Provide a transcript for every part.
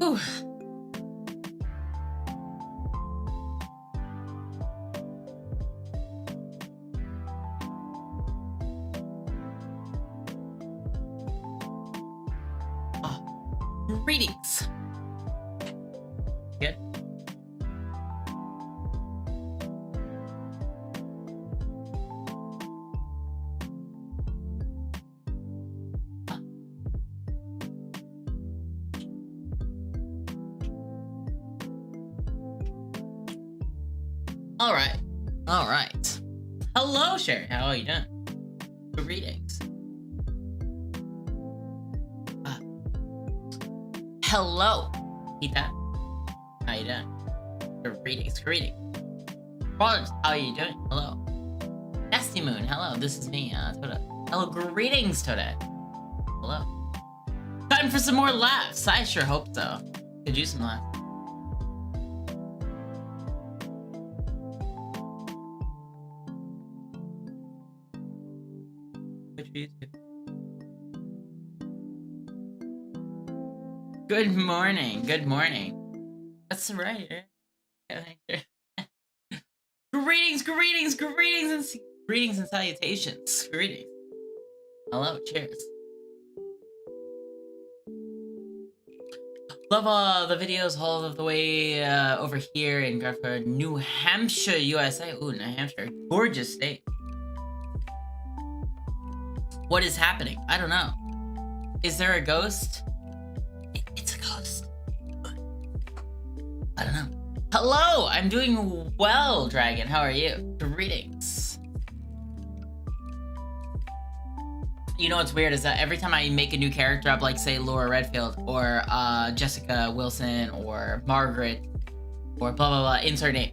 Whew. Greetings. Good. All right. All right. Hello, Sherry. How are you doing? Greetings. Hello, Peter. How you doing? Greetings, greetings. Brothers, how are you doing? Hello. Nasty Moon, hello. This is me, Toda. Hello, greetings, Toda. Hello. Time for some more laughs. I sure hope so. Could use some laughs. Good morning. Good morning. That's right. Greetings, greetings, greetings, and greetings and salutations. Greetings. Hello. Cheers. Love the videos all of the way over here in Garfield, New Hampshire, USA. Ooh, New Hampshire, gorgeous state. What is happening? I don't know. Is there a ghost? It's a ghost. I don't know. Hello, I'm doing well, Dragon. How are you? Greetings. You know what's weird is that every time I make a new character up, like say Laura Redfield or Jessica Wilson or Margaret or blah blah blah, insert name.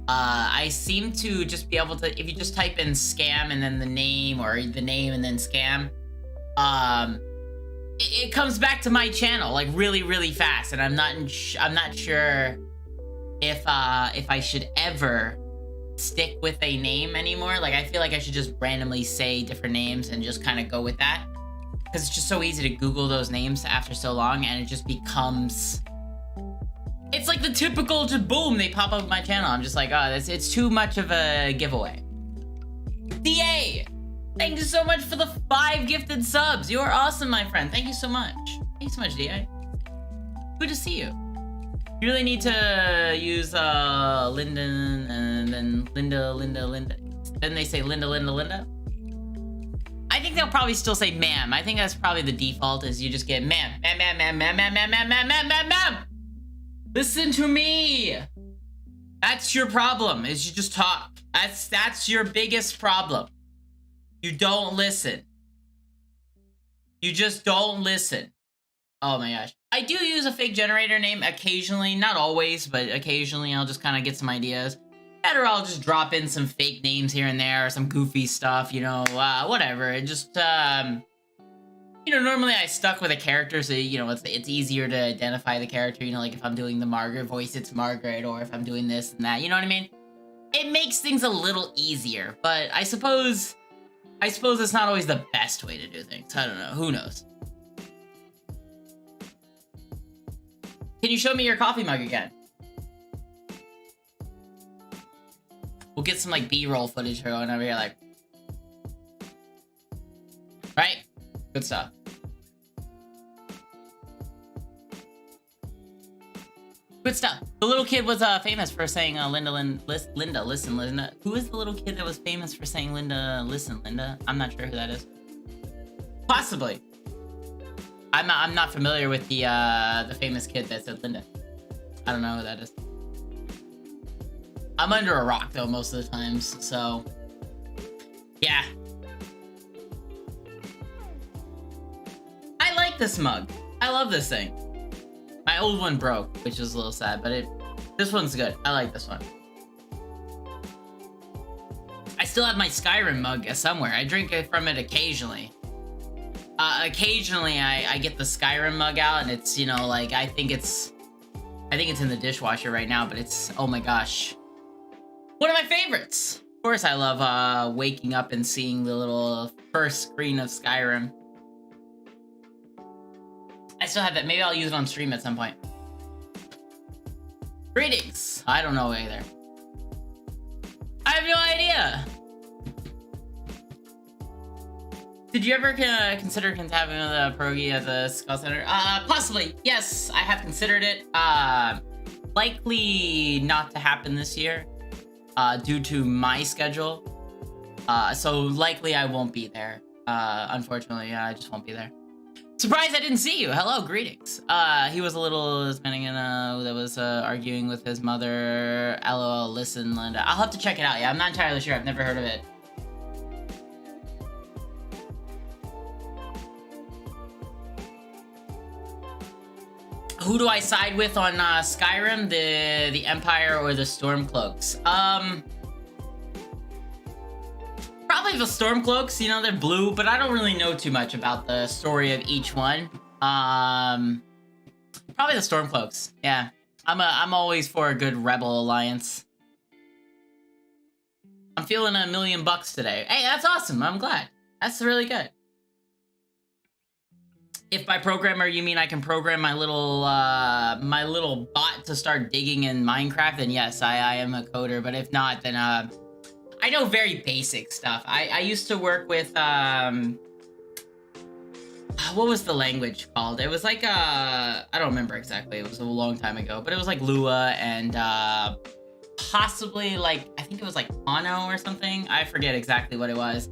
I seem to just be able to, if you just type in scam and then the name, or the name and then scam, it comes back to my channel like really fast, and I'm not sure if I should ever stick with a name anymore. Like, I feel like I should just randomly say different names and just kind of go with that, because it's just so easy to Google those names after so long, and it just becomes, it's like the typical, just boom, they pop up my channel. I'm just like, oh, it's too much of a giveaway. DA, thank you so much for the 5 gifted subs. You are awesome, my friend. Thank you so much. Thank you so much, DA. Good to see you. You really need to use Lyndon and then Linda. Then they say Linda. I think they'll probably still say ma'am. I think that's probably the default, is you just get ma'am. Listen to me. That's your problem, is you just talk. That's your biggest problem. You don't listen. You just don't listen. Oh my gosh. I do use a fake generator name occasionally, not always, but occasionally I'll just kind of get some ideas. Or I'll just drop in some fake names here and there, or some goofy stuff, you know, whatever. It just, you know, normally I stuck with a character, so, you know, it's easier to identify the character, you know, like if I'm doing the Margaret voice, it's Margaret, or if I'm doing this and that, you know what I mean? It makes things a little easier, but I suppose it's not always the best way to do things. I don't know, who knows? Can you show me your coffee mug again? We'll get some like B-roll footage going over here, like, right? Good stuff. Good stuff. The little kid was famous for saying Linda, listen, Linda. Who is the little kid that was famous for saying Linda, listen, Linda? I'm not sure who that is. Possibly. I'm not familiar with the famous kid that said Linda. I don't know who that is. I'm under a rock though most of the times, so yeah. I like this mug. I love this thing. My old one broke, which is a little sad, but this one's good. I like this one. I still have my Skyrim mug somewhere. I drink from it occasionally. Occasionally I get the Skyrim mug out, and it's, you know, like, I think it's in the dishwasher right now, but it's, oh my gosh, one of my favorites. Of course, I love waking up and seeing the little first screen of Skyrim. I still have that. Maybe I'll use it on stream at some point. Greetings. I don't know either. I have no idea. Did you ever consider having the pierogi at the Skull Center? Possibly. Yes, I have considered it. Likely not to happen this year, due to my schedule. So likely I won't be there. Unfortunately, I just won't be there. Surprised I didn't see you. Hello, greetings. He was a little spending in that was arguing with his mother. LOL, listen, Linda. I'll have to check it out. Yeah, I'm not entirely sure. I've never heard of it. Who do I side with on Skyrim? The Empire or the Stormcloaks? Probably the Stormcloaks. You know, they're blue, but I don't really know too much about the story of each one. Probably the Stormcloaks. Yeah, I'm always for a good rebel alliance. I'm feeling $1 million today. Hey, that's awesome. I'm glad. That's really good. If by programmer you mean I can program my little bot to start digging in Minecraft, then yes, I am a coder. But if not, then I know very basic stuff. I used to work with what was the language called? It was like I don't remember exactly. It was a long time ago, but it was like Lua and possibly like I think it was like Mono or something. I forget exactly what it was.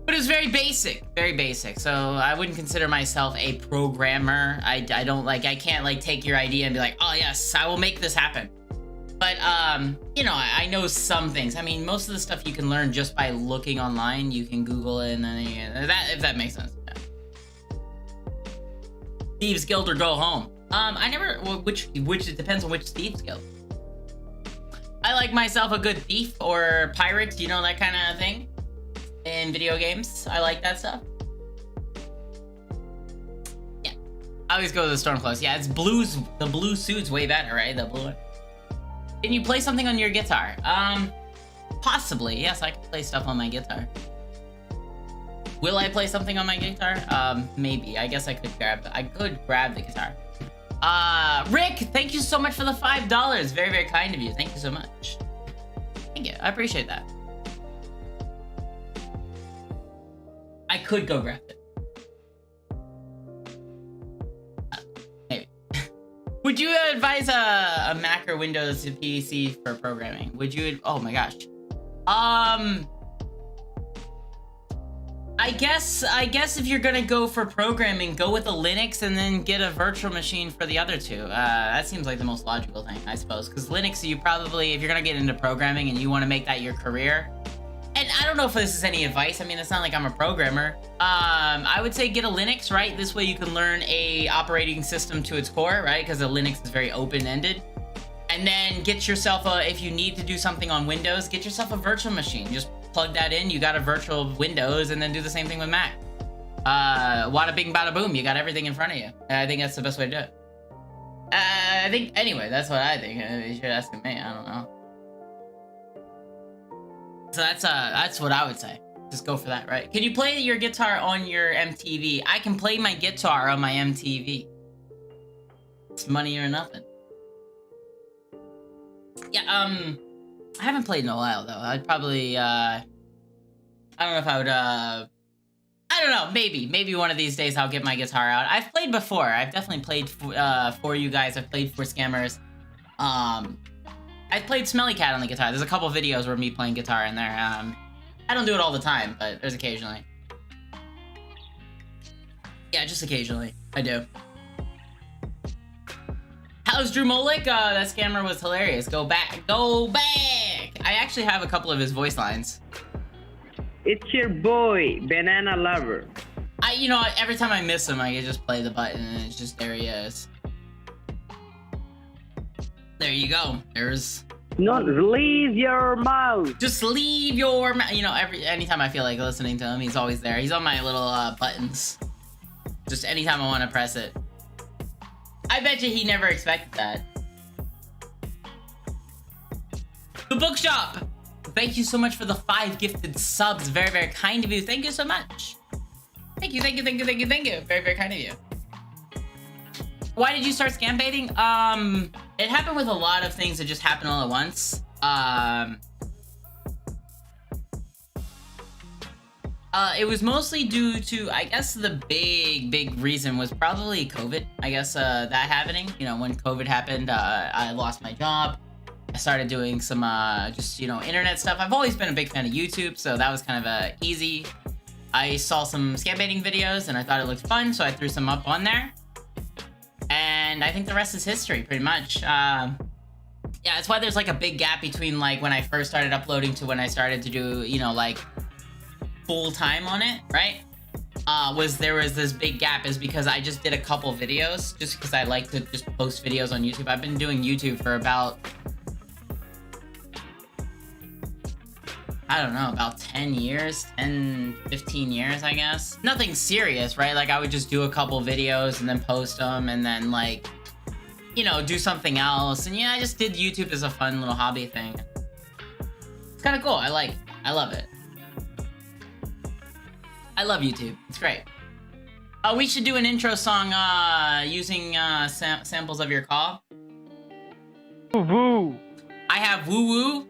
But it was very basic, so I wouldn't consider myself a programmer. I don't like, I can't like take your idea and be like, oh yes, I will make this happen. But, you know, I know some things. I mean, most of the stuff you can learn just by looking online. You can Google it and then, if that makes sense. Yeah. Thieves Guild or go home. I never, well, which it depends on which Thieves Guild. I like myself a good thief or pirate, you know, that kind of thing. In video games, I like that stuff. Yeah, I always go to the Stormcloaks. Yeah, it's blues. The blue suit's way better, right? The blue one. Can you play something on your guitar? Possibly. Yes, I can play stuff on my guitar. Will I play something on my guitar? Maybe. I guess I could grab the guitar. Rick, thank you so much for the $5. Very, very kind of you. Thank you so much. Thank you. I appreciate that. I could go grab it. Maybe. Would you advise a Mac or Windows PC for programming? Would you? Oh my gosh. I guess if you're gonna go for programming, go with a Linux and then get a virtual machine for the other two. That seems like the most logical thing, I suppose. Because Linux, you probably, if you're gonna get into programming and you want to make that your career. And I don't know if this is any advice. I mean, it's not like I'm a programmer. I would say get a Linux, right? This way you can learn a operating system to its core, right? Because a Linux is very open-ended. And then get yourself if you need to do something on Windows, get yourself a virtual machine. Just plug that in, you got a virtual Windows, and then do the same thing with Mac. Wada bing bada boom, you got everything in front of you. And I think that's the best way to do it. I think, anyway, that's what I think. You should ask me, I don't know. So that's what I would say. Just go for that, right? Can you play your guitar on your MTV? I can play my guitar on my MTV. It's money or nothing. Yeah, I haven't played in a while though. I'd probably I don't know if I would I don't know, maybe one of these days I'll get my guitar out. I've played before. I've definitely played for you guys. I've played for scammers. I played Smelly Cat on the guitar. There's a couple videos where me playing guitar in there. I don't do it all the time, but there's occasionally. Yeah, just occasionally. I do. How's Drew Molik? That scammer was hilarious. Go back. Go back! I actually have a couple of his voice lines. It's your boy, Banana Lover. You know, every time I miss him, I can just play the button and it's just, there he is. There you go. There's... Not leave your mouth. Just leave your mouth. You know, anytime I feel like listening to him, he's always there. He's on my little buttons. Just anytime I want to press it. I bet you he never expected that. The Bookshop. Thank you so much for the 5 gifted subs. Very, very kind of you. Thank you so much. Thank you, thank you, thank you, thank you, thank you. Very, very kind of you. Why did you start scam baiting? It happened with a lot of things that just happened all at once. It was mostly due to, I guess the big reason was probably COVID. I guess that happening. You know, when COVID happened, I lost my job. I started doing some just, you know, internet stuff. I've always been a big fan of YouTube, so that was kind of easy. I saw some scam baiting videos and I thought it looked fun, so I threw some up on there. And I think the rest is history, pretty much. Yeah, that's why there's like a big gap between like when I first started uploading to when I started to do, you know, like full time on it, right? There was this big gap is because I just did a couple videos just because I like to just post videos on YouTube. I've been doing YouTube for about, I don't know, about 10 years, 15 years, I guess. Nothing serious, right? Like I would just do a couple videos and then post them and then like, you know, do something else. And yeah, I just did YouTube as a fun little hobby thing. It's kind of cool. I like it. I love it. I love YouTube. It's great. We should do an intro song using samples of your call. Woo. I have Woo Woo.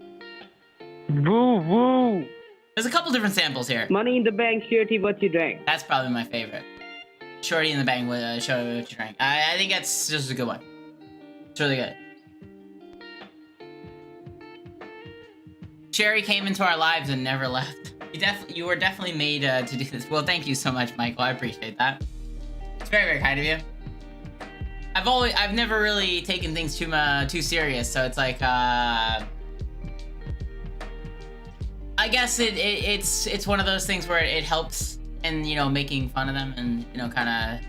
Woo. There's a couple different samples here. Money in the bank, Shorty, what you drank? That's probably my favorite. Shorty in the Bang with Show Me What You Drank. I think that's just a good one. It's really good. Sherry came into our lives and never left. You were definitely made to do this. Well, thank you so much, Michael. I appreciate that. It's very kind of you. I've never really taken things too serious, so it's like I guess it's one of those things where it helps in, you know, making fun of them and, you know, kind of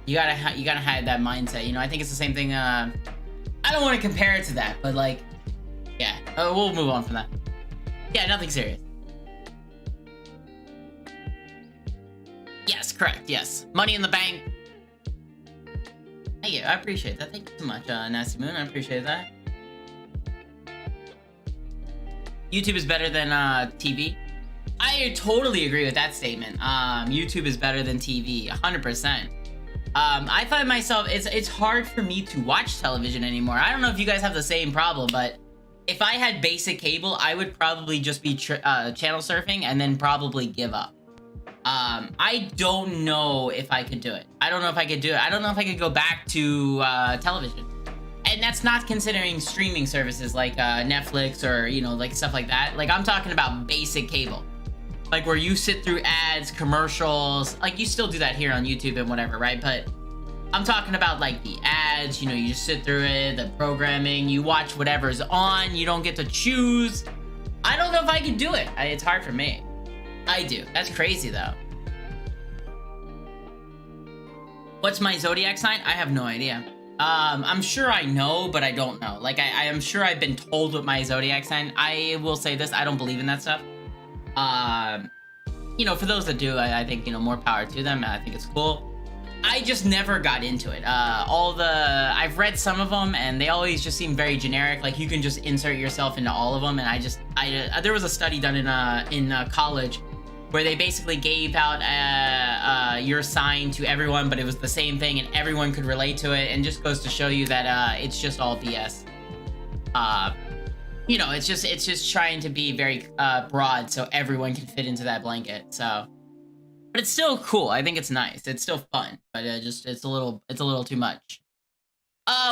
you gotta hide that mindset. You know, I think it's the same thing. I don't want to compare it to that, but like, yeah, we'll move on from that. Yeah, nothing serious. Yes, correct. Yes, Money in the Bank. Thank you. I appreciate that. Thank you so much, Nasty Moon. I appreciate that. YouTube is better than TV. I totally agree with that statement. YouTube is better than TV, 100%. I find myself, it's hard for me to watch television anymore. I don't know if you guys have the same problem, but if I had basic cable, I would probably just be channel surfing and then probably give up. I don't know if I could do it. I don't know if I could do it. I don't know if I could go back to television. And that's not considering streaming services like Netflix or, you know, like stuff like that. Like, I'm talking about basic cable. Like, where you sit through ads, commercials. Like, you still do that here on YouTube and whatever, right? But I'm talking about, like, the ads. You know, you just sit through it, the programming. You watch whatever's on. You don't get to choose. I don't know if I could do it. It's hard for me. I do. That's crazy, though. What's my zodiac sign? I have no idea. I'm sure I know, but I don't know. Like, I am sure I've been told what my zodiac sign. I will say this, I don't believe in that stuff. You know, for those that do, I think, you know, more power to them. I think it's cool. I just never got into it. I've read some of them, and they always just seem very generic. Like, you can just insert yourself into all of them, and there was a study done in college where they basically gave out your sign to everyone, but it was the same thing and everyone could relate to it, and just goes to show you that it's just all BS. You know, it's just trying to be very broad so everyone can fit into that blanket. So, but it's still cool. I think it's nice. It's still fun, but it's a little too much.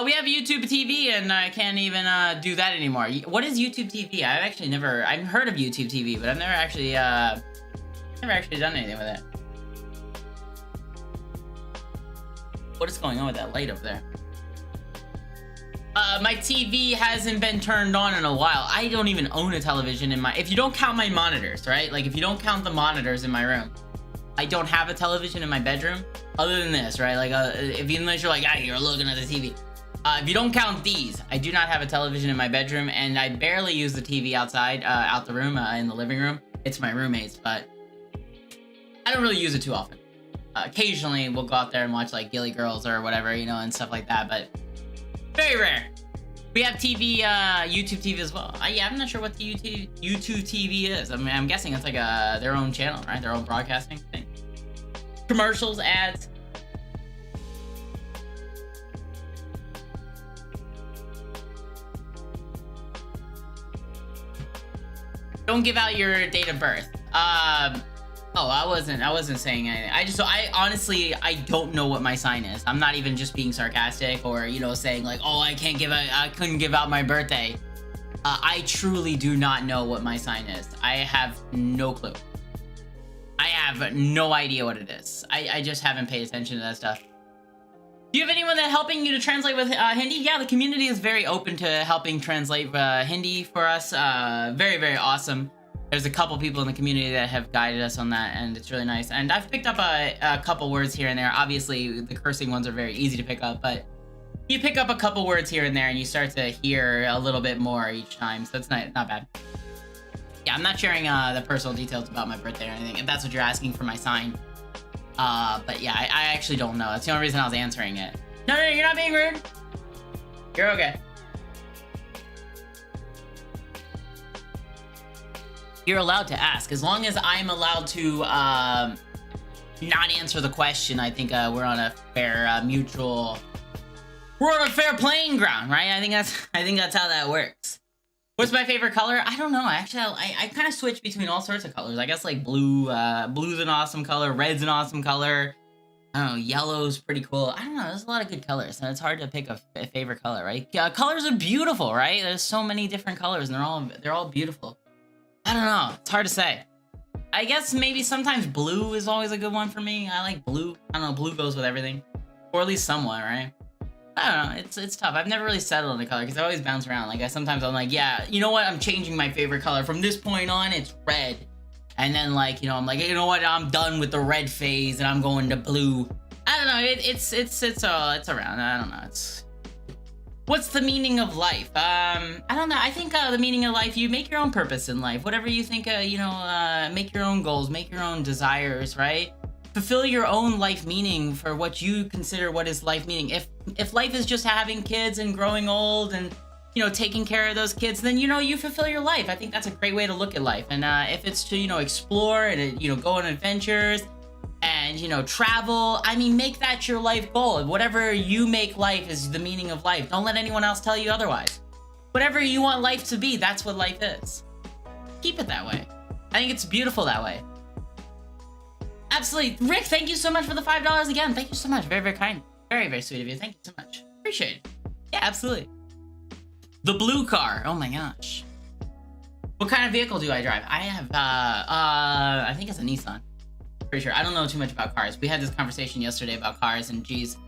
We have YouTube TV, and I can't even do that anymore. What is YouTube TV? I've heard of YouTube TV, but I've never actually done anything with it. What is going on with that light over there? My TV hasn't been turned on in a while. I don't even own a television if you don't count my monitors, right? Like, if you don't count the monitors in my room, I don't have a television in my bedroom other than this, right? Like, unless you're like, you're looking at the TV. If you don't count these, I do not have a television in my bedroom, and I barely use the TV outside, out the room, in the living room. It's my roommate's, but I don't really use it too often. Occasionally, we'll go out there and watch, like, Gilly Girls or whatever, you know, and stuff like that, but very rare. We have TV, YouTube TV as well. Yeah, I'm not sure what the YouTube TV is. I mean, I'm guessing it's like their own channel, right? Their own broadcasting thing. Commercials, ads. Don't give out your date of birth. Oh, I wasn't saying anything. I honestly, I don't know what my sign is. I'm not even just being sarcastic or, you know, saying like, oh, I couldn't give out my birthday. I truly do not know what my sign is. I have no clue. I have no idea what it is. I just haven't paid attention to that stuff. Do you have anyone that helping you to translate with Hindi? Yeah, the community is very open to helping translate Hindi for us. Very, very awesome. There's a couple people in the community that have guided us on that, and it's really nice. And I've picked up a couple words here and there. Obviously, the cursing ones are very easy to pick up, but you pick up a couple words here and there, and you start to hear a little bit more each time, so it's not bad. Yeah, I'm not sharing the personal details about my birthday or anything, if that's what you're asking for my sign. But yeah, I actually don't know. That's the only reason I was answering it. No, you're not being rude. You're okay. You're allowed to ask. As long as I'm allowed to not answer the question, I think we're on a fair we're on a fair playing ground, right? I think that's how that works. What's my favorite color? I don't know. Actually, I kind of switch between all sorts of colors. I guess like blue's an awesome color, red's an awesome color. I don't know, yellow's pretty cool. I don't know, there's a lot of good colors, and it's hard to pick a favorite color, right? Colors are beautiful, right? There's so many different colors, and they're all beautiful. I don't know, it's hard to say. I guess maybe sometimes blue is always a good one for me. I like blue. I don't know, blue goes with everything. Or at least somewhat, right? I don't know, it's tough. I've never really settled on a color because I always bounce around. Like sometimes I'm like, yeah, you know what? I'm changing my favorite color. From this point on, it's red. And then like, you know, I'm like, you know what? I'm done with the red phase and I'm going to blue. I don't know. It's around. I don't know. What's the meaning of life? I don't know. I think the meaning of life, you make your own purpose in life. Whatever you think, make your own goals, make your own desires, right? Fulfill your own life meaning for what you consider what is life meaning. If life is just having kids and growing old and, you know, taking care of those kids, then, you know, you fulfill your life. I think that's a great way to look at life. And if it's to, you know, explore and, you know, go on adventures and, you know, travel, I mean, make that your life goal. Whatever you make life is the meaning of life. Don't let anyone else tell you otherwise. Whatever you want life to be, that's what life is. Keep it that way. I think it's beautiful that way. Absolutely. Rick, thank you so much for the $5 again. Thank you so much. Very, very kind. Very, very sweet of you. Thank you so much. Appreciate it. Yeah, absolutely. The blue car. Oh my gosh. What kind of vehicle do I drive? I have, I think it's a Nissan. Pretty sure. I don't know too much about cars. We had this conversation yesterday about cars, and geez,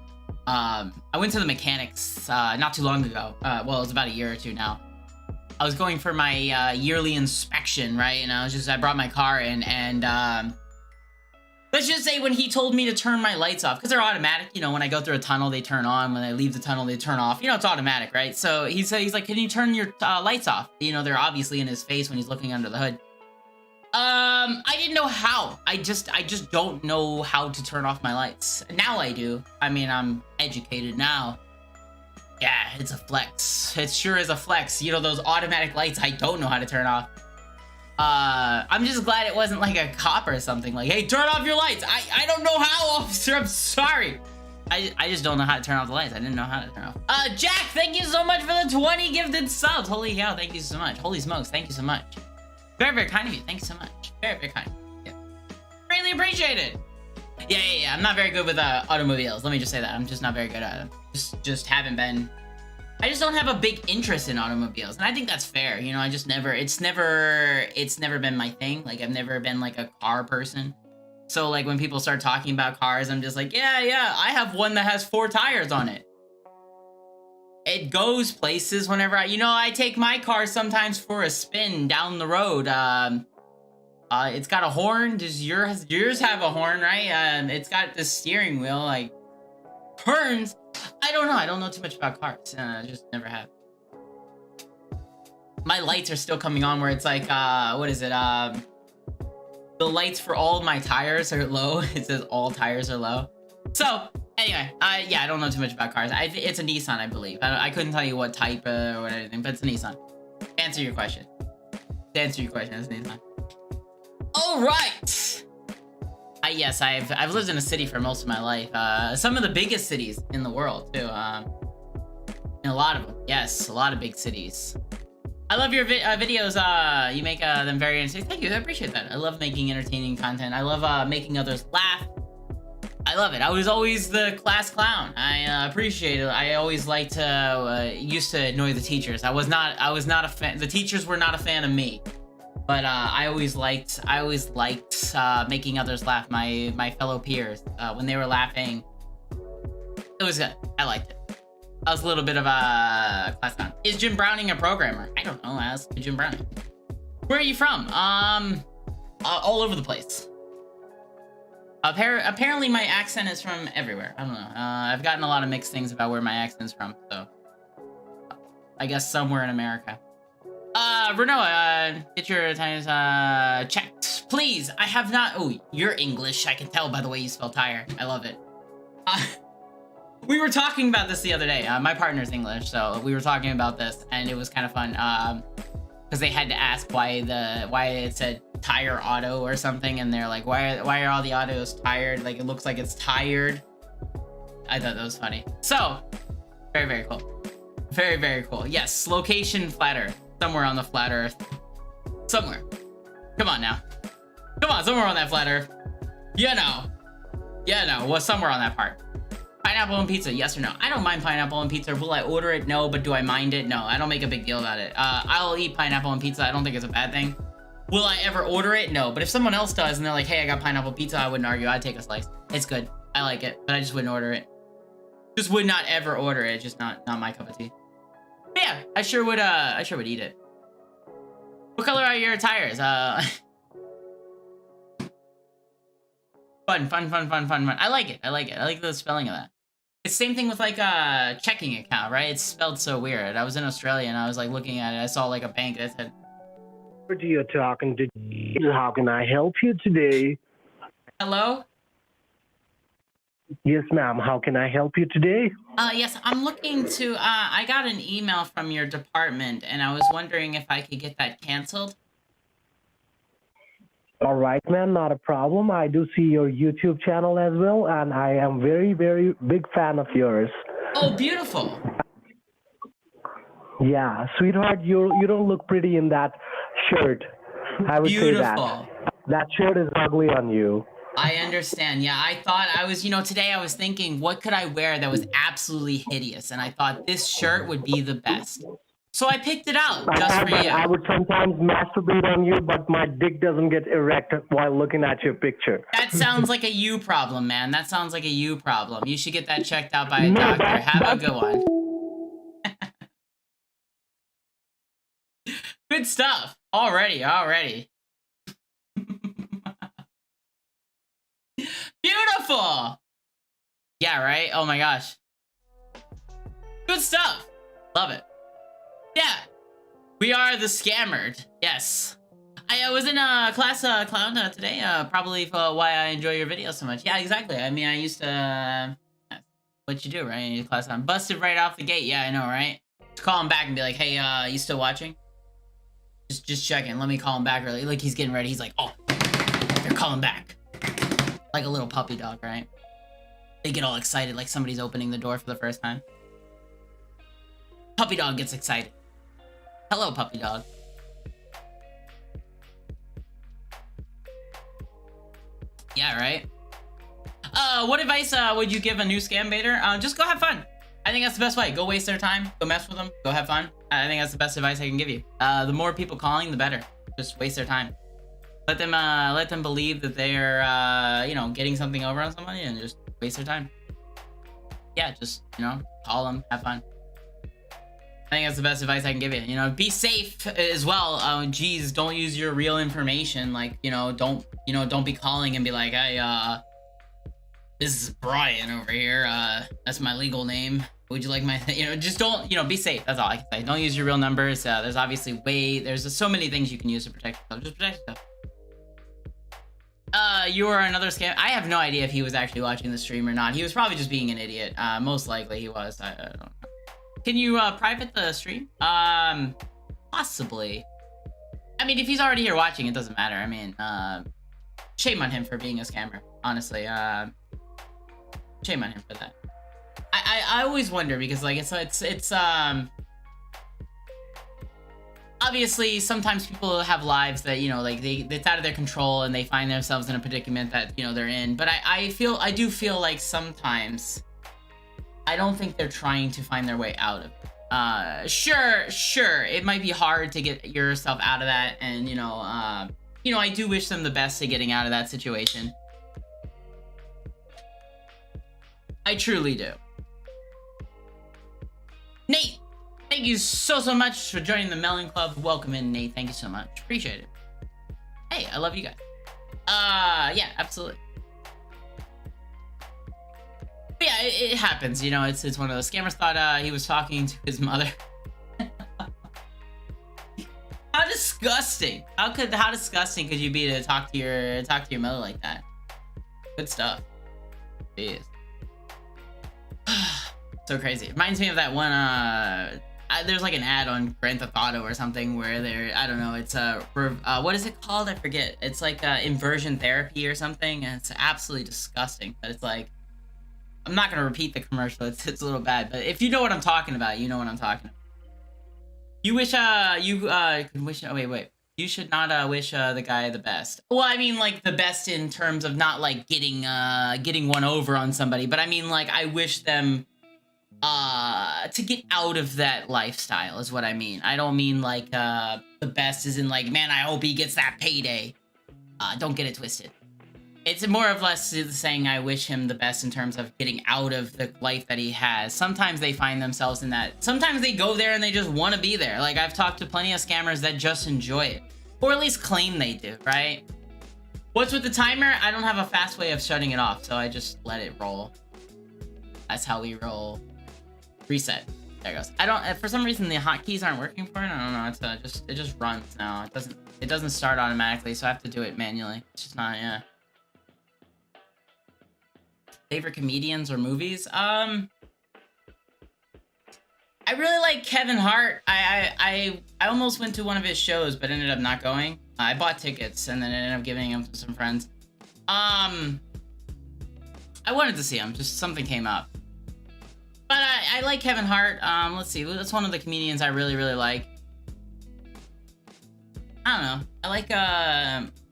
I went to the mechanics not too long ago. Well, it was about a year or two now. I was going for my yearly inspection, right? And I brought my car in, and let's just say when he told me to turn my lights off, because they're automatic, you know, when I go through a tunnel, they turn on. When I leave the tunnel, they turn off. You know, it's automatic, right? So he's like, can you turn your lights off? You know, they're obviously in his face when he's looking under the hood. I didn't know how. I just don't know how to turn off my lights. Now I do. I mean, I'm educated now. Yeah, it's a flex. It sure is a flex. You know, those automatic lights I don't know how to turn off. I'm just glad it wasn't like a cop or something. Like, hey, turn off your lights. I don't know how, officer. I'm sorry. I just don't know how to turn off the lights. I didn't know how to turn off. Jack, thank you so much for the 20 gifted subs. Holy cow, thank you so much. Holy smokes, thank you so much. Very, very kind of you. Thank you so much. Very, very kind. Yeah. Greatly appreciated. Yeah. I'm not very good with automobiles. Let me just say that. I'm just not very good at them. Just haven't been. I just don't have a big interest in automobiles, and I think that's fair. You know, it's never been my thing. Like, I've never been like a car person. So like when people start talking about cars, I'm just like, yeah, I have one that has 4 tires on it. It goes places whenever I take my car sometimes for a spin down the road. It's got a horn. Does yours have a horn, right? It's got the steering wheel, like, turns. I don't know. I don't know too much about cars. Just never have. My lights are still coming on where it's like, what is it? The lights for all of my tires are low. It says all tires are low. So anyway, yeah, I don't know too much about cars. It's a Nissan, I believe. I couldn't tell you what type or anything, but it's a Nissan. To answer your question, it's a Nissan. All right. Yes, I've lived in a city for most of my life. Some of the biggest cities in the world too. And a lot of them. Yes, a lot of big cities. I love your videos. You make them very entertaining. Thank you. I appreciate that. I love making entertaining content. I love making others laugh. I love it. I was always the class clown. I appreciate it. I always liked to used to annoy the teachers. I was not a fan. The teachers were not a fan of me. But I always liked making others laugh. My fellow peers when they were laughing. It was good. I liked it. I was a little bit of a class clown. Is Jim Browning a programmer? I don't know. Ask Jim Browning. Where are you from? All over the place. Apparently my accent is from everywhere. I don't know. I've gotten a lot of mixed things about where my accent's from, so I guess somewhere in America. Renault, get your times checked, please. I have not. Oh, you're English. I can tell by the way you spell tire. I love it. We were talking about this the other day. My partner's English, so we were talking about this, and it was kind of fun. Because they had to ask why it said tire auto or something, and they're like, why are all the autos tired? Like, it looks like it's tired. I thought that was funny. So, very, very cool. Very, very cool. Yes, location flat earth. Somewhere on the flat earth. Somewhere. Come on now. Come on, somewhere on that flat earth. You know. Yeah, no, well, somewhere on that part. Pineapple and pizza, yes or no? I don't mind pineapple and pizza. Will I order it? No, but do I mind it? No, I don't make a big deal about it. I'll eat pineapple and pizza. I don't think it's a bad thing. Will I ever order it? No, but if someone else does and they're like, hey, I got pineapple pizza, I wouldn't argue. I'd take a slice. It's good. I like it, but I just wouldn't order it. Just would not ever order it. Just not my cup of tea. But yeah, I sure would eat it. What color are your tires? Fun. I like it. I like the spelling of that. It's the same thing with like a checking account, right? It's spelled so weird. I was in Australia and I was like looking at it. I saw like a bank that said, You're talking to. How can I help you today? hello? Yes, ma'am. How can I help you today? Yes, I'm looking to, I got an email from your department and I was wondering if I could get that canceled. All right, ma'am. Not a problem. I do see your YouTube channel as well, and I am very, very big fan of yours. Oh, beautiful. Yeah, sweetheart, you don't look pretty in that shirt. I would say that. Beautiful. That shirt is ugly on you. I understand. Yeah, I thought I was, today I was thinking, what could I wear that was absolutely hideous? And I thought this shirt would be the best. So I picked it out just for you. I would sometimes masturbate on you, but my dick doesn't get erect while looking at your picture. That sounds like a you problem, man. That sounds like a you problem. You should get that checked out by a doctor. Have a good one. Good stuff. Already. Beautiful. Yeah, right? Oh my gosh. Good stuff. Love it. Yeah. We are the Scammered. Yes. I was in a class clown today, probably for why I enjoy your videos so much. Yeah, exactly. I mean, I used to, what you do, right? In your class clown. Busted right off the gate. Yeah, I know, right? Just call him back and be like, hey, you still watching? Just checking. Let me call him back early. Like, he's getting ready. He's like, oh, they're calling back. Like a little puppy dog, right? They get all excited like somebody's opening the door for the first time. Puppy dog gets excited. Hello, puppy dog. Yeah, right? What advice would you give a new scam baiter? Just go have fun. I think that's the best way. Go waste their time. Go mess with them. Go have fun. I think that's the best advice I can give you. The more people calling, the better. Just waste their time. Let them believe that they're, getting something over on somebody and just waste their time. Yeah, just, call them, have fun. I think that's the best advice I can give you. Be safe as well. Geez, don't use your real information. Like, don't be calling and be like, hey, this is Brian over here. That's my legal name. Would you like my, just don't, be safe. That's all I can say. Don't use your real numbers. There's obviously there's so many things you can use to protect yourself. Just protect yourself. You are another scam. I have no idea if he was actually watching the stream or not. He was probably just being an idiot. Most likely he was. I don't know. Can you private the stream? Possibly. I mean, if he's already here watching, it doesn't matter. I mean, shame on him for being a scammer. Honestly, shame on him for that. I always wonder because like it's obviously sometimes people have lives that, you know, like it's out of their control and they find themselves in a predicament that, you know, they're in. But I do feel like sometimes I don't think they're trying to find their way out of it. Sure, it might be hard to get yourself out of that, and you know, I do wish them the best to getting out of that situation. I truly do. Nate, thank you so much for joining the Melon Club. Welcome in, Nate. Thank you so much. Appreciate it. Hey, I love you guys. Yeah, absolutely. But yeah, it happens, you know, it's one of those. Scammers thought he was talking to his mother. How disgusting. How disgusting could you be to talk to your mother like that? Good stuff. Jeez. So crazy. It reminds me of that one there's like an ad on Grand Theft Auto or something where they're, I don't know, it's what is it called? I forget. It's like inversion therapy or something, and it's absolutely disgusting. But it's like, I'm not gonna repeat the commercial. It's a little bad, but if you know what I'm talking about, you know what I'm talking about. You wish you could wish. Oh wait. You should not wish the guy the best. Well, I mean like the best in terms of not like getting one over on somebody, but I mean like I wish them to get out of that lifestyle is what I mean. I don't mean like the best is in like, man, I hope he gets that payday. Don't get it twisted. It's more or less saying I wish him the best in terms of getting out of the life that he has. Sometimes they find themselves in that. Sometimes they go there and they just want to be there. Like I've talked to plenty of scammers that just enjoy it. Or at least claim they do, right? What's with the timer? I don't have a fast way of shutting it off, so I just let it roll. That's how we roll. Reset. There it goes. I don't, for some reason the hotkeys aren't working for it. I don't know. It's it just runs now. It doesn't start automatically, so I have to do it manually. It's just not, yeah. Favorite comedians or movies? I really like Kevin Hart. I almost went to one of his shows, but ended up not going. I bought tickets and then ended up giving them to some friends. I wanted to see him, just something came up. But I like Kevin Hart. Let's see, that's one of the comedians I really like. I don't know. I like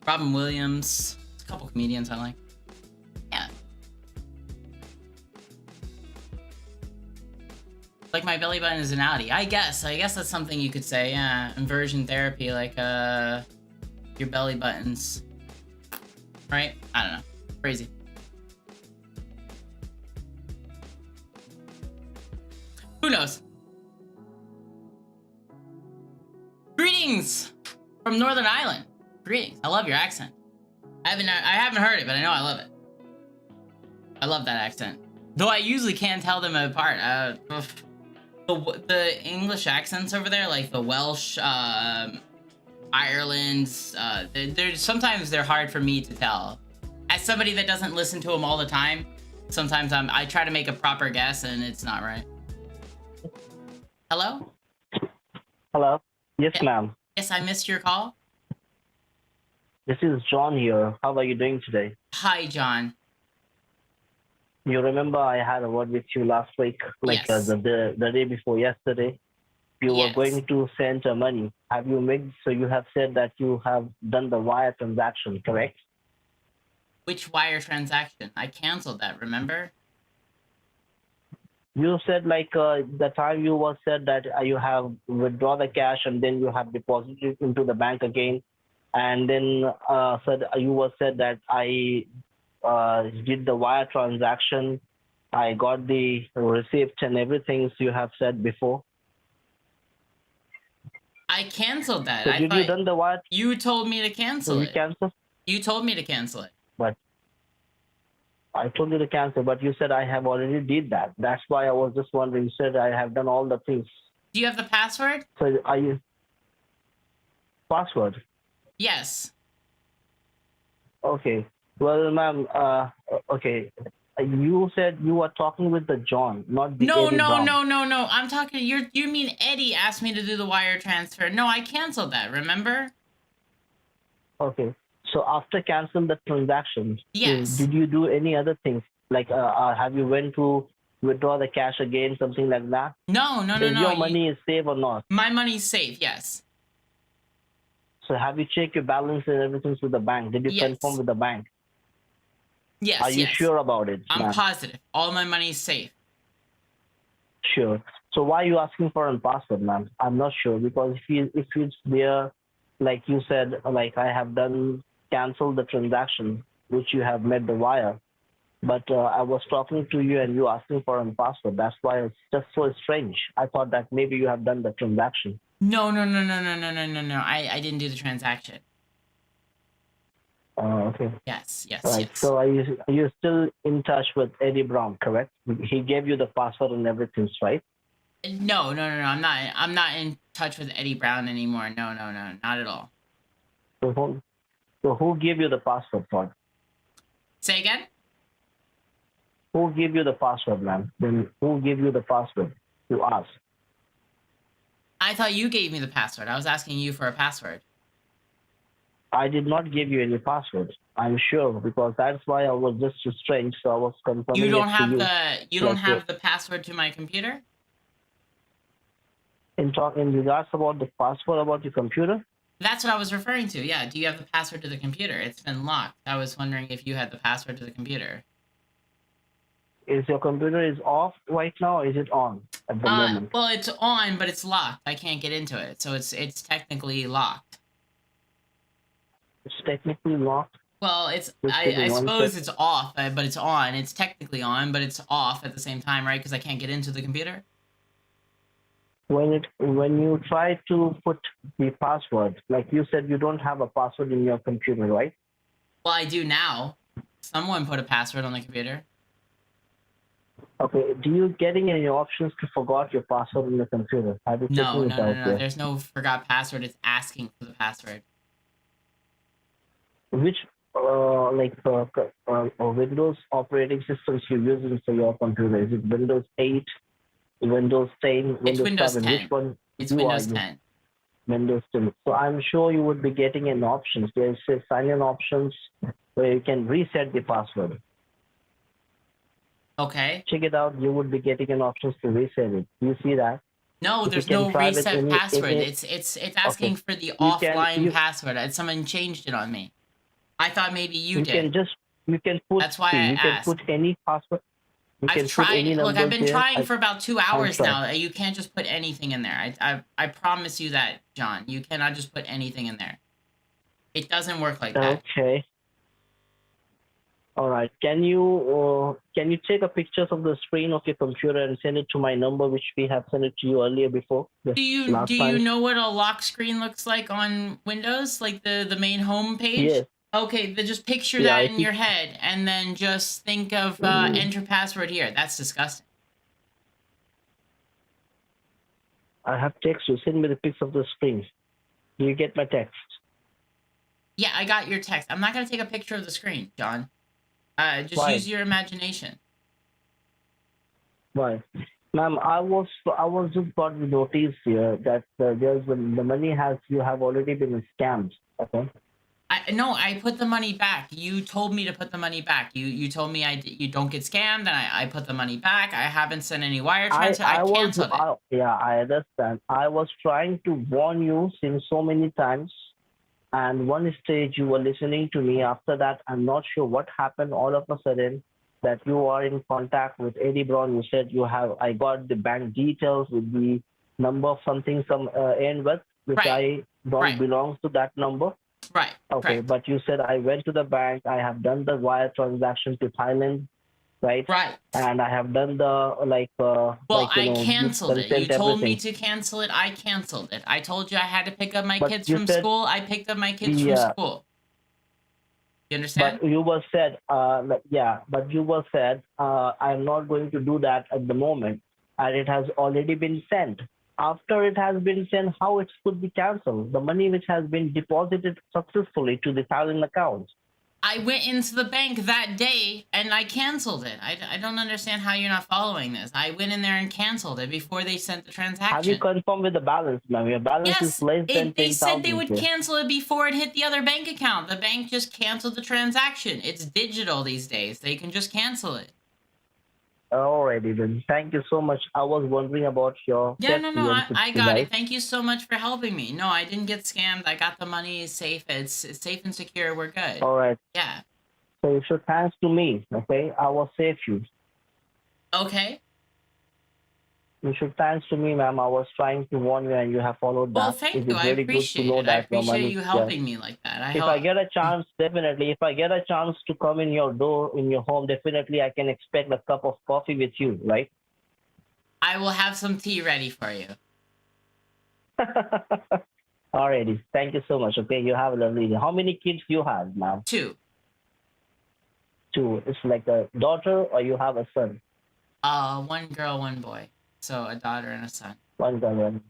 Robin Williams. There's a couple comedians I like. Yeah. Like my belly button is an Audi. I guess that's something you could say. Yeah, inversion therapy, like your belly buttons, right? I don't know. Crazy. Who knows? Greetings from Northern Ireland. Greetings. I love your accent. I haven't heard it, but I know I love it. I love that accent. Though I usually can't tell them apart. The English accents over there, like the Welsh, Ireland, they're sometimes they're hard for me to tell. As somebody that doesn't listen to them all the time, sometimes I try to make a proper guess and it's not right. Hello? Hello? Yes, ma'am. Yes, I missed your call. This is John here. How are you doing today? Hi, John. You remember I had a word with you last week, like Yes. The day before yesterday. You Yes. were going to send money. Have you made? So you have said that you have done the wire transaction, correct? Which wire transaction? I canceled that, remember? You said like the time you was said that you have withdraw the cash and then you have deposited it into the bank again, and then said that I did the wire transaction. I got the receipt and everything. So you have said before. I canceled that. So did you done the wire? You told me to cancel it. Cancel? You told me to cancel it. But I told you to cancel, but you said I have already did that. That's why I was just wondering. You said I have done all the things. Do you have the password? So are you password? Yes. Okay. Well, ma'am. Okay. You said you were talking with the John, not the No. Eddie Brown. I'm talking. You mean Eddie asked me to do the wire transfer? No, I canceled that. Remember? Okay. So after canceling the transaction, Yes. did you do any other things? Like, have you went to withdraw the cash again, something like that? No. Is your money is safe or not? My money's safe. Yes. So have you checked your balance and everything with the bank? Did you confirm Yes. with the bank? Yes, Are you yes. sure about it, I'm ma'am? positive. All my money is safe. Sure. So why are you asking for a password, ma'am? I'm not sure because if it's there, like you said, like I have done cancel the transaction which you have made the wire, but I was talking to you and you asking for a password. That's why it's just so strange. I thought that maybe you have done the transaction. No, no, no, no, no, no, no, no, no. I didn't do the transaction. Okay. Yes, yes, Right. yes. So are you still in touch with Eddie Brown, correct? He gave you the password and everything, right? No, no, no, no. I'm not in touch with Eddie Brown anymore. No, no, no, not at all. So who gave you the password for? Say again? Who gave you the password, ma'am? Then who gave you the password to us? I thought you gave me the password. I was asking you for a password. I did not give you any password. I'm sure because that's why I was just strange. So I was You confirming it don't to have you. you don't Like have the password to my computer? in regards about the password about your computer. That's what I was referring to. Yeah. Do you have the password to the computer? It's been locked. I was wondering if you had the password to the computer. Is your computer is off right now? Or is it on at the moment? Well, it's on, but it's locked. I can't get into it, so it's technically locked. It's technically locked. Well, it's Just give me I one sec. suppose it's off, but it's on. It's technically on, but it's off at the same time, right? Because I can't get into the computer. When you try to put the password, like you said, you don't have a password in your computer, right? Well, I do now. Someone put a password on the computer. Okay. Do you getting any options to forgot your password in the computer? Have you No, checking no, it no, out no. there? There's no forgot password. It's asking for the password. Which Windows operating systems you're using for your computer? Is it Windows 8, Windows 10, It's Windows Windows 7? Which 10. one It's you are Windows using? 10. Windows 10. So I'm sure you would be getting an options. There's a sign-in options where you can reset the password. Okay. Check it out. You would be getting an options to reset it. You see that? No, If you there's can no try with reset password. any It's okay, asking for the you can offline password. Someone changed it on me. I thought maybe you you did. can just you can put That's why see I you can put asked. any password. You I've can put any tried. Look, I've numbers been there. trying for about 2 I'm hours sure. now. You can't just put anything in there. I promise you that, John. You cannot just put anything in there. It doesn't work like that. Okay. All right. Can you take a pictures of the screen of your computer and send it to my number, which we have sent it to you earlier before, the Do last you time? know what a lock screen looks like on Windows, like the main home page? Yes. Okay, then just picture Yeah. that I in think your head, and then just think of enter password here. That's disgusting. I have text you. Send me the pics of the screen. Do you get my text? Yeah, I got your text. I'm not gonna take a picture of the screen, John. Just Why? use your imagination. Why? Ma'am, I was just got the notice here that the money has you have already been scammed. Okay. No, I put the money back. You told me to put the money back. You told me you don't get scammed, and I put the money back. I haven't sent any wire I transfer. I I was canceled it. yeah, I understand. I was trying to warn you since so many times, and one stage you were listening to me. After that, I'm not sure what happened. All of a sudden, that you are in contact with Eddie Brown. You said you have. I got the bank details with the number of something some end with, which Right, I don't right, belongs to that number. right, Okay, correct. but you said I went to the bank. I have done the wire transaction to Thailand, right? Right. And I have done the Well, I you canceled it. You consent told me everything. to cancel it. I canceled it. I told you I had to pick up my But kids you from said school. I picked up my kids from yeah, school. You understand? but you were said yeah, but you were said I'm not going to do that at the moment, and it has already been sent. After it has been sent, how it could be cancelled? The money which has been deposited successfully to the Thailand account. I went into the bank that day and I canceled it. I don't understand how you're not following this. I went in there and canceled it before they sent the Have you transaction. confirmed with the balance now? Your balance is Yes, less than they ten said they thousand would here. cancel it before it hit the other bank account. The bank just canceled the transaction. It's digital these days. They can just cancel it. Alrighty then. Thank you so much. I was wondering about your Yeah, no, safety no, and I safety, got right? it. Thank you so much for helping me. No, I didn't get scammed. I got the money safe. It's safe and secure. We're good. All right. Yeah. So you should thanks to me. Okay, I will save you. Okay. You should thanks to me, ma'am. I was trying to warn you, and you have followed Well, that. thank It you. is I very good to appreciate know it. I that your appreciate money. you Yeah. helping me like that. I If I hope. get a chance, definitely. If I get a chance to come in your door, in your home, definitely I can expect a cup of coffee with you, right? I will have some tea ready for you. Alrighty. Thank you so much. Okay, you have a lovely day. How many kids you have, ma'am? 2. Two. It's like a daughter, or you have a son? 1 girl, 1 boy. So a daughter and a son. One girl.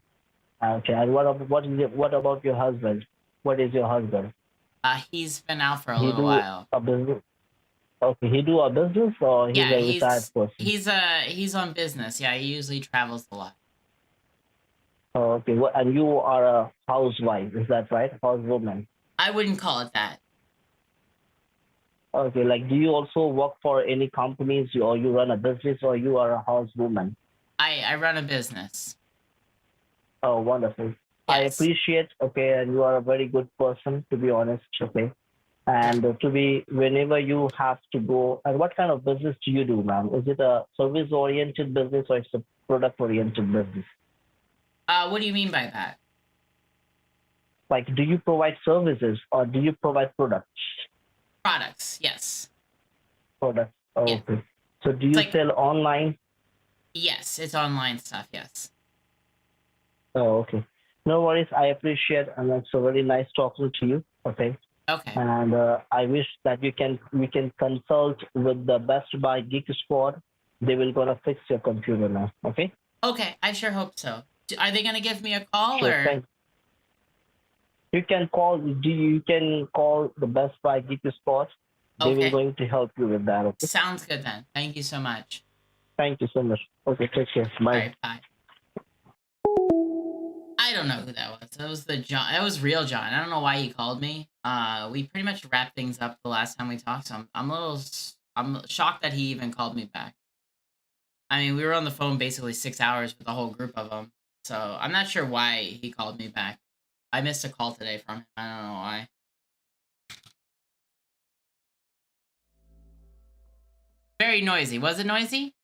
Okay. And what about your husband? What is your husband? He's been out for a He little do while. a business. Okay, he do a business, or he's Yeah, a retired person? he's on business. Yeah, he usually travels a lot. Oh, okay. And you are a housewife, is that right? Housewoman. I wouldn't call it that. Okay, like do you also work for any companies, or you run a business, or you are a housewoman? I run a business. Oh, wonderful. I Yes. appreciate, okay, and you are a very good person, to be honest, okay. And to be, whenever you have to go, and what kind of business do you do, ma'am? Is it a service-oriented business, or it's a product-oriented business? What do you mean by that? Like, do you provide services, or do you provide products? Products. Yes. Products. Oh, Yeah. okay. So do It's you like, sell online? yes, it's online stuff. Yes. Oh, okay. No worries. I appreciate, and it's a very nice talking to you. Okay. Okay. And I wish that we can consult with the Best Buy Geek Squad. They will gonna fix your computer now. Okay. Okay. I sure hope so. Are they gonna give me a call Sure. or? Thanks. You can call. You can call the Best Buy Geek Squad. They will Okay. going to help you with that. Okay. Sounds good then. Thank you so much. Thank you so much. Okay. Take care. All Bye. right. Bye. I don't know who that was. That was the John. That was real John. I don't know why he called me. We pretty much wrapped things up the last time we talked. So I'm a little. I'm shocked that he even called me back. I mean, we were on the phone basically 6 hours with the whole group of them. So I'm not sure why he called me back. I missed a call today from him. I don't know why. Very noisy. Was it noisy?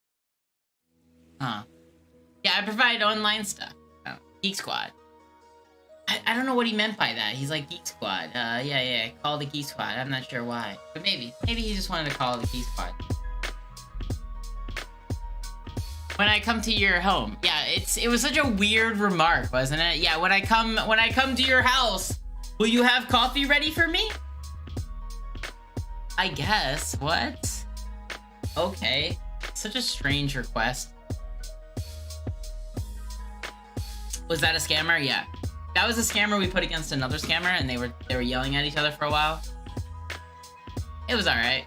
Huh. Yeah, I provide online stuff. Oh, Geek Squad. I don't know what he meant by that. He's like, Geek Squad. Yeah. Call the Geek Squad. I'm not sure why. But maybe he just wanted to call the Geek Squad. When I come to your home. Yeah, it was such a weird remark, wasn't it? Yeah, when I come to your house, will you have coffee ready for me? I guess. What? Okay. Such a strange request. Was that a scammer? Yeah. That was a scammer we put against another scammer, and they were yelling at each other for a while. It was alright.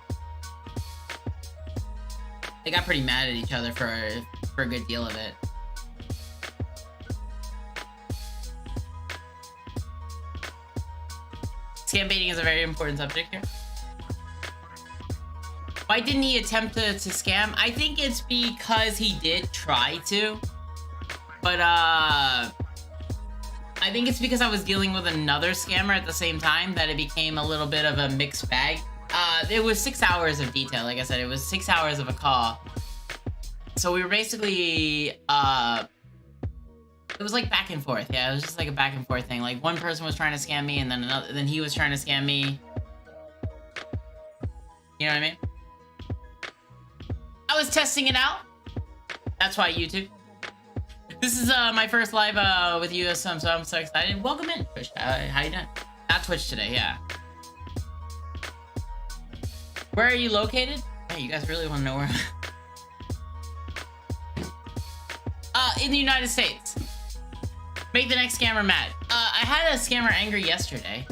They got pretty mad at each other for a good deal of it. Scam baiting is a very important subject here. Why didn't he attempt to scam? I think it's because he did try to. But, I think it's because I was dealing with another scammer at the same time that it became a little bit of a mixed bag. It was 6 hours of detail. Like I said, it was 6 hours of a call. So we were basically, it was like back and forth. Yeah, it was just like a back and forth thing. Like one person was trying to scam me, and then he was trying to scam me. You know what I mean? I was testing it out. That's why YouTube. This is my first live with you, so I'm so excited. Welcome in, Twitch. How you doing? Not Twitch today, yeah. Where are you located? Hey, you guys really want to know where? In the United States. Make the next scammer mad. I had a scammer angry yesterday.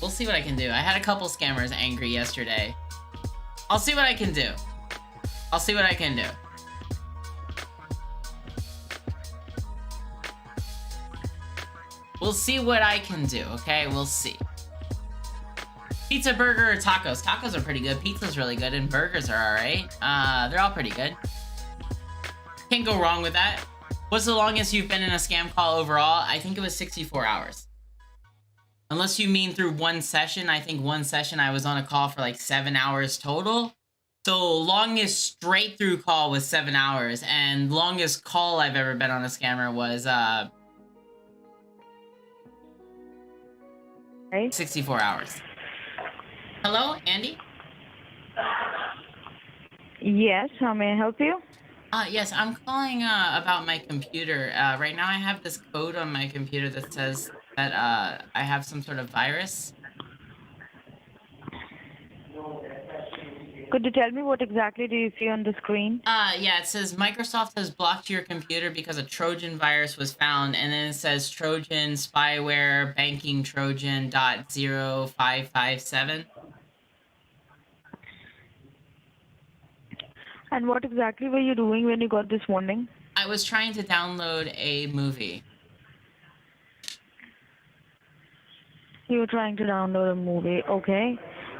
We'll see what I can do. I had a couple scammers angry yesterday. I'll see what I can do. I'll see what I can do. We'll see what I can do, okay? We'll see. Pizza, burger, or tacos? Tacos are pretty good. Pizza's really good, and burgers are alright. They're all pretty good. Can't go wrong with that. What's the longest you've been in a scam call overall? I think it was 64 hours. Unless you mean through one session. I think one session I was on a call for like 7 hours total. So longest straight through call was 7 hours, and longest call I've ever been on a scammer was Right? 64 hours. Hello, Andy? Yes, how may I help you? Yes, I'm calling about my computer. Right now I have this code on my computer that says that I have some sort of virus. Could you tell me what exactly do you see on the screen? Yeah, it says Microsoft has blocked your computer because a Trojan virus was found, and then it says Trojan spyware banking Trojan .0557. And what exactly were you doing when you got this warning? I was trying to download a movie. You were trying to download a movie, okay.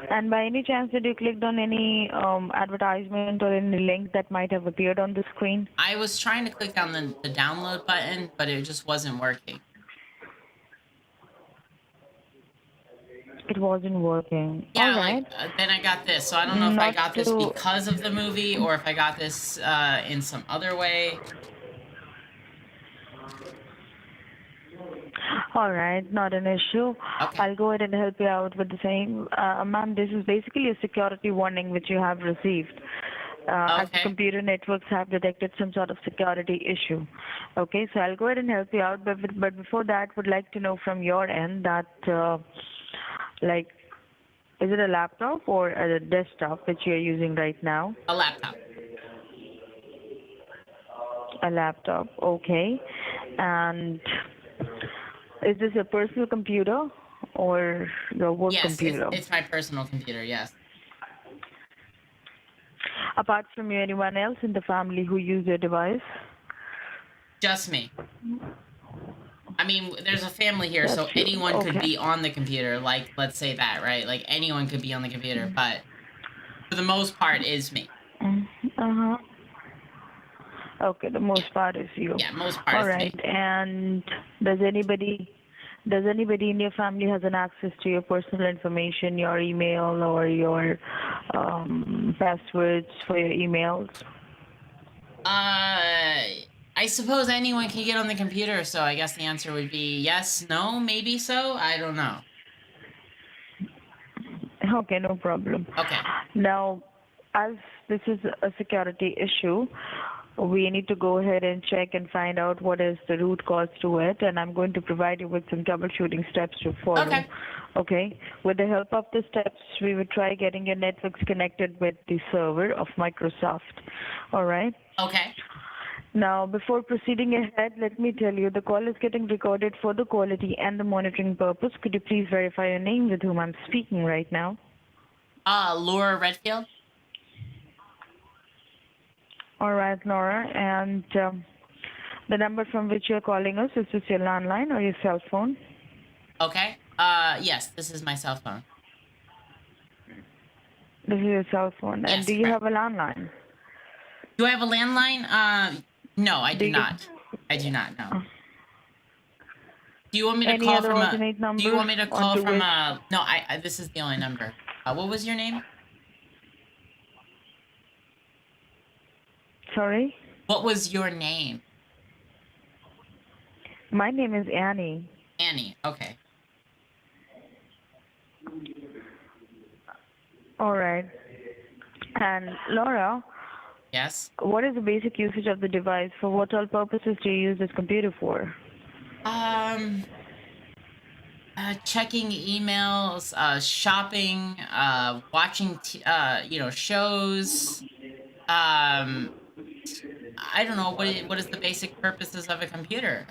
And by any chance did you click on any advertisement or any link that might have appeared on the screen? I was trying to click on the download button, but it just wasn't working. It wasn't working. Yeah, All right. like, then I got this. So I don't know if I Not got this to- because of the movie or if I got this in some other way. All right, not an issue. Okay. I'll go ahead and help you out with the same. Ma'am, this is basically a security warning which you have received. As Okay. computer networks have detected some sort of security issue. Okay, so I'll go ahead and help you out. But before that, would like to know from your end that, like, is it a laptop or a desktop which you're using right now? A laptop. A laptop, okay. And is this a personal computer or your work Yes, computer? it's my personal computer, yes. Apart from you, anyone else in the family who use your device? Just me. I mean, there's a family here, so That's you. anyone could Okay. be on the computer. Like, let's say that, right? Like, anyone could be on the computer, but for the most part, is me. Uh-huh. Okay, the most part is you. Yeah, most part All is right. me. And does anybody in your family has an access to your personal information, your email or your passwords for your emails? I suppose anyone can get on the computer, so I guess the answer would be yes, no, maybe so. I don't know. Okay, no problem. Okay. Now, as this is a security issue, we need to go ahead and check and find out what is the root cause to it, and I'm going to provide you with some troubleshooting steps to follow. Okay. Okay. With the help of the steps, we will try getting your networks connected with the server of Microsoft. All right. Okay. Now, before proceeding ahead, let me tell you the call is getting recorded for the quality and the monitoring purpose. Could you please verify your name with whom I'm speaking right now? Laura Redfield? All right, Laura. And the number from which you're calling us, is this your landline or your cell phone? Okay. Yes, this is my cell phone. This is your cell phone. Yes, And do you correct. have a landline? Do I have a landline? No, I do you- not. I do not, no. Do you want me to Any call other from a... alternate number? Do you want me to call onto from which- a... No, this is the only number. What was your name? Sorry? What was your name? My name is Annie. Annie. Okay. All right. And Laura, Yes? what is the basic usage of the device? For what all purposes do you use this computer for? Checking emails, shopping, watching, shows. I don't know what is the basic purposes of a computer.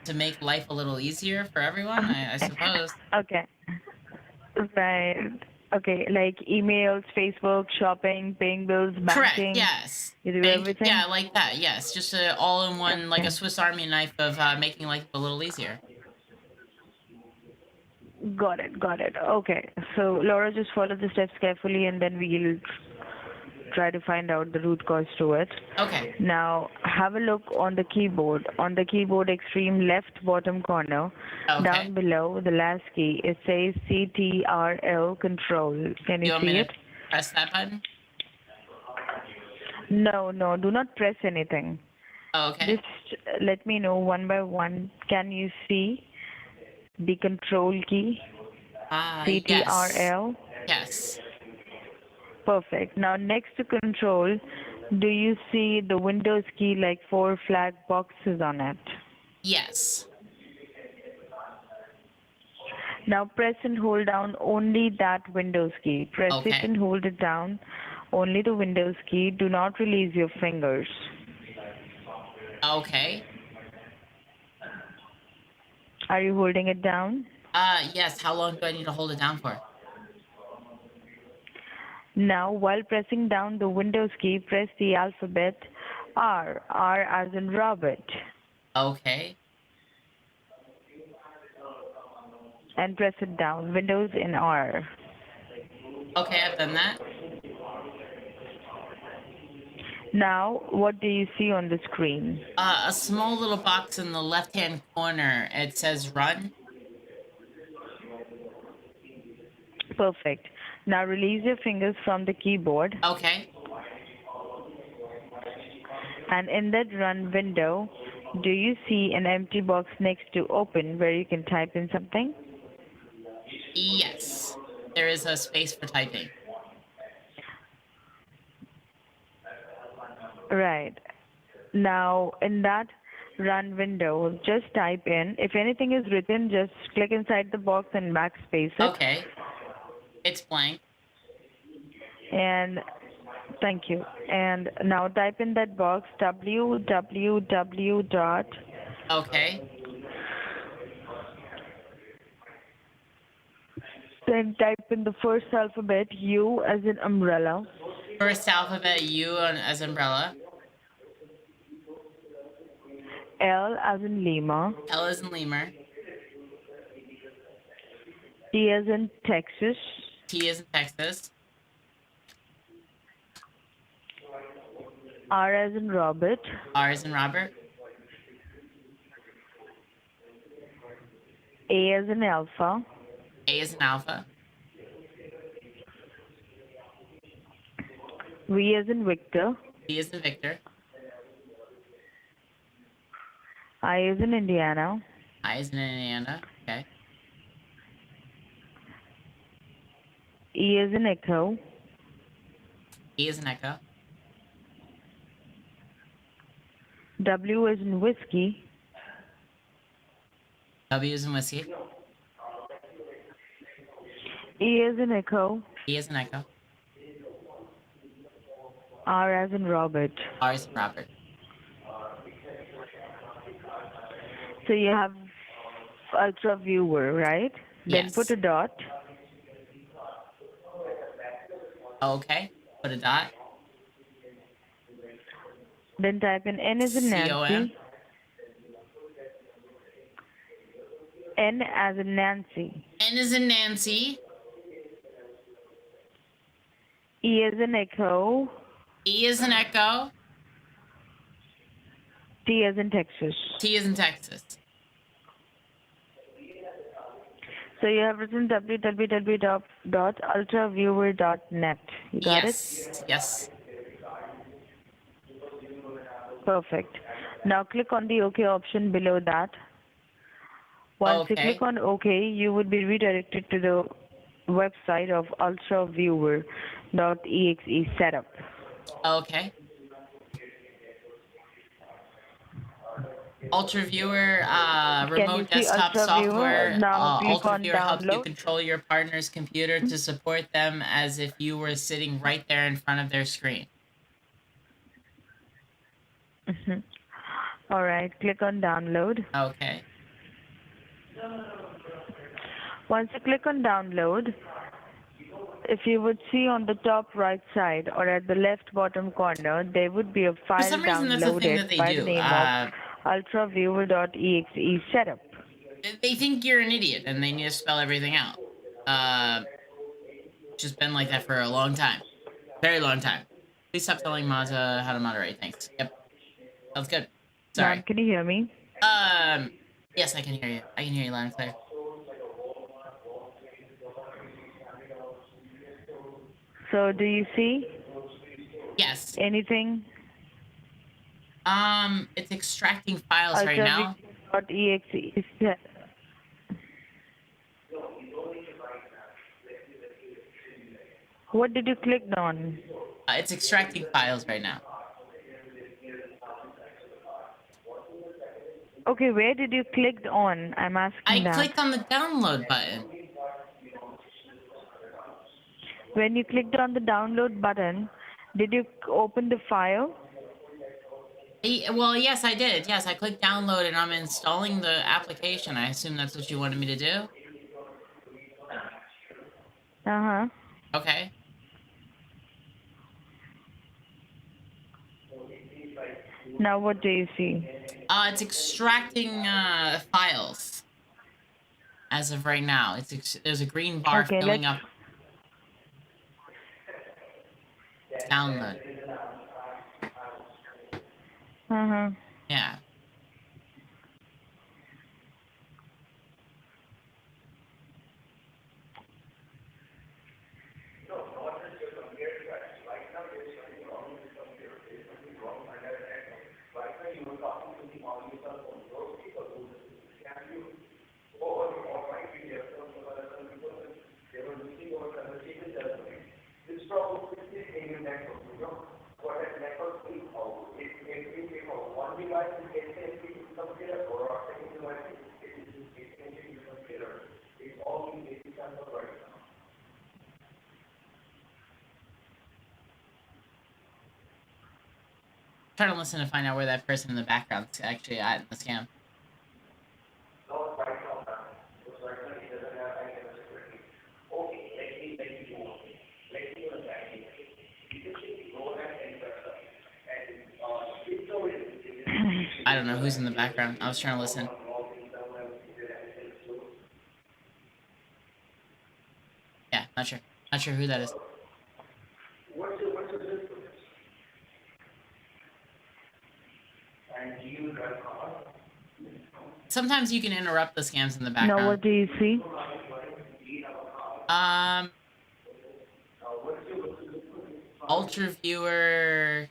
To make life a little easier for everyone, I suppose. Okay. Right. Okay, like emails, Facebook, shopping, paying bills, banking. Correct. Yes. You do everything? Yeah, like that. Yes, just all in one, like a Okay. Swiss Army knife of making life a little easier. Got it, got it. Okay. So Laura, just follow the steps carefully and then we'll try to find out the root cause to it. Okay. Now have a look on the keyboard. On the keyboard extreme left bottom corner, Okay. down below the last key, it says CTRL control. Can you You want see me it? to press that button? No, no, do not press anything. Okay. Just let me know one by one. Can you see the control key? Yes. CTRL? Yes. Perfect. Now next to control, do you see the Windows key like 4 flag boxes on it? Yes. Now press and hold down only that Windows key. Press it Okay. and hold it down. Only the Windows key. Do not release your fingers. Okay. Are you holding it down? Yes. How long do I need to hold it down for? Now, while pressing down the Windows key, press the alphabet R. R as in Robert. Okay. And press it down. Windows in R. Okay, I've done that. Now, what do you see on the screen? A small little box in the left-hand corner. It says run. Perfect. Now release your fingers from the keyboard, Okay. and in that run window, do you see an empty box next to open where you can type in something? Yes. There is a space for typing. Right. Now, in that run window, just type in. If anything is written, just click inside the box and backspace it. Okay. It's blank. And thank you. And now type in that box www dot Okay. then type in the first alphabet U as in umbrella, First alphabet U as umbrella. L as in Lima, L as in lemur. T as in Texas, T as in Texas. R as in Robert, R as in Robert. A as in Alpha, A as in alpha. V as in Victor, V as in Victor. I as in Indiana, I as in Indiana. Okay. E as in Echo, E as in echo. W as in Whiskey, W as in whiskey. E as in Echo, E as in echo. R as in Robert. R as in Robert. So you have Ultra Viewer, right? Then Yes. put a dot. Okay. Put a dot. Then type in N as in C-O-M. Nancy. N as in Nancy. N as in Nancy. E as in Echo. E as in echo. T as in Texas. T as in Texas. So you have written www.ultraviewer.net. You got Yes. Yes. it? Perfect. Now click on the OK option below that. Once you Okay. click on OK, you would be redirected to the website of ultraviewer.exe setup. Okay. UltraViewer, Can you remote see desktop UltraViewer? software. Now click on UltraViewer helps you download. control your partner's computer to support them as if you were sitting right there in front of their screen. All right, click on download. Okay. Once you click on download, if you would see on the top right side or at the left bottom corner, there would be a file some reason, that's the thing that downloaded they by do. the name of ultraviewer.exe setup. they think you're an idiot and they need to spell everything out. Just been like that for a long time. Very long time. Please stop telling Mata how to moderate. Thanks. Yep. Sounds good. Ma'am, Sorry. can you hear me? Yes, I can hear you. I can hear you loud and clear. So do you see Yes. anything? It's extracting files right now. Ultravic.exe. What did you click on? It's extracting files right now. Okay, where did you click on? I'm asking I that. clicked on the download button. When you clicked on the download button, did you open the file? Well, yes, I did. Yes, I clicked download and I'm installing the application. I assume that's what you wanted me to do. Uh-huh. Okay. Now what do you see? It's extracting files as of right now. There's a green bar Okay, filling let's... up. It's download. Uh-huh. Yeah. Trying to listen to find out where that person in the background's actually at in the scam. I don't know who's in the background. I was trying to listen. Yeah, not sure. Not sure who that is. Sometimes you can interrupt the scams in the background. Now what do you see? Ultra viewer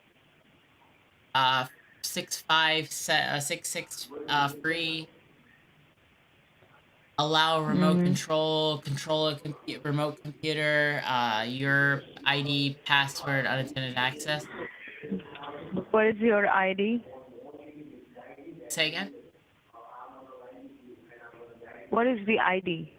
66 free. Allow remote control, remote computer, your ID, password, unattended access. What is your ID? Say again? What is the ID?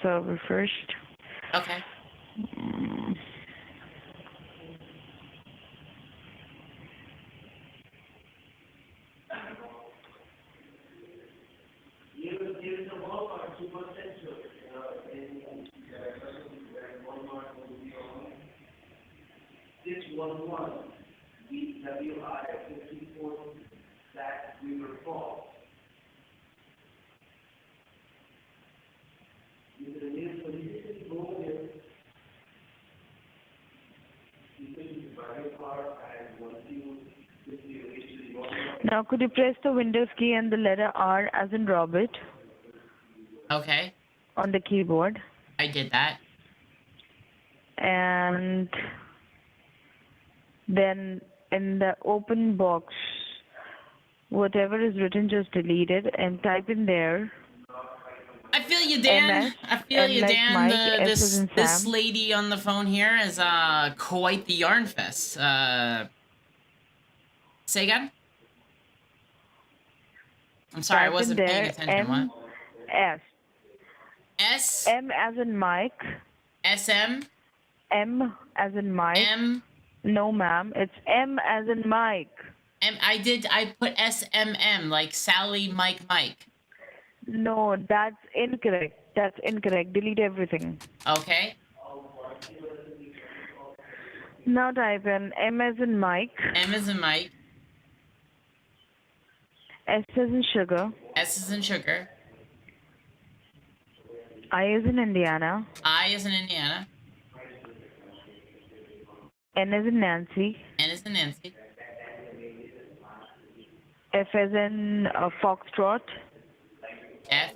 Server first. Okay. Now could you press the Windows key and the letter R as in Robert Okay. on the keyboard? I did that. And then in the open box, whatever is written, just delete it and type in there. I feel you, Dan. MS, I feel N you, like Dan. Mike, S as in This Sam. lady on the phone here is quite the yarn fest. Say again? I'm sorry, I Type in wasn't paying there attention. What? MS. S M as in Mike. S M M as in Mike. M No, ma'am. It's M as in Mike. M. I put SMM like Sally Mike. No, that's incorrect. That's incorrect. Delete everything. Okay. Now type in M as in Mike. M is in Mike. S as in sugar. S is in sugar. I as in Indiana. I is in Indiana. N as in Nancy. N is in Nancy. F as in Foxtrot. F.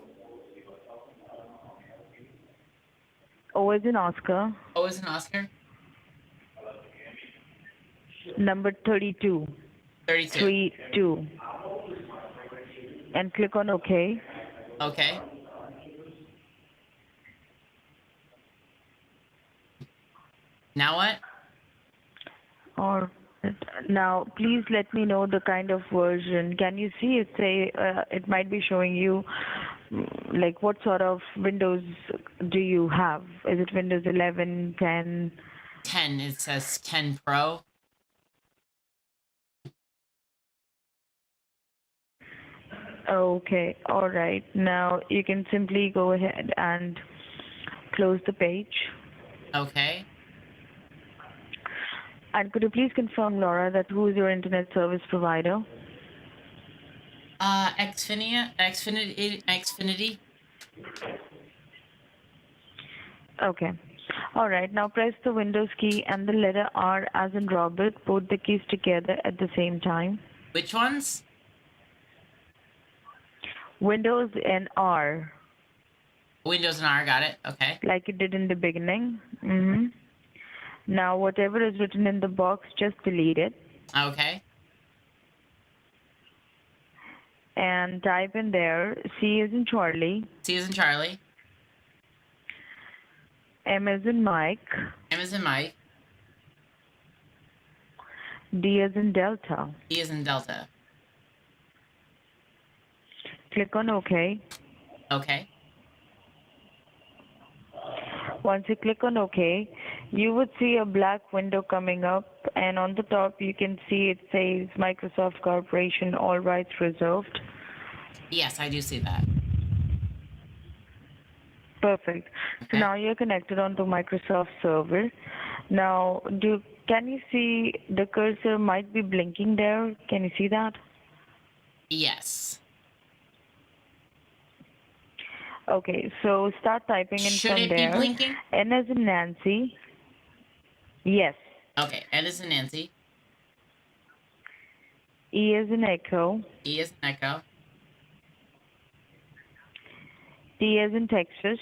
O as in Oscar. O is in Oscar. Number 32. 32. 32. And click on OK. Okay. Now what? Or now, please let me know the kind of version. Can you see it? Say it might be showing you like what sort of Windows do you have? Is it Windows 11, 10? 10. It says 10 Pro. Okay, all right. Now you can simply go ahead and close the page. Okay. And could you please confirm, Laura, that who is your internet service provider? Xfinity. Okay. All right. Now press the Windows key and the letter R as in Robert, both the keys together at the same time. Which ones? Windows and R. Windows and R, got it. Okay. Like you did in the beginning. Now, whatever is written in the box, just delete it. Okay. And type in there, C as in Charlie, C is in Charlie. M as in Mike, M is in Mike. D as in Delta. D is in Delta. Click on OK. Okay. Once you click on OK, you would see a black window coming up, and on the top you can see it says Microsoft Corporation, all rights reserved. Yes, I do see that. Perfect. Okay. So now you're connected onto Microsoft server. Now, can you see the cursor might be blinking there? Can you see that? Yes. Okay, so start typing in Should from it be there. blinking? N as in Nancy. Yes. Okay. N is in Nancy. E as in Echo. E is in Echo. T as in Texas.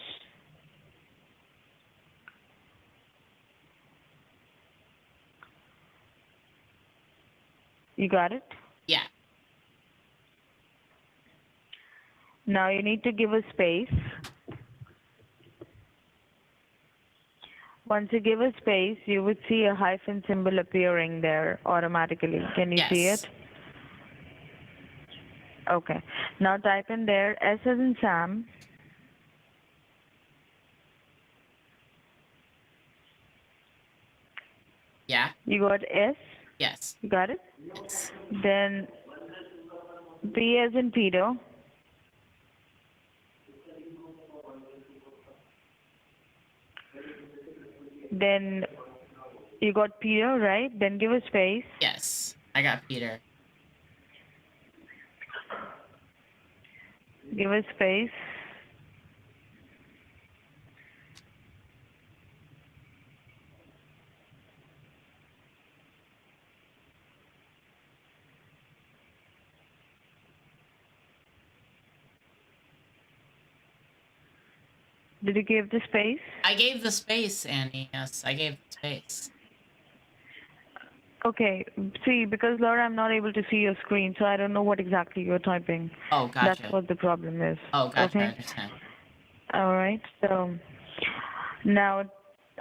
You got it? Yeah. Now you need to give a space. Once you give a space, you would see a hyphen symbol appearing there automatically. Can you see Yes. it? Okay. Now type in there S as in Sam. Yeah. You got S? Yes. You got it? Yes. Then P as in Peter. Then you got Peter, right? Then give a space. Yes. I got Peter. Give a space. Did you give the space? I gave the space, Annie. Yes, I gave the space. Okay. See, because Laura, I'm not able to see your screen, so I don't know what exactly you're typing. Oh, gotcha. That's what the problem is. Oh, gotcha. Okay? I understand. All right. So now,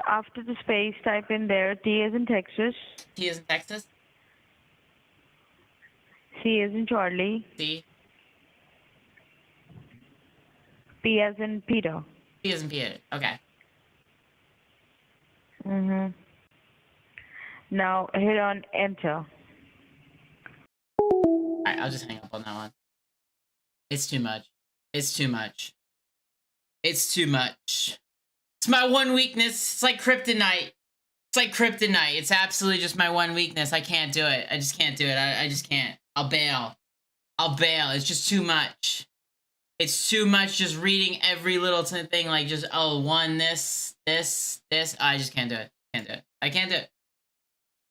after the space, type in there T as in Texas, T is in Texas. C as in Charlie, C. P as in Peter. He hasn't Peter. Okay. Mm-hmm. Now hit on enter. Alright, I'll just hang up on that one. It's too much. It's too much. It's too much. It's my one weakness. It's like kryptonite. It's like kryptonite. It's absolutely just my one weakness. I can't do it. I just can't do it. I just can't. I'll bail. I'll bail. It's just too much. It's too much just reading every little thing, like just, oh, one, this. I just can't do it. Can't do it. I can't do it.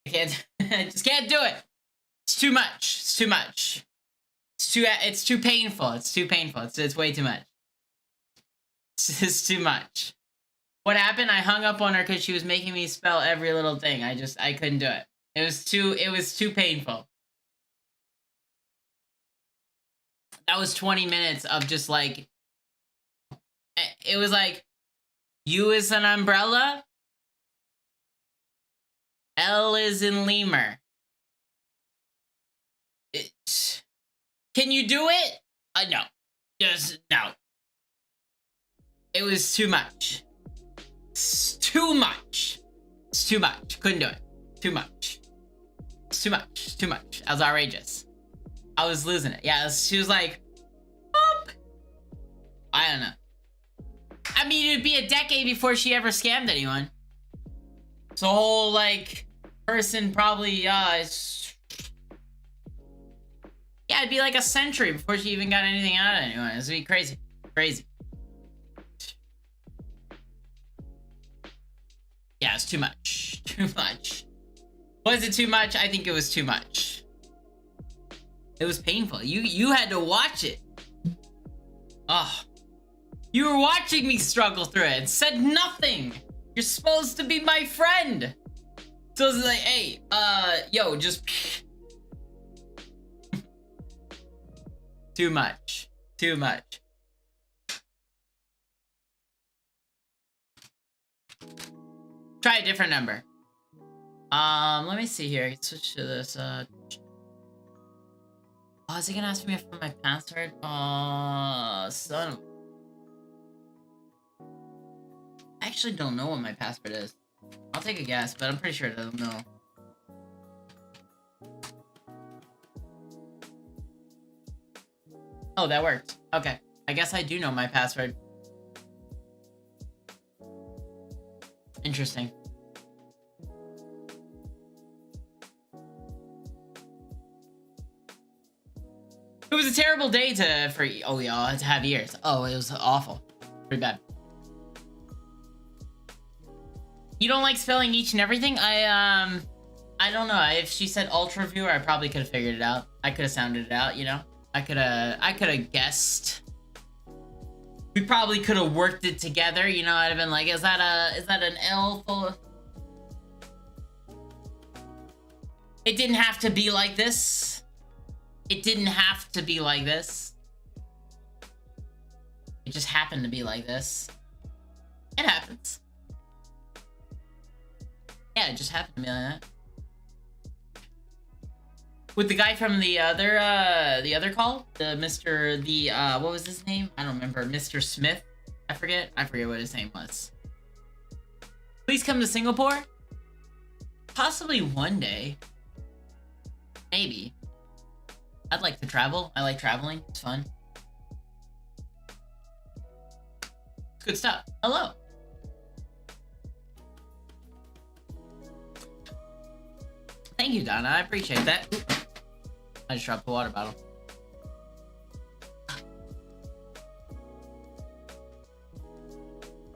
I can't. I just can't do it. It's too much. It's too much. It's too painful. It's too painful. It's way too much. It's too much. What happened? I hung up on her because she was making me spell every little thing. I couldn't do it. It was too painful. That was 20 minutes of just like, it was like, U is an umbrella, L is in lemur. Can you do it? No. Just, no. It was too much. It's too much. It's too much. Couldn't do it. Too much. It's too much. Too much. I was outrageous. I was losing it. Yeah, she was like, "Boop." I don't know. I mean, it'd be a decade before she ever scammed anyone. So whole, like, person probably, yeah, it'd be like a century before she even got anything out of anyone. It'd be crazy. Crazy. Yeah, it's too much. Too much. Was it too much? I think it was too much. It was painful. You had to watch it. Oh. You were watching me struggle through it and said nothing. You're supposed to be my friend. So it's like, hey, yo, just too much. Too much. Try a different number. Let me see here. I can switch to this. Oh, is he gonna ask me for my password? Son of... I actually don't know what my password is. I'll take a guess, but I'm pretty sure I don't know. Oh, that worked. Okay. I guess I do know my password. Interesting. It was a terrible day to have ears. Oh, it was awful. Pretty bad. You don't like spelling each and everything? I don't know. If she said ultra viewer, I probably could have figured it out. I could have sounded it out, you know? I could have guessed. We probably could have worked it together, you know? I'd have been like, is that an L full of... It didn't have to be like this. It didn't have to be like this. It just happened to be like this. It happens. Yeah, it just happened to be like that. With the guy from the other call, what was his name? I don't remember. Mr. Smith. I forget what his name was. Please come to Singapore. Possibly one day. Maybe. I'd like to travel. I like traveling. It's fun. It's good stuff. Hello. Thank you, Donna. I appreciate that. Ooh. I just dropped the water bottle.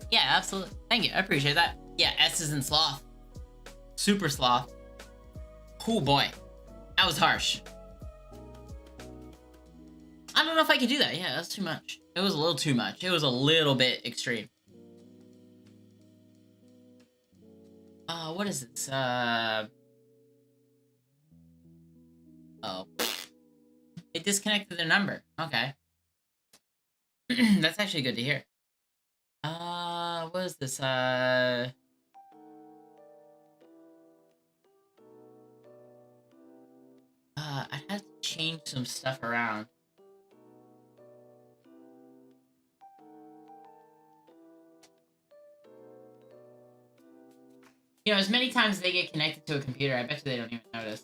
Yeah, absolutely. Thank you. I appreciate that. Yeah, S is in sloth. Super sloth. Cool boy. That was harsh. I don't know if I could do that. Yeah, that's too much. It was a little too much. It was a little bit extreme. What is this? Oh. It disconnected their number. Okay. That's actually good to hear. What is this? I had to change some stuff around. You know, as many times as they get connected to a computer, I bet you they don't even notice.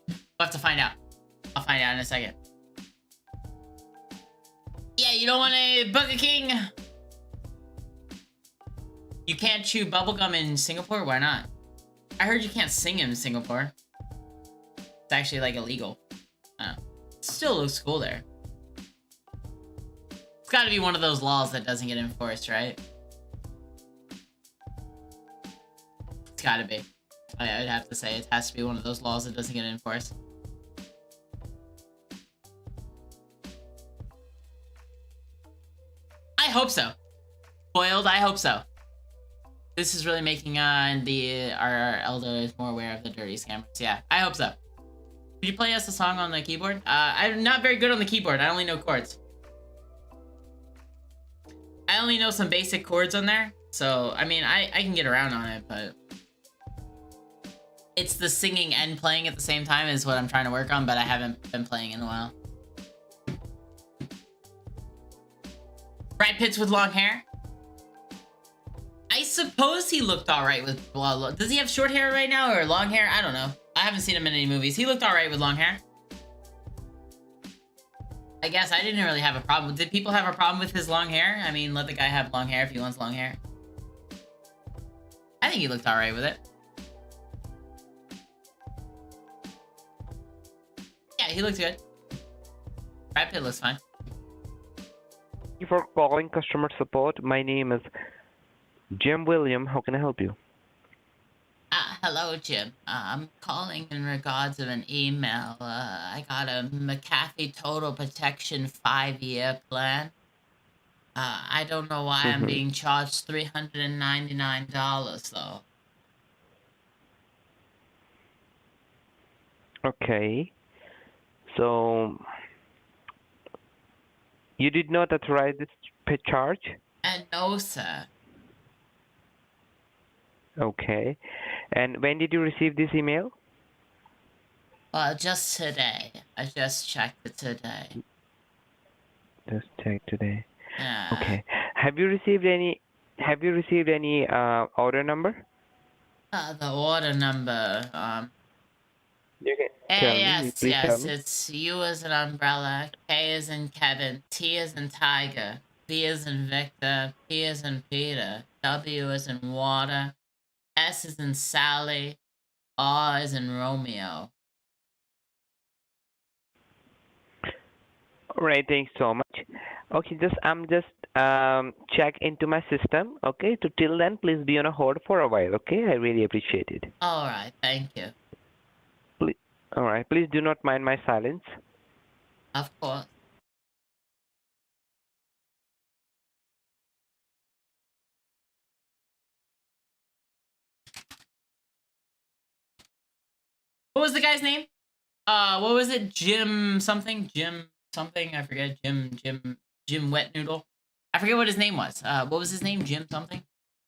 We'll have to find out. I'll find out in a second. Yeah, you don't want a Burger King? You can't chew bubblegum in Singapore? Why not? I heard you can't sing in Singapore. It's actually, like, illegal. It still looks cool there. It's gotta be one of those laws that doesn't get enforced, right? It's gotta be. I would have to say it has to be one of those laws that doesn't get enforced. I hope so. Boiled, I hope so. This is really making our elders more aware of the dirty scammers. Yeah, I hope so. Could you play us a song on the keyboard? I'm not very good on the keyboard. I only know chords. I only know some basic chords on there. So, I mean, I can get around on it, but... It's the singing and playing at the same time is what I'm trying to work on, but I haven't been playing in a while. Brad Pitt's with long hair? I suppose he looked alright with... Well, does he have short hair right now or long hair? I don't know. I haven't seen him in any movies. He looked alright with long hair. I guess I didn't really have a problem. Did people have a problem with his long hair? I mean, let the guy have long hair if he wants long hair. I think he looked alright with it. Yeah, he looks good. Brad Pitt looks fine. Thank you for calling customer support. My name is Jim William. How can I help you? Hello, Jim. I'm calling in regards of an email. I got a McAfee Total Protection 5-year plan. I don't know why I'm being charged $399, though. Okay. So, you did not authorize this charge? No, sir. Okay. And when did you receive this email? Well, just today. I just checked it today. Just check today. Yeah. Okay. Have you received any order number? The order number, You can tell me. yes, Please tell yes, me. it's U as in umbrella, K as in Kevin, T as in tiger, V as in Victor, P as in Peter, W as in water, S as in Sally, R as in Romeo. All right, thanks so much. Okay, I'm just check into my system. Okay, so till then, please be on a hold for a while. Okay, I really appreciate it. All right, thank you. All right, please do not mind my silence. Of course. What was the guy's name? What was it? Jim something? Jim something? I forget. Jim Wet Noodle. I forget what his name was. What was his name? Jim something?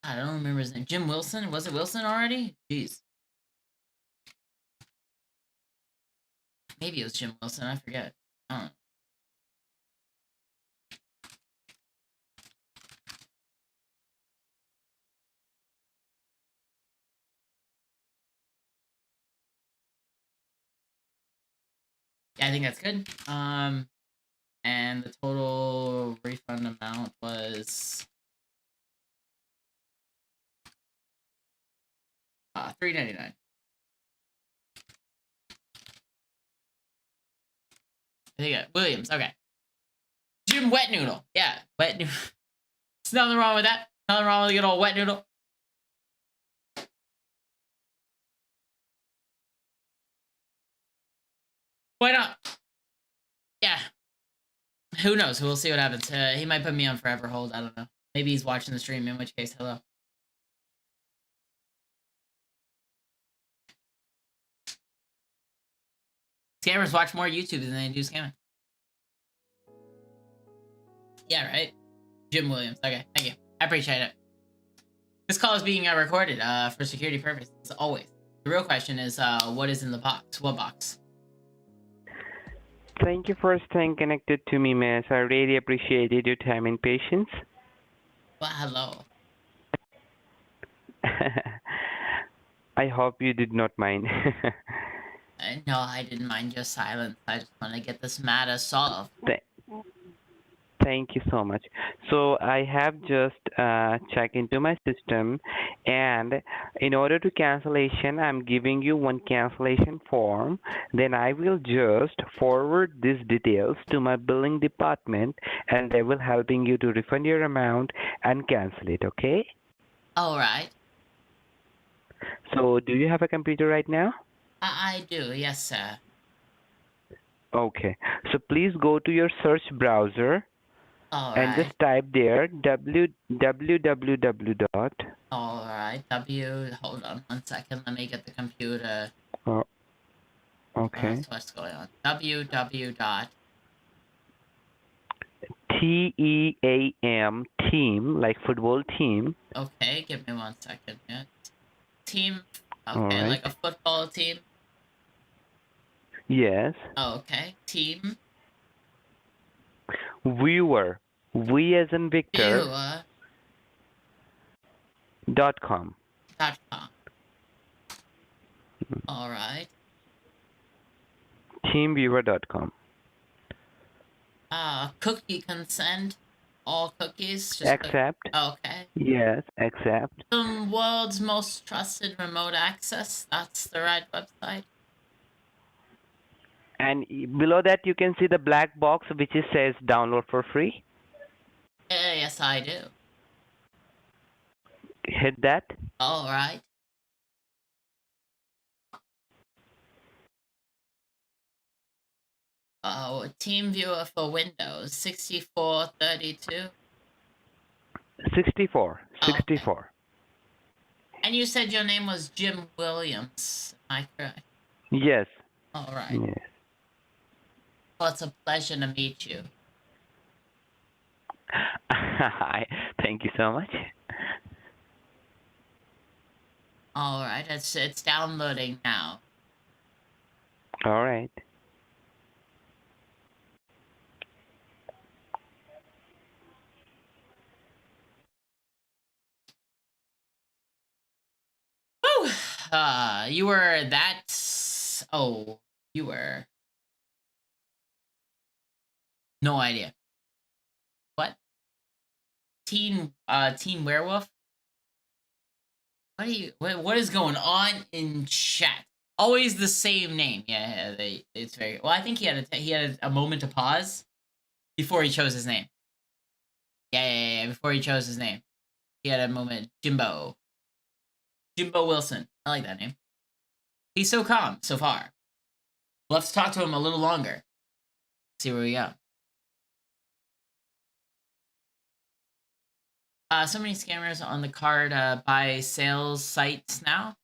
I don't remember his name. Jim Wilson? Was it Wilson already? Jeez. Maybe it was Jim Wilson. I forget. I don't know. Yeah, I think that's good. And the total refund amount was $3.99. I think Williams. Okay. Jim Wet Noodle. Yeah, Wet Noodle. There's nothing wrong with that. Nothing wrong with a good old Wet Noodle. Why not? Yeah. Who knows? We'll see what happens. He might put me on forever hold. I don't know. Maybe he's watching the stream, in which case, hello. Scammers watch more YouTube than they do scamming. Yeah, right? Jim Williams. Okay, thank you. I appreciate it. This call is being recorded for security purposes, as always. The real question is, what is in the box? What box? Thank you for staying connected to me, miss. I really appreciated your time and patience. Well, hello. I hope you did not mind. No, I didn't mind your silence. I just want to get this matter solved. Th- Thank you so much. So I have just checked into my system, and in order to cancellation, I'm giving you one cancellation form. Then I will just forward these details to my billing department, and they will helping you to refund your amount and cancel it. Okay? All right. So do you have a computer right now? I do, yes, sir. Okay. So please go to your search browser All and right. just type there www dot. All right. Hold on 1 second. Let me get the computer. Oh, okay. That's what's going on. www dot. TEAM team like football team. Okay, give me 1 second. Yeah. Team. All Okay, right. like a football team. Yes. Okay. Team. Viewer. V as in Victor. Viewer. .com. .com. All right. Teamviewer.com. Cookie consent. All cookies. Just Accept. okay. Yes. Accept. The world's most trusted remote access. That's the right website. And below that you can see the black box which it says download for free. Yes, I do. Hit that. All right. Oh, Team Viewer for Windows 6432. 64. Okay. 64. And you said your name was Jim Williams. Am I correct? Yes. All right. Yes. Well, it's a pleasure to meet you. Thank you so much. All right. It's downloading now. All right. Woo! You were that. Oh, you were. No idea. What? Teen Werewolf? What is going on in chat? Always the same name. Yeah, it's very well. I think he had a moment to pause before he chose his name. Yeah. Before he chose his name, he had a moment. Jimbo Wilson. I like that name. He's so calm so far. We'll have to talk to him a little longer. See where we go. So many scammers on the card buy sales sites now.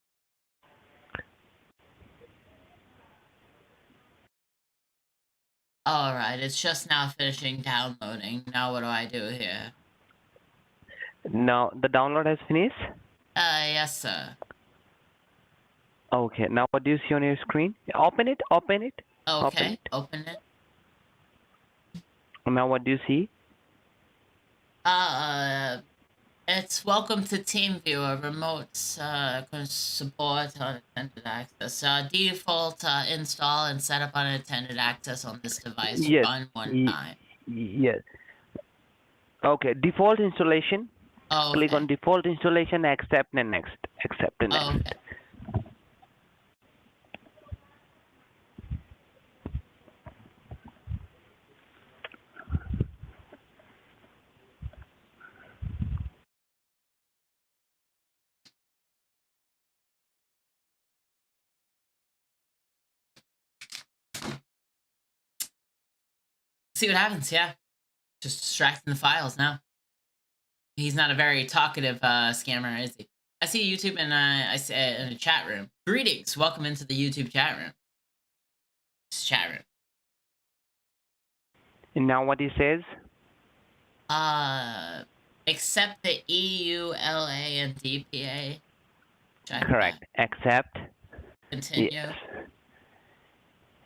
All right, it's just now finishing downloading. Now what do I do here? Now the download has finished. Yes, sir. Okay. Now what do you see on your screen? Open it. Open it. Okay, open it. Now what do you see? It's welcome to TeamViewer, remote support unattended access. Default install and set up unattended access on this device. Yes. Run one time. Yes. Okay. Default installation. Oh, Click okay. on default installation. Accept and next. Accept and next. Okay. See what happens, yeah. Just distracting the files now. He's not a very talkative scammer, is he? I see YouTube and I say in a chat room. Greetings, welcome into the YouTube chat room. It's chat room. And now what he says? Accept the EU, LA, and DPA. Correct. Accept. Continue. Yes.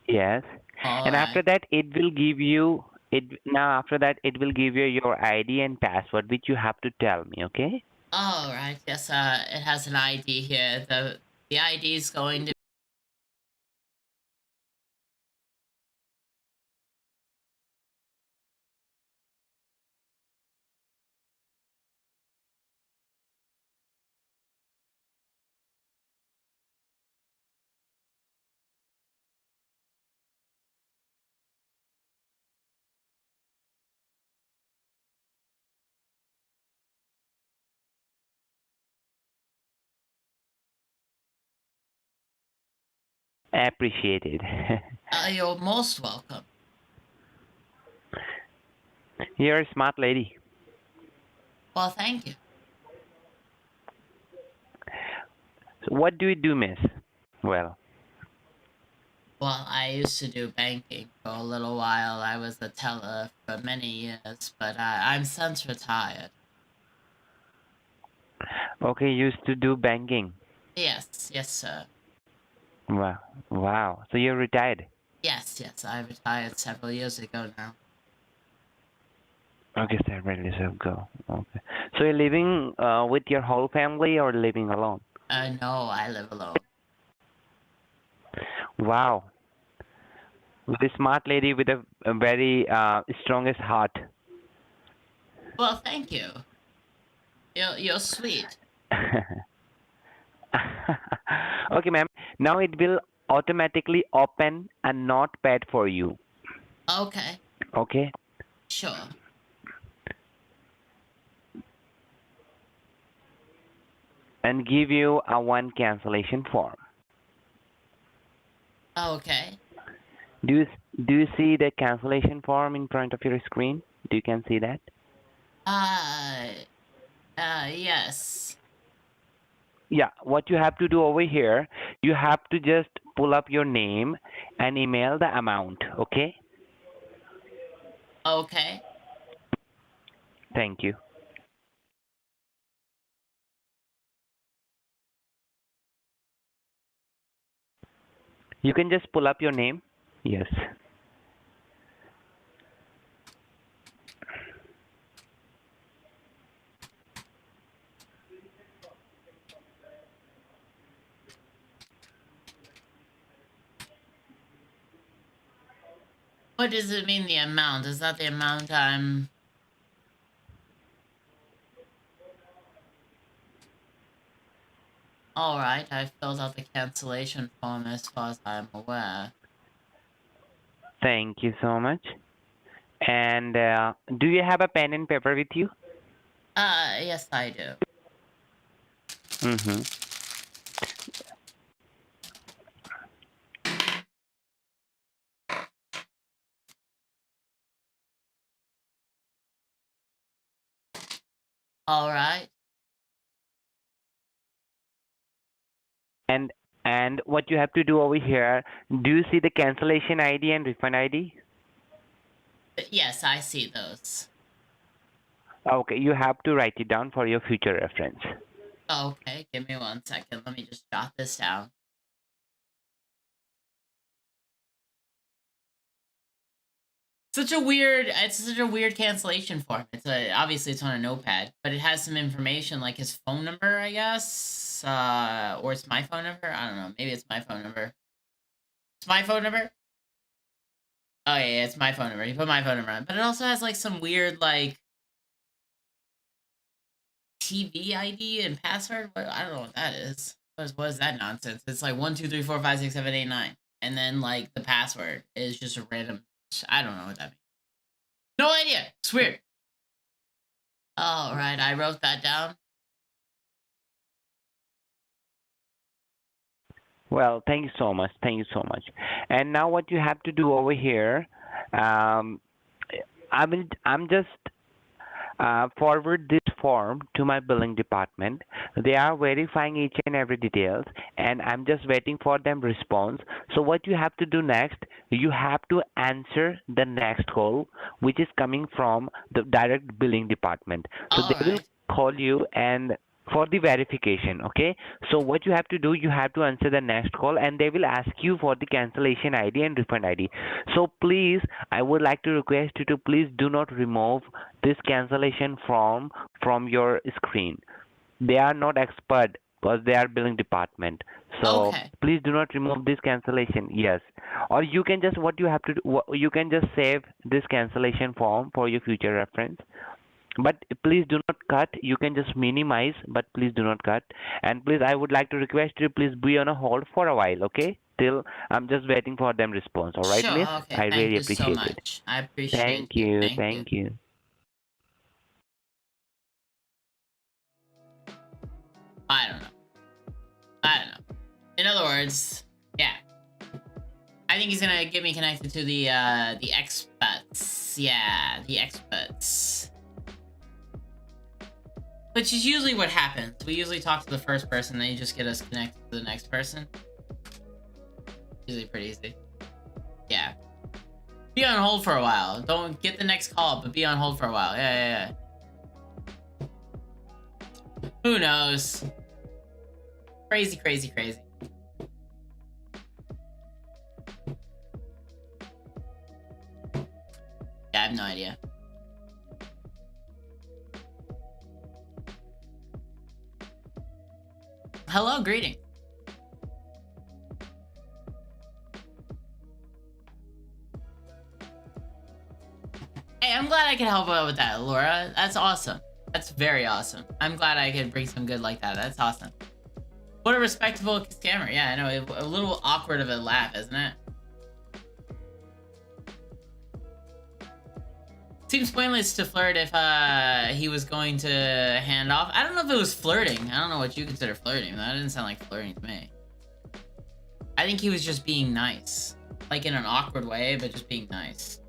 Yes. All And after right. that, it will give you it now. After that, it will give you your ID and password, which you have to tell me. Okay? All right. Yes. It has an ID here. The ID is going to. Appreciated. You're most welcome. You're a smart lady. Well, thank you. So what do you do, miss? Well, Well, I used to do banking for a little while. I was a teller for many years, but I'm since retired. okay, you used to do banking. Yes, yes, sir. Wow, wow. So you're retired. Yes, yes, I retired several years ago now. Okay, several years ago. Okay. So you're living with your whole family or living alone? No, I live alone. Wow. Very smart lady with a very strongest heart. Well, thank you. You're sweet. Okay, ma'am. Now it will automatically open a notepad for you. Okay, Okay. sure. And give you a one cancellation form. Okay. Do you do you see the cancellation form in front of your screen? Do you can see that? Uh, yes. Yeah, what you have to do over here, you have to just pull up your name and email the amount, okay? Okay. Thank you. You can just pull up your name. Yes. What does it mean, the amount? Is that the amount I'm... Alright, I filled out the cancellation form as far as I'm aware. Thank you so much. And do you have a pen and paper with you? Yes, I do. Mm-hmm. Alright. And what you have to do over here, do you see the cancellation ID and refund ID? Yes, I see those. Okay, you have to write it down for your future reference. Okay, give me 1 second. Let me just jot this down. It's such a weird cancellation form. Obviously it's on a notepad, but it has some information like his phone number, I guess. Or it's my phone number. I don't know. Maybe it's my phone number. It's my phone number. Oh yeah, it's my phone number. He put my phone number on, but it also has like some weird like TV ID and password. I don't know what that is. What is that nonsense? It's like 1 2 3 4 5 6 7 8 9, and then like the password is just a random. I don't know what that means. No idea. It's weird. All right, I wrote that down. Well, thank you so much. Thank you so much. And now what you have to do over here, um, I'm just forward this form to my billing department. They are verifying each and every details, and I'm just waiting for them response. So what you have to do next, you have to answer the next call, which is coming from the direct billing department. So All they will right. call you and for the verification. Okay, so what you have to do, you have to answer the next call and they will ask you for the cancellation ID and refund ID. So please, I would like to request you to please do not remove this cancellation form from your screen. They are not expert because they are billing department. So Okay. please do not remove this cancellation. Yes, or you can just, what you have to do, you can just save this cancellation form for your future reference. But please do not cut. You can just minimize, but please do not cut. And please, I would like to request you, please be on a hold for a while, okay? Till I'm just waiting for them response. All right, Sure. miss? Okay. I Thank really you so appreciate it. much. I appreciate Thank you. you. Thank you. Thank you. I don't know. In other words, yeah. I think he's gonna get me connected to the experts. Yeah, the experts. Which is usually what happens. We usually talk to the first person, then you just get us connected to the next person. Usually pretty easy. Yeah. Be on hold for a while. Don't get the next call, but be on hold for a while. Yeah. Who knows? Crazy. Yeah, I have no idea. Hello, greeting. Hey, I'm glad I could help out with that, Laura. That's awesome. That's very awesome. I'm glad I could bring some good like that. That's awesome. What a respectable scammer. Yeah, I know. A little awkward of a laugh, isn't it? Seems pointless to flirt if he was going to hand off. I don't know if it was flirting. I don't know what you consider flirting. That didn't sound like flirting to me. I think he was just being nice. Like in an awkward way, but just being nice.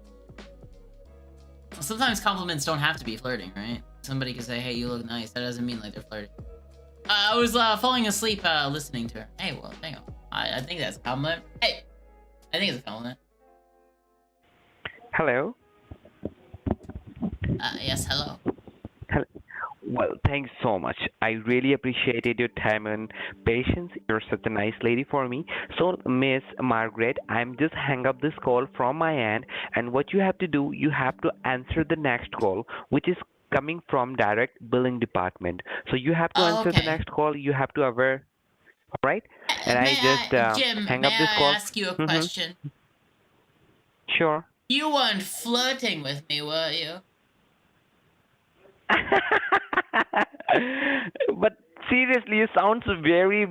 Sometimes compliments don't have to be flirting, right? Somebody can say, hey, you look nice. That doesn't mean like they're flirting. I was falling asleep listening to her. Hey, well, hang on. I think that's a compliment. Hey, I think it's a compliment. Hello. Yes, hello. Hello. Well, thanks so much. I really appreciated your time and patience. You're such a nice lady for me. So, Miss Margaret, I'm just hang up this call from my end, and what you have to do, you have to answer the next call, which is coming from direct billing department. So you have to answer the next call. You have to aware, all right? And I just Jim, hang may up this I call. ask you a question? Sure. You weren't flirting with me, were you? But seriously, you sound so very,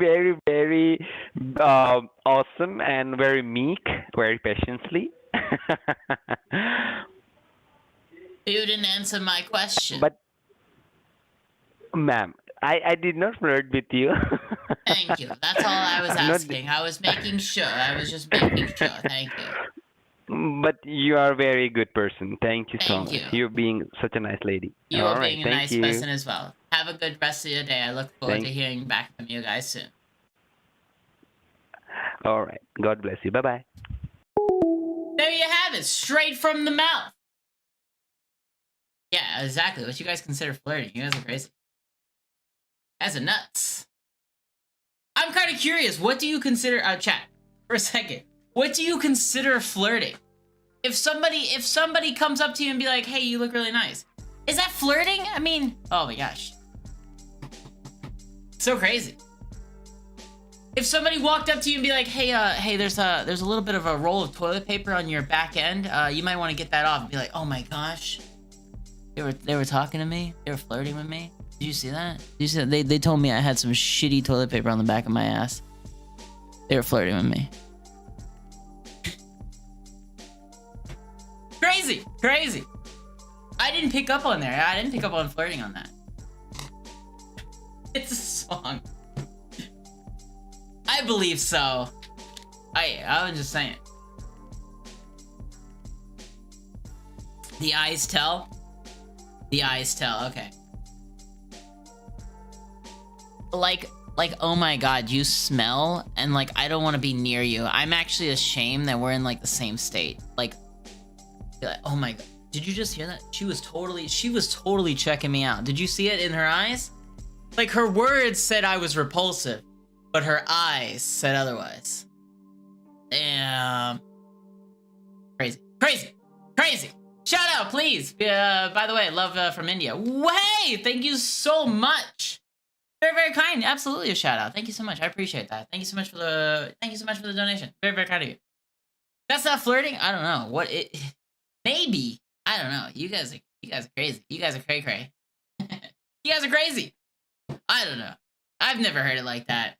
awesome and very meek, very patiently. You didn't answer my question. But, ma'am, I did not flirt with you. Thank you. That's all I was asking. I was making sure. I was just making sure. Thank you. But you are a very good person. Thank you so Thank much. you. You're being such a nice lady. You All are right, being a thank nice you. person as well. Have a good rest of your day. I look forward to Thank- hearing back from you guys soon. All right. God bless you. Bye-bye. There you have it. Straight from the mouth. Yeah, exactly. What you guys consider flirting. You guys are crazy. That's a nuts. I'm kind of curious. What do you consider... chat. For a second. What do you consider flirting? If somebody comes up to you and be like, hey, you look really nice. Is that flirting? I mean, oh my gosh. So crazy. If somebody walked up to you and be like, hey, there's a little bit of a roll of toilet paper on your back end. You might want to get that off. And be like, oh my gosh. They were talking to me. They were flirting with me. Did you see that? Did you see that? They told me I had some shitty toilet paper on the back of my ass. They were flirting with me. Crazy. I didn't pick up on there. I didn't pick up on flirting on that. It's a song. I believe so. I was just saying. The eyes tell? The eyes tell, okay. Like, oh my god, you smell, and like, I don't want to be near you. I'm actually ashamed that we're in like the same state. Like, oh my god, did you just hear that? She was totally checking me out. Did you see it in her eyes? Like, her words said I was repulsive, but her eyes said otherwise. Damn. Crazy. Crazy. Crazy. Shout out, please. By the way, love from India. Way! Thank you so much. Very, very kind. Absolutely a shout out. Thank you so much. I appreciate that. Thank you so much for the donation. Very, very kind of you. That's not flirting? I don't know. What it maybe. I don't know. You guys are crazy. You guys are cray cray. You guys are crazy. I don't know. I've never heard it like that.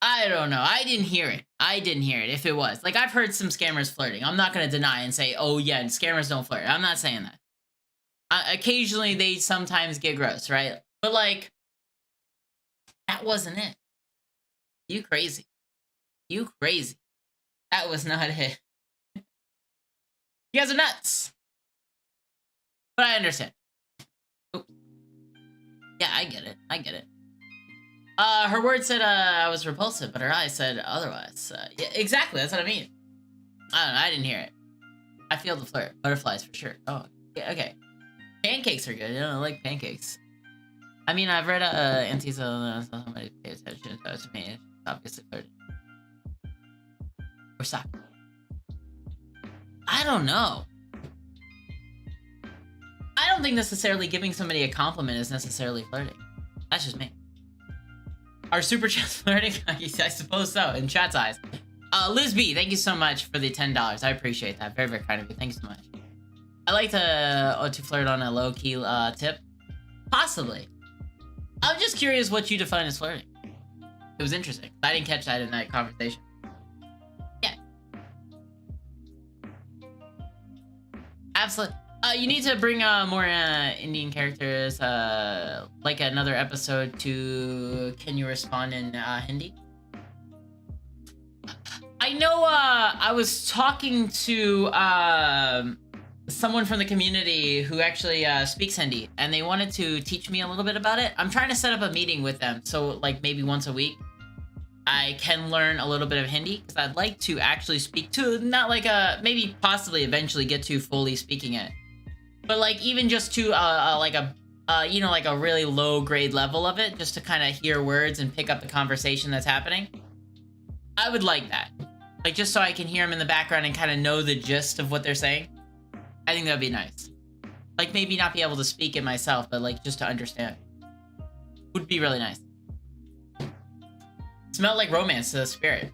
I don't know. I didn't hear it. If it was. Like, I've heard some scammers flirting. I'm not going to deny and say, oh yeah, scammers don't flirt. I'm not saying that. Occasionally, they sometimes get gross, right? But like, that wasn't it. You crazy. You crazy. That was not it. You guys are nuts. But I understand. Oops. Yeah, I get it. Her words said I was repulsive, but her eyes said otherwise. Yeah, exactly, that's what I mean. I don't know, I didn't hear it. I feel the flirt. Butterflies for sure. Oh, yeah, okay. Pancakes are good. I like pancakes. I mean, I've read Aunties somebody pay attention to me. It's obviously flirting. Or sock. I don't know. I don't think necessarily giving somebody a compliment is necessarily flirting. That's just me. Are super chats flirting? I suppose so, in chat's eyes. Liz B, thank you so much for the $10. I appreciate that. Very, very kind of you. Thank you so much. I like to flirt on a low-key tip. Possibly. I'm just curious what you define as flirting. It was interesting. I didn't catch that in that conversation. Yeah. Absolutely. You need to bring more Indian characters, like another episode to Can You Respond in Hindi? I know I was talking to someone from the community who actually speaks Hindi, and they wanted to teach me a little bit about it. I'm trying to set up a meeting with them, so like maybe once a week I can learn a little bit of Hindi, because I'd like to actually speak to, not like maybe possibly eventually get to fully speaking it, but like even just to like a you know, like a really low grade level of it, just to kind of hear words and pick up the conversation that's happening. I would like that, like just so I can hear them in the background and kind of know the gist of what they're saying. I think that'd be nice. Like maybe not be able to speak it myself, but like just to understand would be really nice. Smell like romance to the spirit.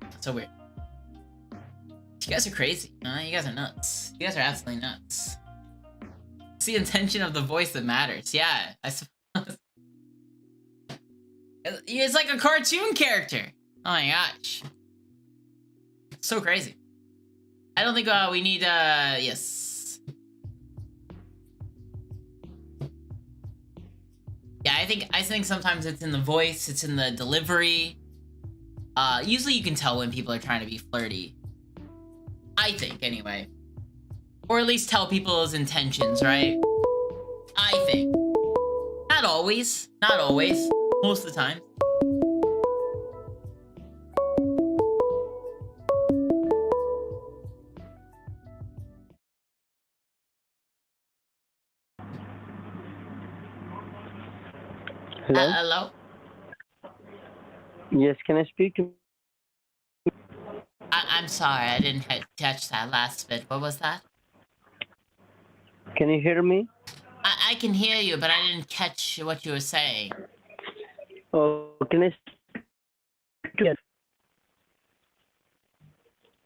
That's so weird. You guys are crazy. You guys are nuts. You guys are absolutely nuts. It's the intention of the voice that matters. Yeah, I suppose. It's like a cartoon character. Oh my gosh. So crazy. I don't think we need, yes. Yeah, I think sometimes it's in the voice, it's in the delivery. Usually you can tell when people are trying to be flirty. I think, anyway. Or at least tell people's intentions, right? I think. Not always. Not always. Most of the time. Hello? Hello? Yes, can I speak to... I'm sorry, I didn't catch that last bit. What was that? Can you hear me? I can hear you, but I didn't catch what you were saying. Oh, can I... Yes.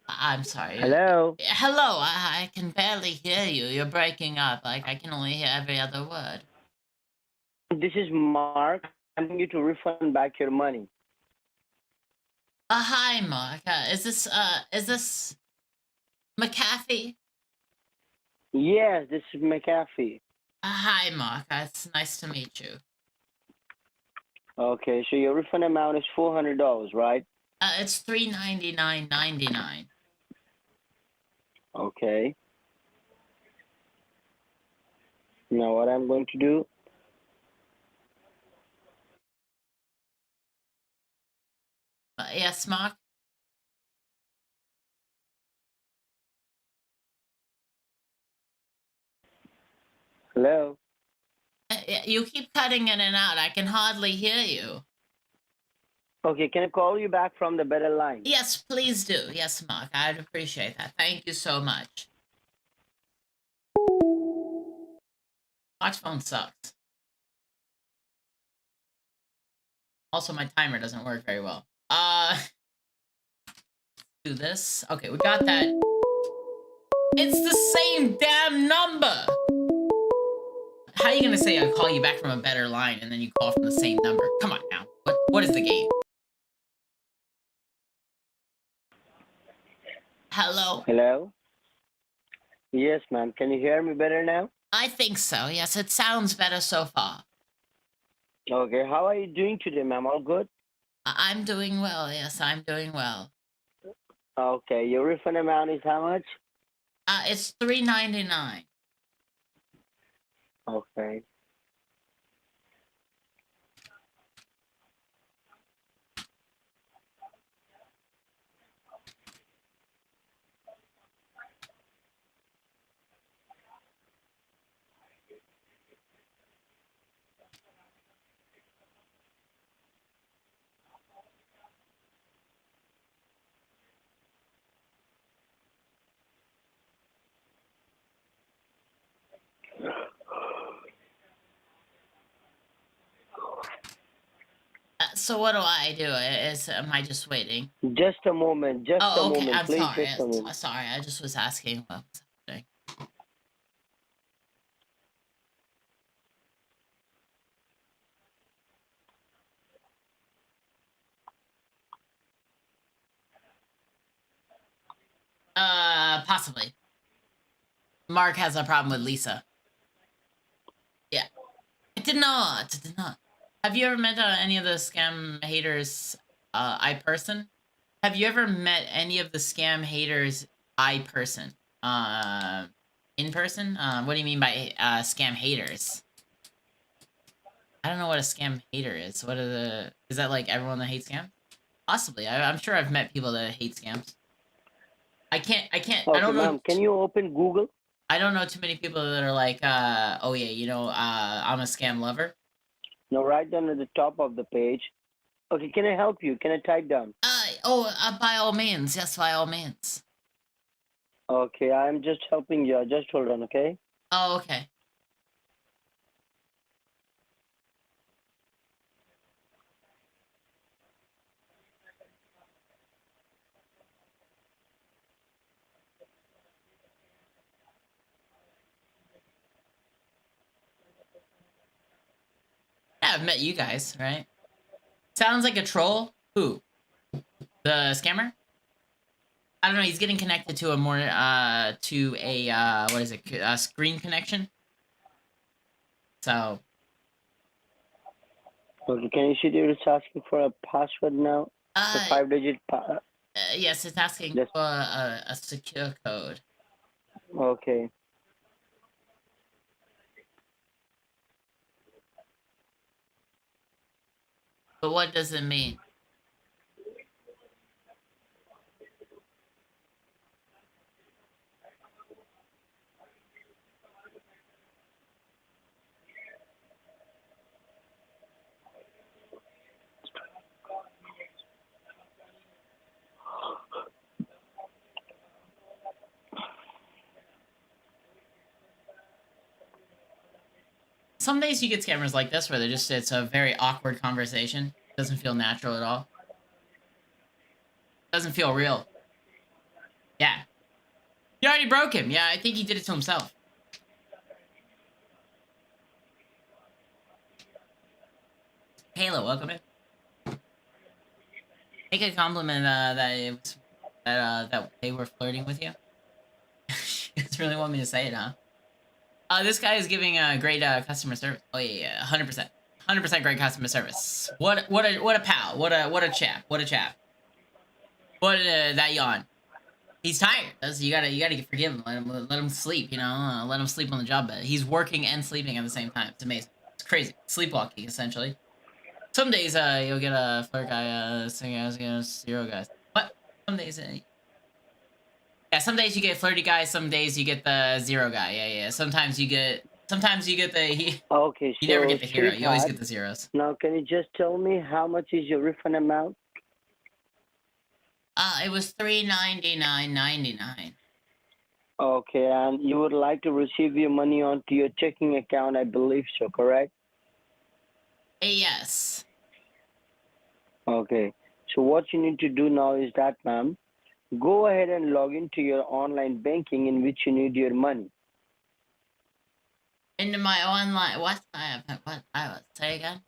I'm sorry. Hello? Hello, I can barely hear you. You're breaking up. Like, I can only hear every other word. This is Mark. I'm going you to refund back your money. Hi, Mark. Is this McAfee? Yes, this is McAfee. Hi, Mark. It's nice to meet you. Okay, so your refund amount is $400, right? It's $399.99. Okay. Now what I'm going to do... Yes, Mark? Hello? You keep cutting in and out. I can hardly hear you. Okay, can I call you back from the better line? Yes, please do. Yes, Mark. I'd appreciate that. Thank you so much. Mark's phone sucks. Also, my timer doesn't work very well. Do this. Okay, we got that. It's the same damn number. How are you gonna say I'll call you back from a better line and then you call from the same number? Come on now. What is the game? Hello? Hello? Yes, ma'am. Can you hear me better now? I think so. Yes, it sounds better so far. Okay, how are you doing today, ma'am? All good? I'm doing well. Yes, I'm doing well. Okay, your refund amount is how much? It's $3.99. Okay. So what do I do? Am I just waiting? Just a moment. Just a Oh, okay. moment, I'm please. sorry. Just a moment. Sorry. I just was asking what was happening. Possibly. Mark has a problem with Lisa. Yeah. It did not. It did not. Have you ever met any of the scam haters, I person? Have you ever met any of the scam haters, I person? In person? What do you mean by scam haters? I don't know what a scam hater is. What are the? Is that like everyone that hates scams? Possibly. I'm sure I've met people that hate scams. I can't. Okay, I don't know. ma'am, can you open Google? I don't know too many people that are like, oh yeah, I'm a scam lover. No, right down at the top of the page. Okay, can I help you? Can I type down? By all means, yes, by all means. Okay, I'm just helping you. Just hold on, okay? Oh, okay. Yeah, I've met you guys, right? Sounds like a troll. Who? The scammer? I don't know. He's getting connected to a more to a what is it? A screen connection. So Okay, can you see it's asking for a password now? The 5-digit yes, it's asking Yes. for a secure code. Okay. But what does it mean? Some days you get scammers like this where it's a very awkward conversation. Doesn't feel natural at all. Doesn't feel real. Yeah. You already broke him. Yeah, I think he did it to himself. Halo, welcome in. Make a compliment that they were flirting with you. You guys really want me to say it, huh? This guy is giving a great customer service. Oh yeah, 100%, 100% great customer service. What a pal. What a chap. What a chap. What that yawn. He's tired. You gotta forgive him. Let him sleep. Let him sleep on the job bed. He's working and sleeping at the same time. It's amazing. It's crazy. Sleepwalking essentially. Some days you'll get a flirt guy singing against zero guys. What? Some days yeah, some days you get flirty guys, some days you get the zero guy. Yeah. Sometimes you get Sometimes you get the Okay, you never so get the hero. You always sweetheart, get the zeros. now can you just tell me how much is your refund amount? It was $399.99. Okay, and you would like to receive your money onto your checking account, I believe so, correct? Yes. Okay, so what you need to do now is that, ma'am, go ahead and log into your online banking in which you need your money. Into my online what? I was say again?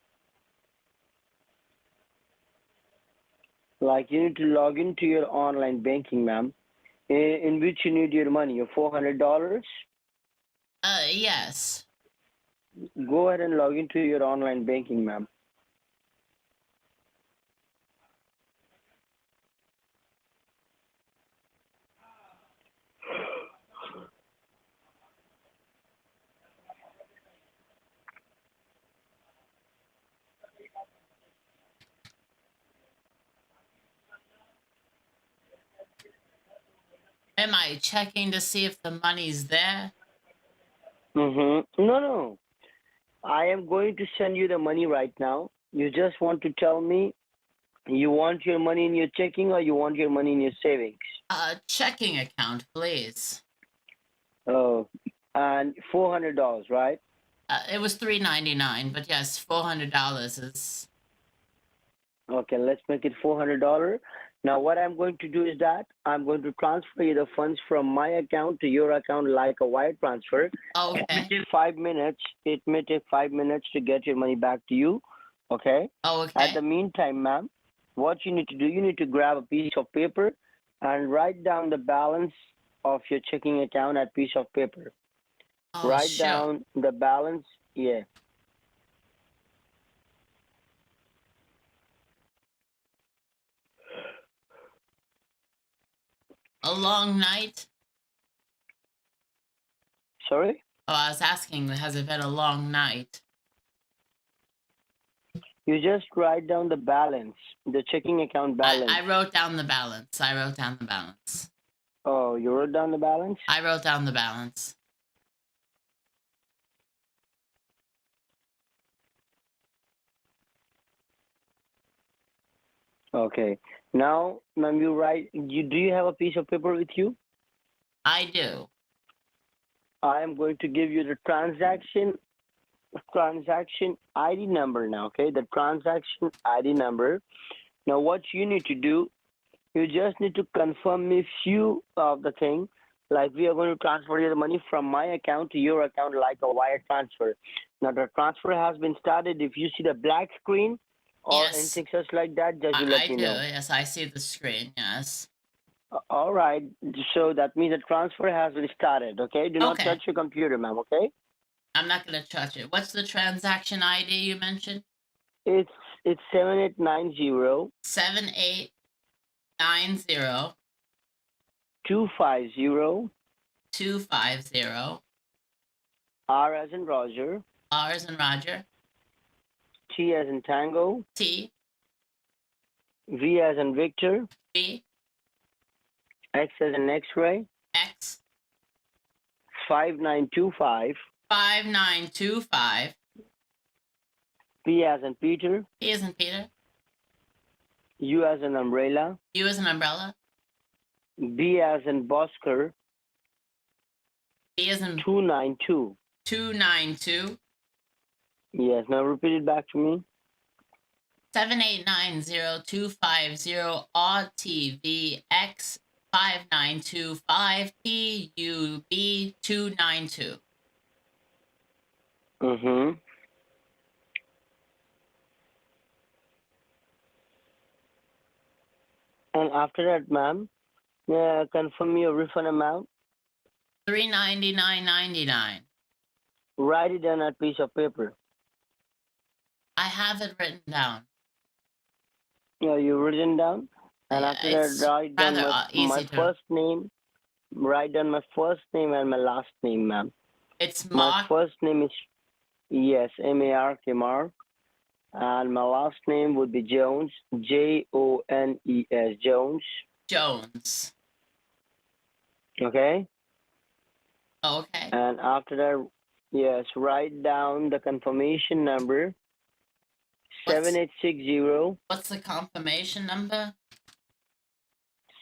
Like you need to log into your online banking, ma'am, in which you need your money, your $400. Yes. Go ahead and log into your online banking, ma'am. Am I checking to see if the money's there? Mm-hmm. No. I am going to send you the money right now. You just want to tell me you want your money in your checking or you want your money in your savings. Checking account, please. Oh, and $400, right? It was $399, but yes, $400 is. Okay, let's make it $400. Now, what I'm going to do is that I'm going to transfer you the funds from my account to your account like a wire transfer. It may Okay. take 5 minutes. It may take 5 minutes to get your money back to you. Okay. At Okay. the meantime, ma'am, what you need to do, you need to grab a piece of paper and write down the balance of your checking account at piece of paper. Oh, Write sure. down the balance. Yeah. A long night? Sorry? Oh, I was asking, has it been a long night? You just write down the balance, the checking account balance. I wrote down the balance. I wrote down the balance. Oh, you wrote down the balance? I wrote down the balance. Okay. Now, ma'am, do you have a piece of paper with you? I do. I am going to give you the transaction ID number now, okay? The transaction ID number. Now, what you need to do, you just need to confirm me few of the thing. Like we are going to transfer you the money from my account to your account like a wire transfer. Now, the transfer has been started. If you see the black screen or Yes. anything such like that, just you let I me do. know. Yes, I see the screen. Yes. All right. So that means the transfer has been started. Okay. Do not Okay. touch your computer, ma'am. Okay. I'm not gonna touch it. What's the transaction ID you mentioned? It's 7890 7890 250 250 R as in Roger, R as in Roger, T as in Tango, T V as in Victor, B X as in X-ray, X 5925, 5925 P as in Peter, P as in Peter, U as in umbrella, U as in umbrella, B as in Bosker, B as in 292. 292 Yes. Now repeat it back to me. 7890250 RTVX 5925 PUB 292. Mm-hmm. And after that, ma'am, confirm your refund amount. $399.99. Write it down on a piece of paper. I have it written down. Yeah, you written down, and Yeah, after it's that, write down rather my easy to. first name. Write down my first name and my last name, ma'am. It's My Mark. first name is M-A-R-K, Mark, and my last name would be Jones, Jones, Jones. Yes, write down the confirmation number What's 7860 what's the confirmation number?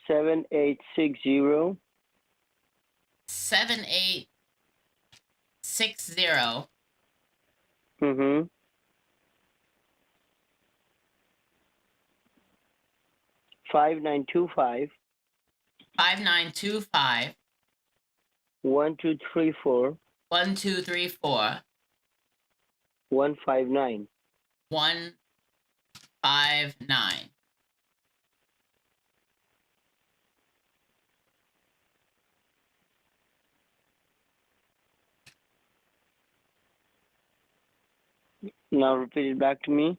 7860 7860 mm-hmm 5925 5925 1234 1234 159. 159. Now repeat it back to me.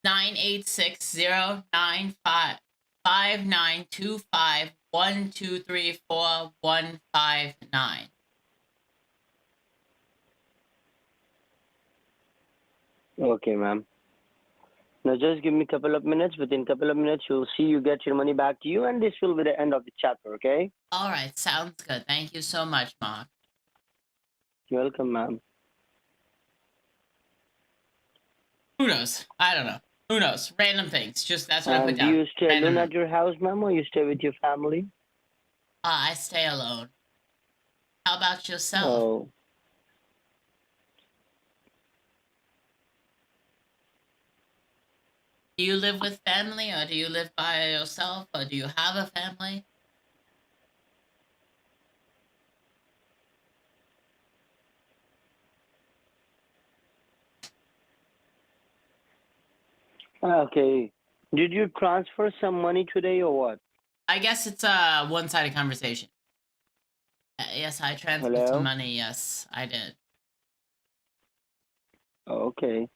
9860-95-5925-1234-159. Okay, ma'am. Now just give me a couple of minutes. Within a couple of minutes, you'll see you get your money back to you, and this will be the end of the chapter. Okay? All right, sounds good. Thank you so much, Mark. You're welcome, ma'am. Who knows? I don't know. Who knows? Random things. Just that's what I put And do down. you stay Random. alone at your house, ma'am, or you stay with your family? I stay alone. How about yourself? Oh, Do you live with family, or do you live by yourself, or do you have a family? okay. Did you transfer some money today or what? I guess it's a one-sided conversation. Yes, I transferred Hello? some money. Yes, I did. Okay.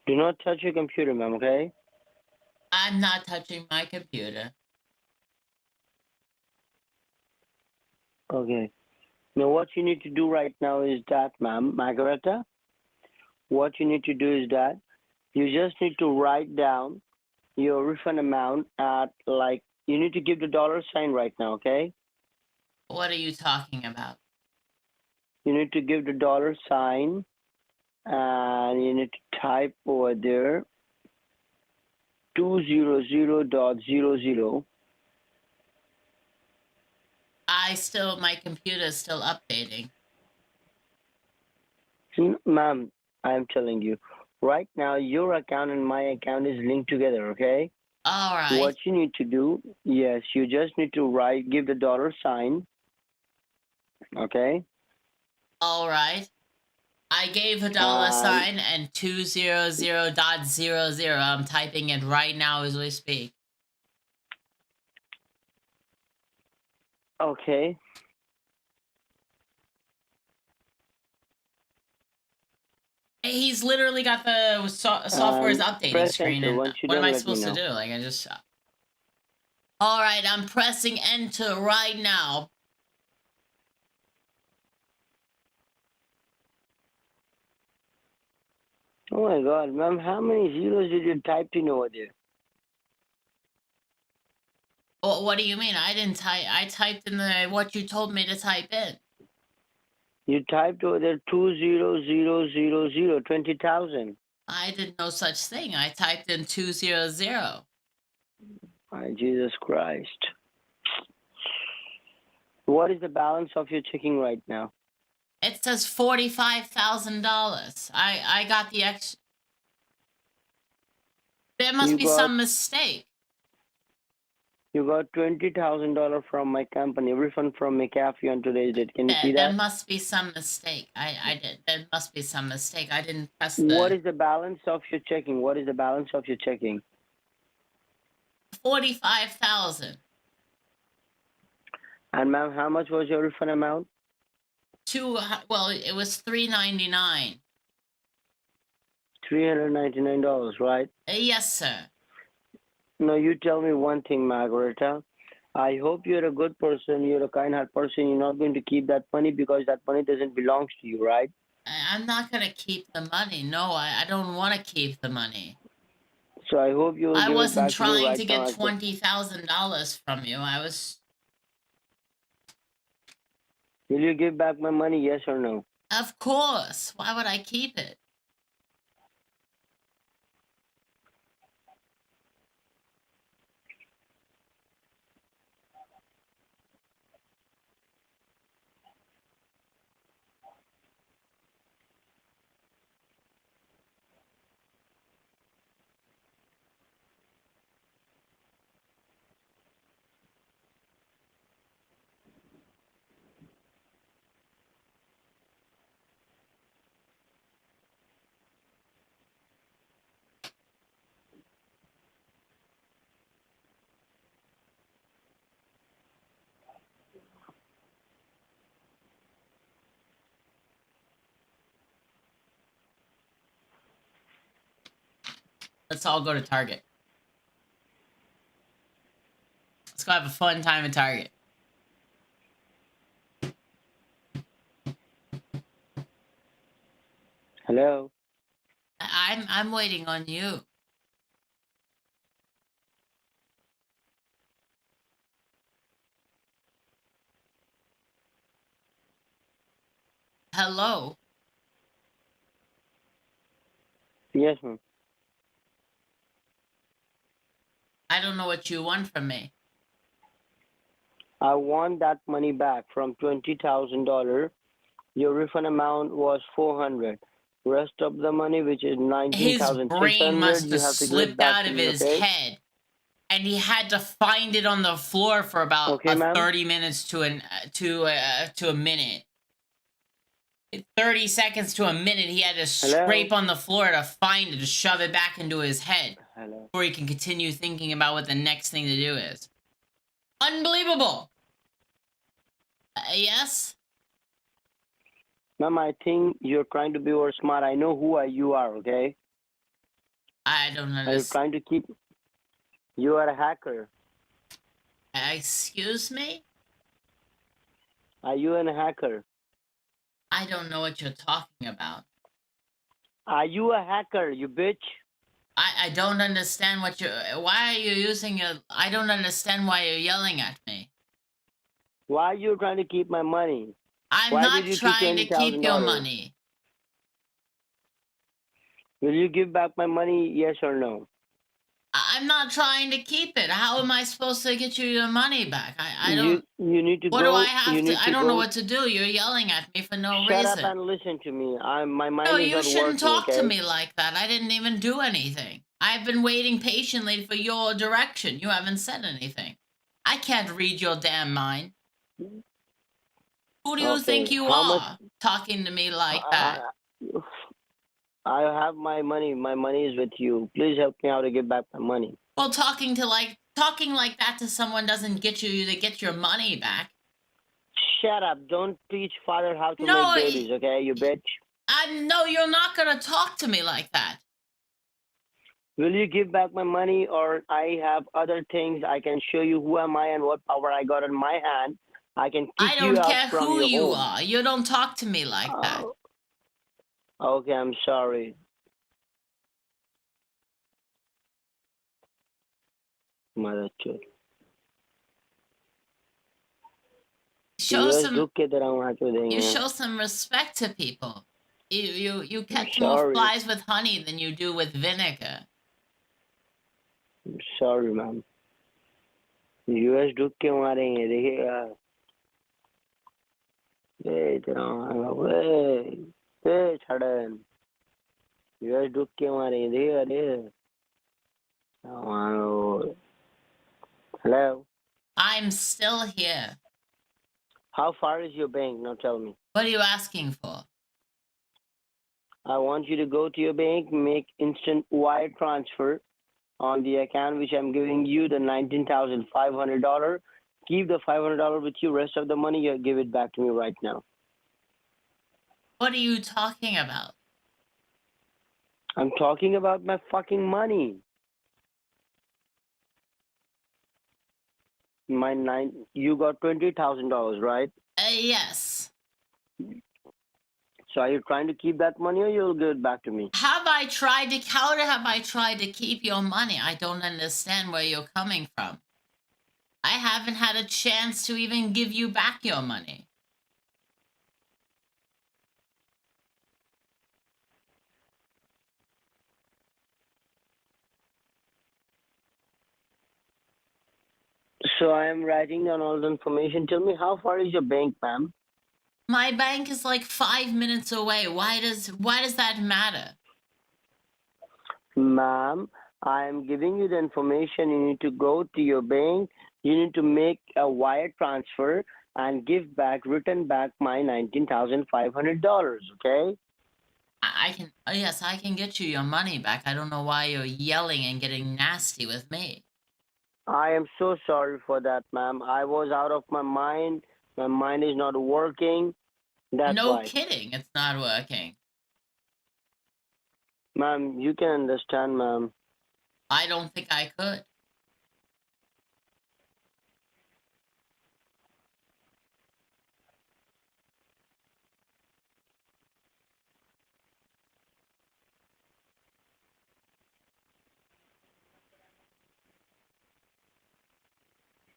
Do not touch your computer, ma'am, okay? I'm not touching my computer. Okay. Now, what you need to do right now is that, ma'am, Margareta, what you need to do is that you just need to write down your refund amount at, like, you need to give the dollar sign right now, okay? What are you talking about? You need to give the dollar sign and you need to type over there 200.00. My computer is still updating. Ma'am, I'm telling you, right now your account and my account is linked together, okay? All right. What you need to do, yes, you just need to give the dollar sign, okay? All right. I gave a dollar sign and 200.00. I'm typing it right now as we speak. Okay. He's literally got the software's updating press screen, enter. and Once you're what am done, I let me supposed to know. do? Like, I just... All right, I'm pressing enter right now. Oh my God, ma'am, how many zeros did you type in over there? What do you mean? I didn't type. I typed in what you told me to type in. You typed over there 20000, 20,000. I did no such thing. I typed in 200. My Jesus Christ. What is the balance of your checking right now? It says $45,000. I got the extra. There must be some mistake. You got $20,000 from my company, refund from McAfee on today's date. Can you see that? There must be some mistake. I did. There must be some mistake. I didn't press What is the balance of your checking? What is the balance of your checking? 45,000. And ma'am, how much was your refund amount? Well, it was $399. $399, right? Yes, sir. Now you tell me one thing, Margareta. I hope you're a good person, you're a kind-hearted person, you're not going to keep that money because that money doesn't belong to you, right? I'm not going to keep the money. No, I don't want to keep the money. So I hope you will I give it wasn't back to me trying right to now. get $20,000 from you. I was. Will you give back my money? Yes or no? Of course. Why would I keep it? Let's all go to Target. Let's go have a fun time at Target. Hello? I'm waiting on you. Hello. Yes, ma'am. I don't know what you want from me. I want that money back from $20,000. Your refund amount was 400. Rest of the money, which is His brain 19,600, must you have have to give it slipped back out to of me, his okay? head, and he had to find it on the floor for about Okay, ma'am? 30 minutes to a minute. 30 seconds to a minute, he had to Hello? scrape on the floor to find it, to shove it back into his head Hello? before he can continue thinking about what the next thing to do is. Unbelievable. Yes? Ma'am, I think you're trying to be over smart. I know who you are, okay? I don't Are you understand. trying to keep... You are a hacker. Excuse me? Are you a hacker? I don't know what you're talking about. Are you a hacker, you bitch? I don't understand what you. Why are you using your? I don't understand why you're yelling at me. Why are you trying to keep my money? I'm Why not did you keep trying to keep your $20,000? money. Will you give back my money, yes or no? I'm not trying to keep it. How am I supposed to get you your money back? I don't. You need to What do go. I have You to? need I to don't know go. what to do. You're yelling at me for no Shut up reason. and listen to me. My No, mind is you not shouldn't working. talk to Okay. me like that. I didn't even do anything. I've been waiting patiently for your direction. You haven't said anything. I can't read your damn mind. Who do you think Okay. you How much? are talking to me like that? I have my money. My money is with you. Please help me out to get back my money. Well, talking like that to someone doesn't get you to get your money back. Shut up. Don't teach father how to No, make babies, okay, you bitch. no, you're not gonna talk to me like that. Will you give back my money, or I have other things I can show you who am I and what power I got in my hand. I can kick I you don't out care from who your you home. are. You don't talk to me like that. Okay, I'm sorry. Mother chud. Show US some ढूक के तेरा वहाँ क्यों You देंगे? show some respect to people. You I'm catch more sorry. flies with honey than you do with vinegar. I'm sorry, ma'am. US ढूक के वहाँ रहेंगे देखिएगा. छड़न. US ढूक के वहाँ रहेंगे देखिएगा देखिएगा. Hello. I'm still here. How far is your bank? Now tell me. What are you asking for? I want you to go to your bank, make instant wire transfer on the account which I'm giving you, the $19,500. Keep the $500 with you. Rest of the money, you give it back to me right now. What are you talking about? I'm talking about my fucking money. You got $20,000, right? Yes. So are you trying to keep that money or you'll give it back to me? How have I tried to keep your money? I don't understand where you're coming from. I haven't had a chance to even give you back your money. So I am writing down all the information. Tell me, how far is your bank, ma'am? My bank is like 5 minutes away. Why does that matter? Ma'am, I am giving you the information. You need to go to your bank. You need to make a wire transfer and return back my $19,500. Okay? I can, yes, I can get you your money back. I don't know why you're yelling and getting nasty with me. I am so sorry for that, ma'am. I was out of my mind. My mind is not working. That's No why. kidding, it's not working. Ma'am, you can understand, ma'am. I don't think I could.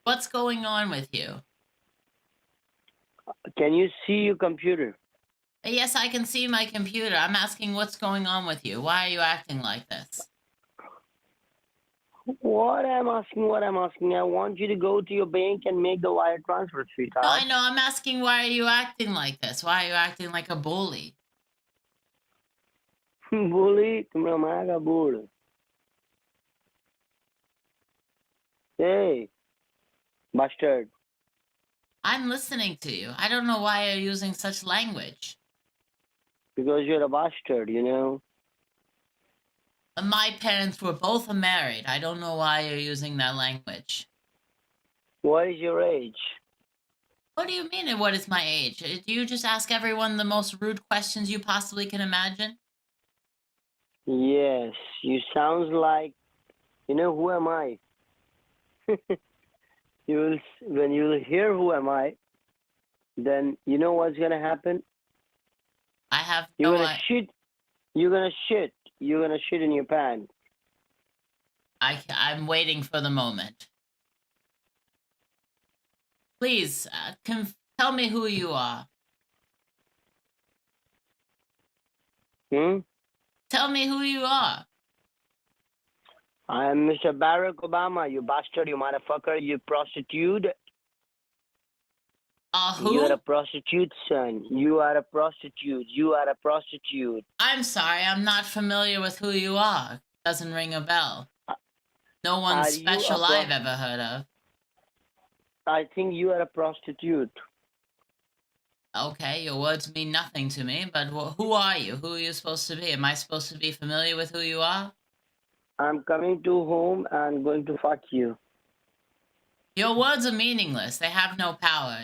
What's going on with you? Can you see your computer? Yes, I can see my computer. I'm asking what's going on with you. Why are you acting like this? What I'm asking. I want you to go to your bank and make the wire transfer, sweetheart. No, I know. I'm asking why are you acting like this? Why are you acting like a bully? Bully, तुम्हारा माँ का बूढ़. Hey, bastard. I'm listening to you. I don't know why you're using such language. Because you're a bastard, you know. My parents were both married. I don't know why you're using that language. What is your age? What do you mean, and what is my age? Do you just ask everyone the most rude questions you possibly can imagine? Yes, you sounds like, you know, who am I? When you'll hear who am I, then you know what's gonna happen? I have You're no gonna shit. You're gonna shit. You're gonna shit in your pants. I'm waiting for the moment. Please, tell me who you are. Tell me who you are. I am Mr. Barack Obama, you bastard, you motherfucker, you prostitute. Who? You are a prostitute, son. You are a prostitute. You are a prostitute. I'm sorry, I'm not familiar with who you are. Doesn't ring a bell. No one special I've ever heard of. I think you are a prostitute. Okay, your words mean nothing to me, but who are you? Who are you supposed to be? Am I supposed to be familiar with who you are? I'm coming to home and going to fuck you. Your words are meaningless. They have no power.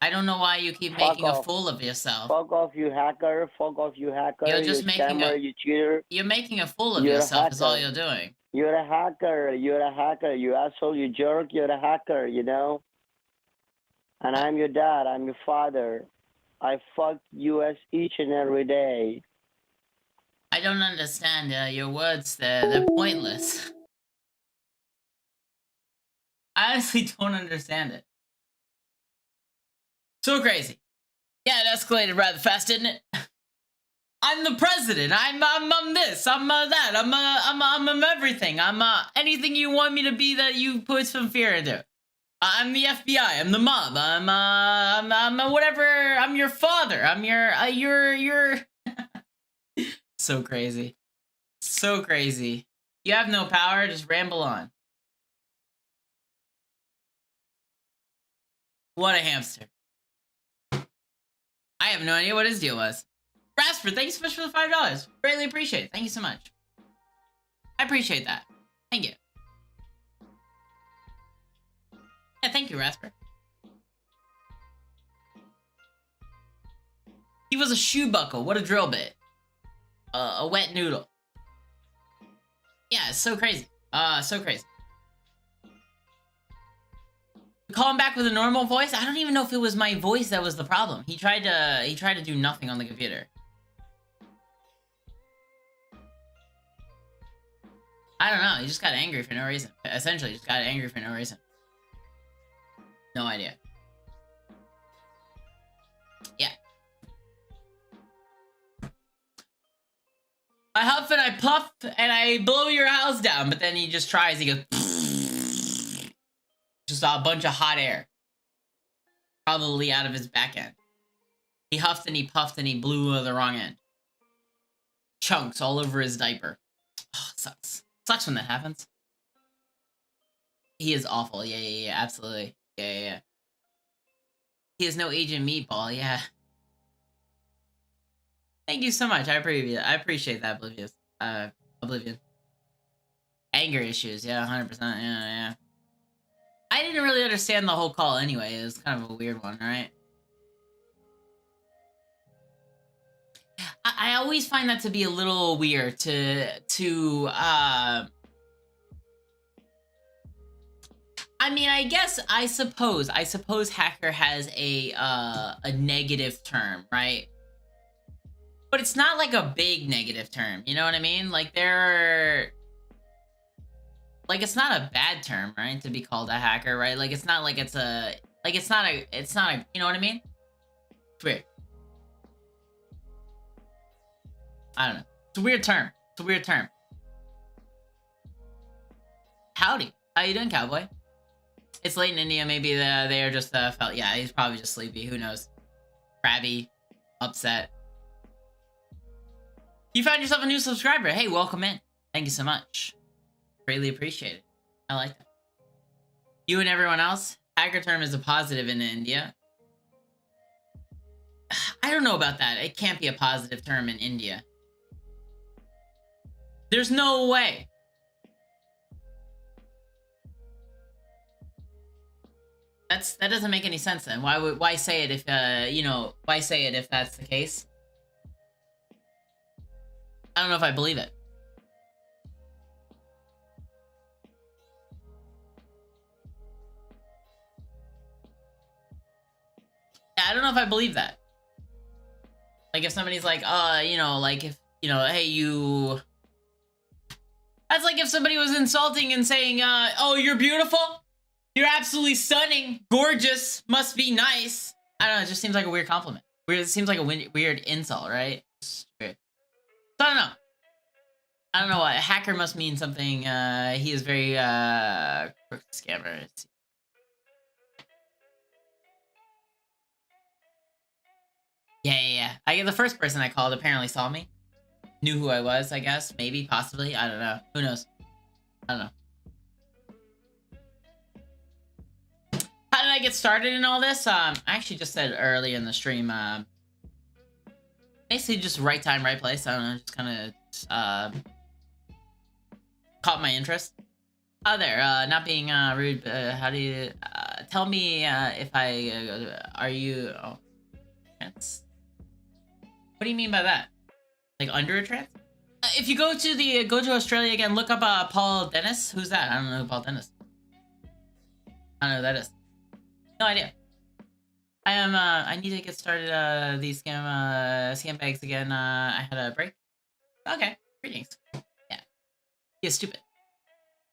I don't know why you keep making a fool of yourself. Fuck off, you hacker. Fuck off, you hacker. You're just making scammer, you cheater. You're making a fool of yourself is all you're doing. You're a hacker. You're a hacker. You asshole, you jerk. You're a hacker, you know? And I'm your dad. I'm your father. I fuck US each and every day. I don't understand your words. They're pointless. I honestly don't understand it. So crazy. Yeah, it escalated rather fast, didn't it? I'm the president. I'm this. I'm that. I'm everything. I'm anything you want me to be that you put some fear into. I'm the FBI. I'm the mob. I'm whatever. I'm your father. I'm your. So crazy. So crazy. You have no power. Just ramble on. What a hamster. I have no idea what his deal was. Rasper, thank you so much for the $5. Greatly appreciate it. Thank you so much. I appreciate that. Thank you. Yeah, thank you, Rasper. He was a shoe buckle. What a drill bit. A wet noodle. Yeah, it's so crazy. So crazy. Call him back with a normal voice? I don't even know if it was my voice that was the problem. He tried to do nothing on the computer. I don't know. He just got angry for no reason. Essentially, just got angry for no reason. No idea. Yeah. I huff and I puff and I blow your house down, but then he just tries. He goes, just a bunch of hot air, probably out of his back end. He huffed and he puffed and he blew the wrong end. Chunks all over his diaper. Oh, sucks. Sucks when that happens. He is awful. Yeah, absolutely. Yeah. He has no Agent Meatball. Yeah. Thank you so much. I appreciate that, Oblivious. Oblivion. Anger issues. Yeah, 100%. Yeah. I didn't really understand the whole call anyway. It was kind of a weird one, right? I always find that to be a little weird I mean, I suppose hacker has a negative term, right? But it's not like a big negative term, you know what I mean? Like it's not a bad term, right? To be called a hacker, right? Like it's not like it's not a, you know what I mean? It's weird. I don't know. It's a weird term. Howdy. How you doing, cowboy? It's late in India. Maybe they are just felt. Yeah, he's probably just sleepy. Who knows? Crabby, upset. You found yourself a new subscriber. Hey, welcome in. Thank you so much. Greatly appreciate it. I like that. You and everyone else. Hacker term is a positive in India. I don't know about that. It can't be a positive term in India. There's no way. That doesn't make any sense then. Why say it if why say it if that's the case? I don't know if I believe it. Yeah, I don't know if I believe that. Like if somebody's like, like if, hey, you... That's like if somebody was insulting and saying, oh, you're beautiful. You're absolutely stunning. Gorgeous. Must be nice. I don't know. It just seems like a weird compliment. It seems like a weird insult, right? It's weird. So I don't know. I don't know what. Hacker must mean something. He is very, crooked scammer. Yeah. The first person I called apparently saw me. Knew who I was, I guess. Maybe, possibly. I don't know. Who knows? I don't know. How did I get started in all this? I actually just said early in the stream, basically just right time, right place. I don't know, just kind of, caught my interest. Oh, there, not being, rude, how do you, tell me, if are you, oh, trans? What do you mean by that? Like under a trans? If you go to Australia again, look up, Paul Dennis. Who's that? I don't know who Paul Dennis. I don't know who that is. No idea. I need to get started, these scam bags again. I had a break. Okay, greetings. Yeah. Yeah, stupid.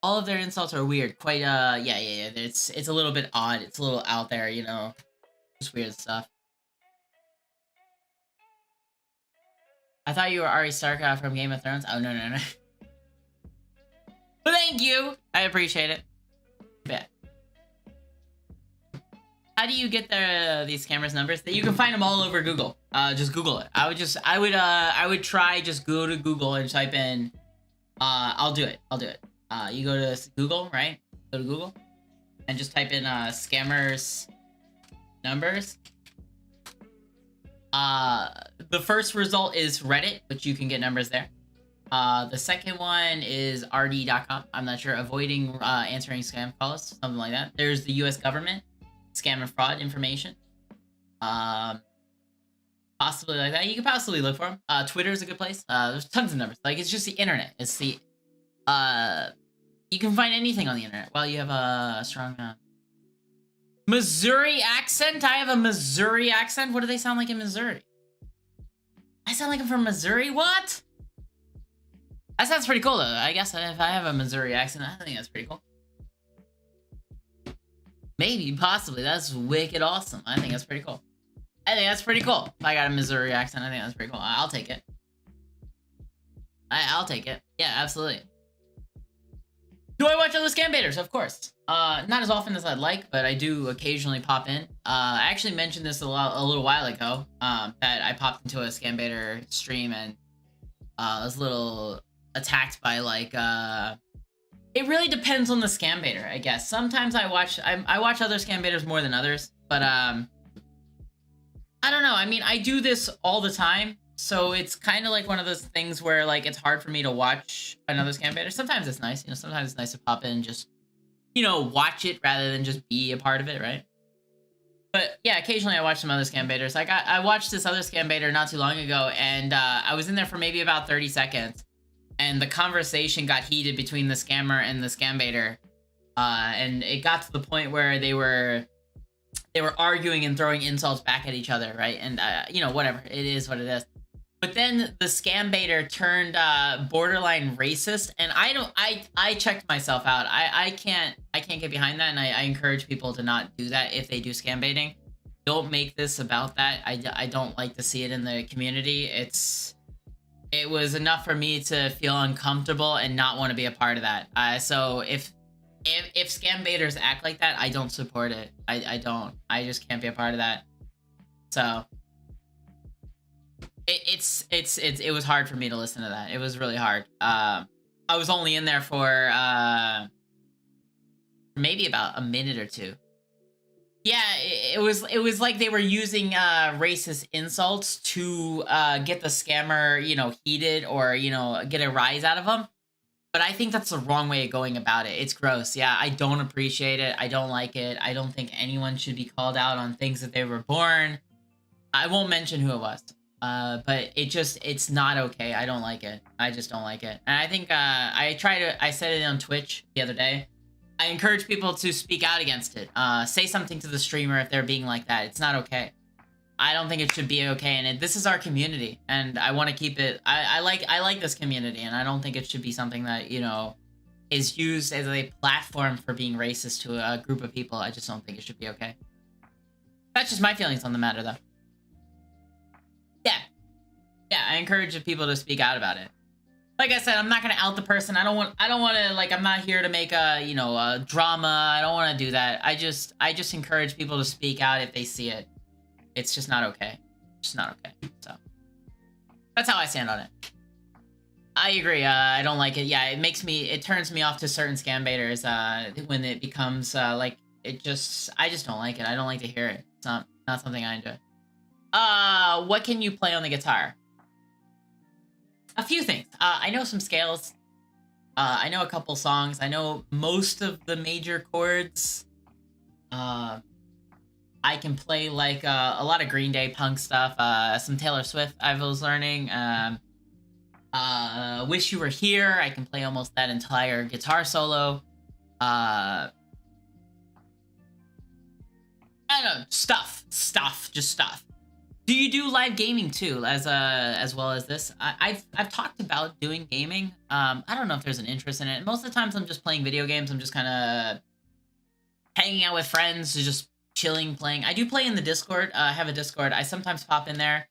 All of their insults are weird. Quite, yeah. It's a little bit odd. It's a little out there, just weird stuff. I thought you were Arya Stark from Game of Thrones. Oh, no. But thank you! I appreciate it. Yeah. How do you get these cameras numbers? You can find them all over Google. Just Google it. I would try just go to Google and type in, I'll do it. You go to Google, right? Go to Google and just type in, scammers numbers. The first result is Reddit, which you can get numbers there. The second one is rd.com. I'm not sure. Avoiding answering scam calls, something like that. There's the U.S. government, scam and fraud information. Possibly like that. You can possibly look for them. Twitter is a good place. There's tons of numbers. Like, it's just the internet. It's the, you can find anything on the internet. Well, you have a strong, Missouri accent? I have a Missouri accent? What do they sound like in Missouri? I sound like I'm from Missouri? What? That sounds pretty cool, though. I guess if I have a Missouri accent, I think that's pretty cool. Maybe, possibly. That's wicked awesome. I think that's pretty cool. I think that's pretty cool. If I got a Missouri accent, I think that's pretty cool. I'll take it. I'll take it. Yeah, absolutely. Do I watch other scam baiters? Of course. Not as often as I'd like, but I do occasionally pop in. I actually mentioned this a little while ago, that I popped into a scam baiter stream and was a little attacked by like it really depends on the scam baiter, I guess. Sometimes I watch other scam baiters more than others, but I don't know. I mean, I do this all the time, so it's kind of like one of those things where like it's hard for me to watch another scam baiter. Sometimes it's nice, sometimes it's nice to pop in and just, watch it rather than just be a part of it, right? But yeah, occasionally I watch some other scam baiters. Like I watched this other scam baiter not too long ago, and I was in there for maybe about 30 seconds, and the conversation got heated between the scammer and the scam baiter, and it got to the point where they were arguing and throwing insults back at each other, right? And whatever, it is what it is. But then the scam baiter turned borderline racist, and I checked myself out. I can't get behind that, and I encourage people to not do that if they do scam baiting. Don't make this about that. I don't like to see it in the community. It was enough for me to feel uncomfortable and not want to be a part of that. So if scam baiters act like that, I don't support it. I don't. I just can't be a part of that. So it was hard for me to listen to that. It was really hard. I was only in there for maybe about a minute or two. Yeah, it was like they were using racist insults to get the scammer, heated or, get a rise out of them. But I think that's the wrong way of going about it. It's gross. Yeah, I don't appreciate it. I don't like it. I don't think anyone should be called out on things that they were born. I won't mention who it was. But it's not okay. I don't like it. I just don't like it. And I think I said it on Twitch the other day. I encourage people to speak out against it. Say something to the streamer if they're being like that. It's not okay. I don't think it should be okay. And this is our community, and I want to keep it. I like this community, and I don't think it should be something that is used as a platform for being racist to a group of people. I just don't think it should be okay. That's just my feelings on the matter, though. Yeah, I encourage people to speak out about it. Like I said, I'm not gonna out the person. I don't want to, like, I'm not here to make a drama. I don't want to do that. I just encourage people to speak out if they see it. It's just not okay. Just not okay. So that's how I stand on it. I agree. I don't like it. Yeah, it turns me off to certain scam baiters when it becomes I just don't like it. I don't like to hear it. It's not something I enjoy. What can you play on the guitar? A few things. I know some scales. I know a couple songs. I know most of the major chords. I can play like a lot of Green Day punk stuff. Some Taylor Swift I was learning. Wish You Were Here. I can play almost that entire guitar solo. I don't know, just stuff. Do you do live gaming too, as well as this? I've talked about doing gaming. I don't know if there's an interest in it. Most of the times I'm just playing video games. I'm just kind of hanging out with friends, just chilling, playing. I do play in the Discord. I have a Discord. I sometimes pop in there.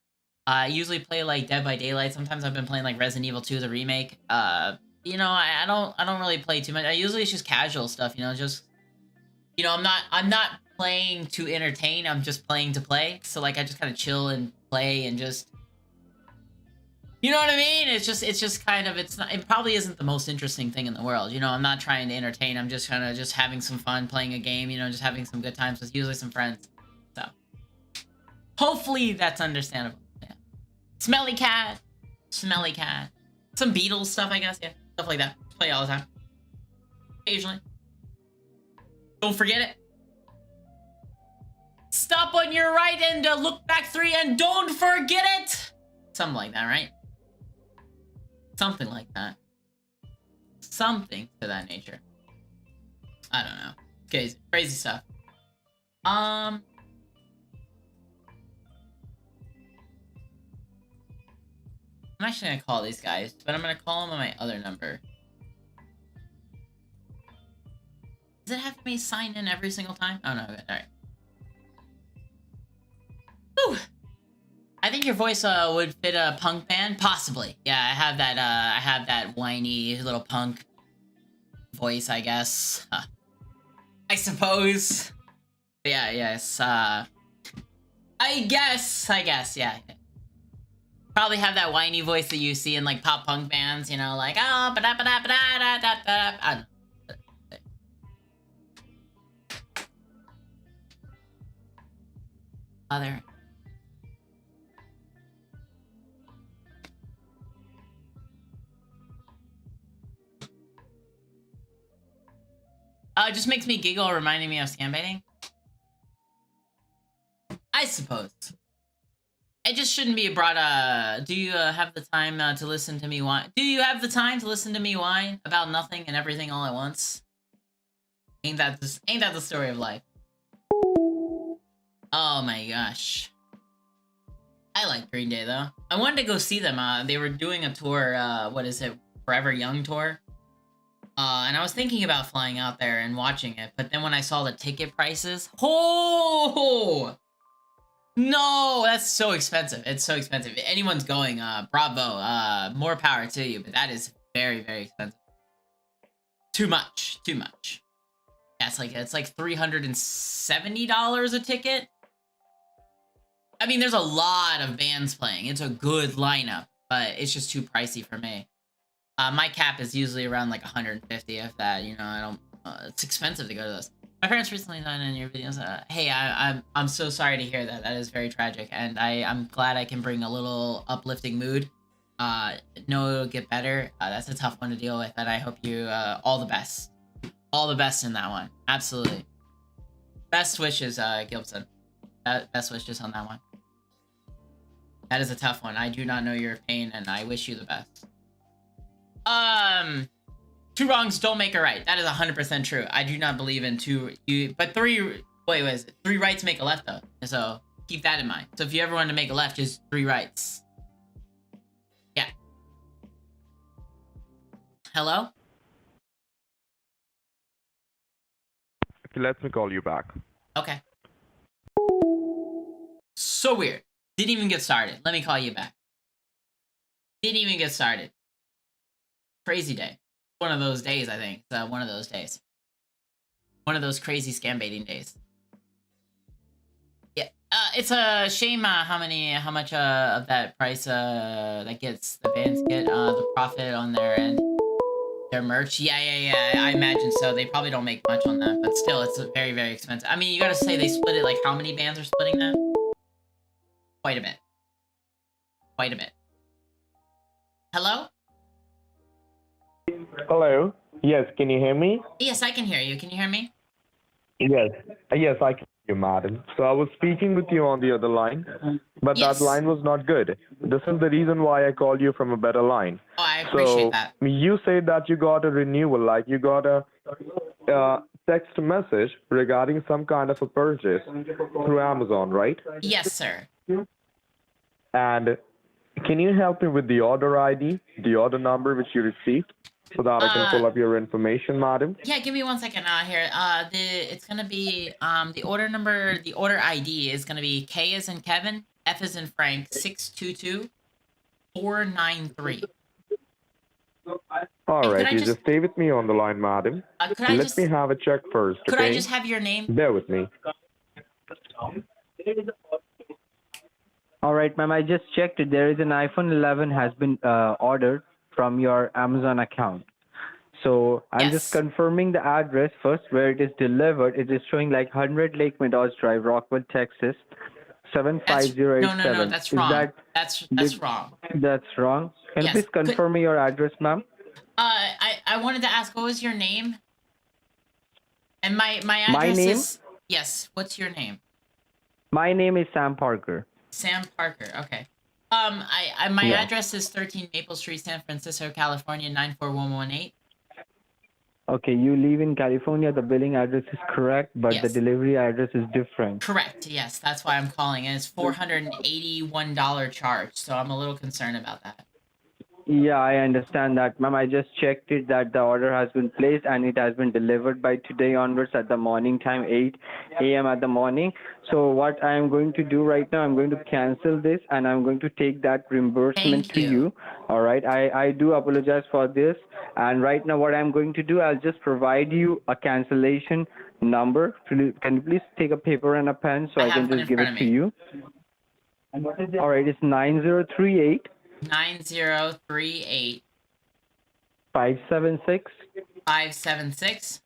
I usually play like Dead by Daylight. Sometimes I've been playing like Resident Evil 2, the remake. I don't really play too much. Usually it's just casual stuff, I'm not playing to entertain. I'm just playing to play. So like I just kind of chill and play and just, you know what I mean? It's just kind of, it probably isn't the most interesting thing in the world. I'm not trying to entertain. I'm just kind of just having some fun playing a game, just having some good times with usually some friends. So hopefully that's understandable. Yeah. Smelly cat. Some Beatles stuff, I guess. Yeah. Stuff like that. Play all the time. Occasionally. Don't forget it. Stop on your right and look back 3 and don't forget it. Something like that, right? Something like that. Something to that nature. I don't know. Crazy stuff. I'm actually gonna call these guys, but I'm gonna call them on my other number. Does it have me sign in every single time? Oh no, alright. Whew. I think your voice would fit a punk band, possibly. Yeah, I have that whiny little punk voice, I guess. I suppose. Yeah, yes. I guess, yeah. Probably have that whiny voice that you see in like pop punk bands, you know, like oh, ba da ba da ba da da da da. I don't know. Other. It just makes me giggle, reminding me of scam baiting. I suppose. It just shouldn't be brought. Do you have the time to listen to me whine? Do you have the time to listen to me whine about nothing and everything all at once? Ain't that the story of life? Oh my gosh. I like Green Day though. I wanted to go see them. They were doing a tour. What is it? Forever Young tour. And I was thinking about flying out there and watching it, but then when I saw the ticket prices, oh no, that's so expensive. It's so expensive. If anyone's going, bravo. More power to you, but that is very, very expensive. Too much. Yeah, it's like $370 a ticket. I mean, there's a lot of bands playing. It's a good lineup, but it's just too pricey for me. My cap is usually around like 150 if that, you know, I don't, it's expensive to go to those. My parents recently died in your videos. Hey, I'm so sorry to hear that. That is very tragic, and I'm glad I can bring a little uplifting mood. No, it'll get better. That's a tough one to deal with, and I hope you all the best. All the best in that one. Absolutely. Best wishes, Gilson. Best wishes on that one. That is a tough one. I do not know your pain, and I wish you the best. Two wrongs don't make a right. That is 100% true. I do not believe in but three rights make a left though. So keep that in mind. So if you ever want to make a left, just 3 rights. Yeah. Hello? Let me call you back. Okay. So weird. Didn't even get started. Let me call you back. Didn't even get started. Crazy day. One of those days, I think. One of those days. One of those crazy scam baiting days. Yeah. It's a shame how much of that price that gets the bands get the profit on their end. Their merch. Yeah. I imagine so. They probably don't make much on that, but still, it's very, very expensive. I mean, you gotta say they split it. Like, how many bands are splitting that? Quite a bit. Quite a bit. Hello? Hello. Yes, can you hear me? Yes, I can hear you. Can you hear me? Yes. Yes, I can hear you, madam. So I was speaking with you on the other line, but Yes. that line was not good. This is the reason why I called you from a better line. Oh, I appreciate that. You said that you got a renewal, like you got a text message regarding some kind of a purchase through Amazon, right? Yes, sir. And can you help me with the order ID, the order number which you received, so that I can pull up your information, madam? Yeah, give me 1 second here. It's gonna be the order number, the order ID is gonna be K as in Kevin, F as in Frank, 622493. All And right, could I you just- just stay with me on the line, madam. Let me have a check first, Could okay? I just have your name? Bear with me. All right, ma'am. I just checked it. There is an iPhone 11 has been ordered from your Amazon account. So I'm just Yes. confirming the address first where it is delivered. It is showing like 100 Lake Meadows Drive, Rockwood, Texas, 75087. No, that's Is wrong. that That's wrong. that's wrong? Can Yes, you please confirm me your address, ma'am? I wanted to ask, what was your name? And my address My name? is... Yes, what's your name? My name is Sam Parker. Sam Parker, okay. My Yeah. address is 13 Maple Street, San Francisco, California, 94118. Okay, you live in California. The billing address is correct, but the Yes. delivery address is different. Correct. Yes, that's why I'm calling. And it's $481 charge, so I'm a little concerned about that. Yeah, I understand that, ma'am. I just checked it that the order has been placed and it has been delivered by today onwards at the morning time, 8 a.m. at the morning. So what I am going to do right now, I'm going to cancel this and I'm going to take that reimbursement Thank to you. you. All right. I do apologize for this. And right now what I'm going to do, I'll just provide you a cancellation number. Can you please take a paper and a pen so I I have can one just in give front it of to me. you? All right. It's 9038 9038 576 576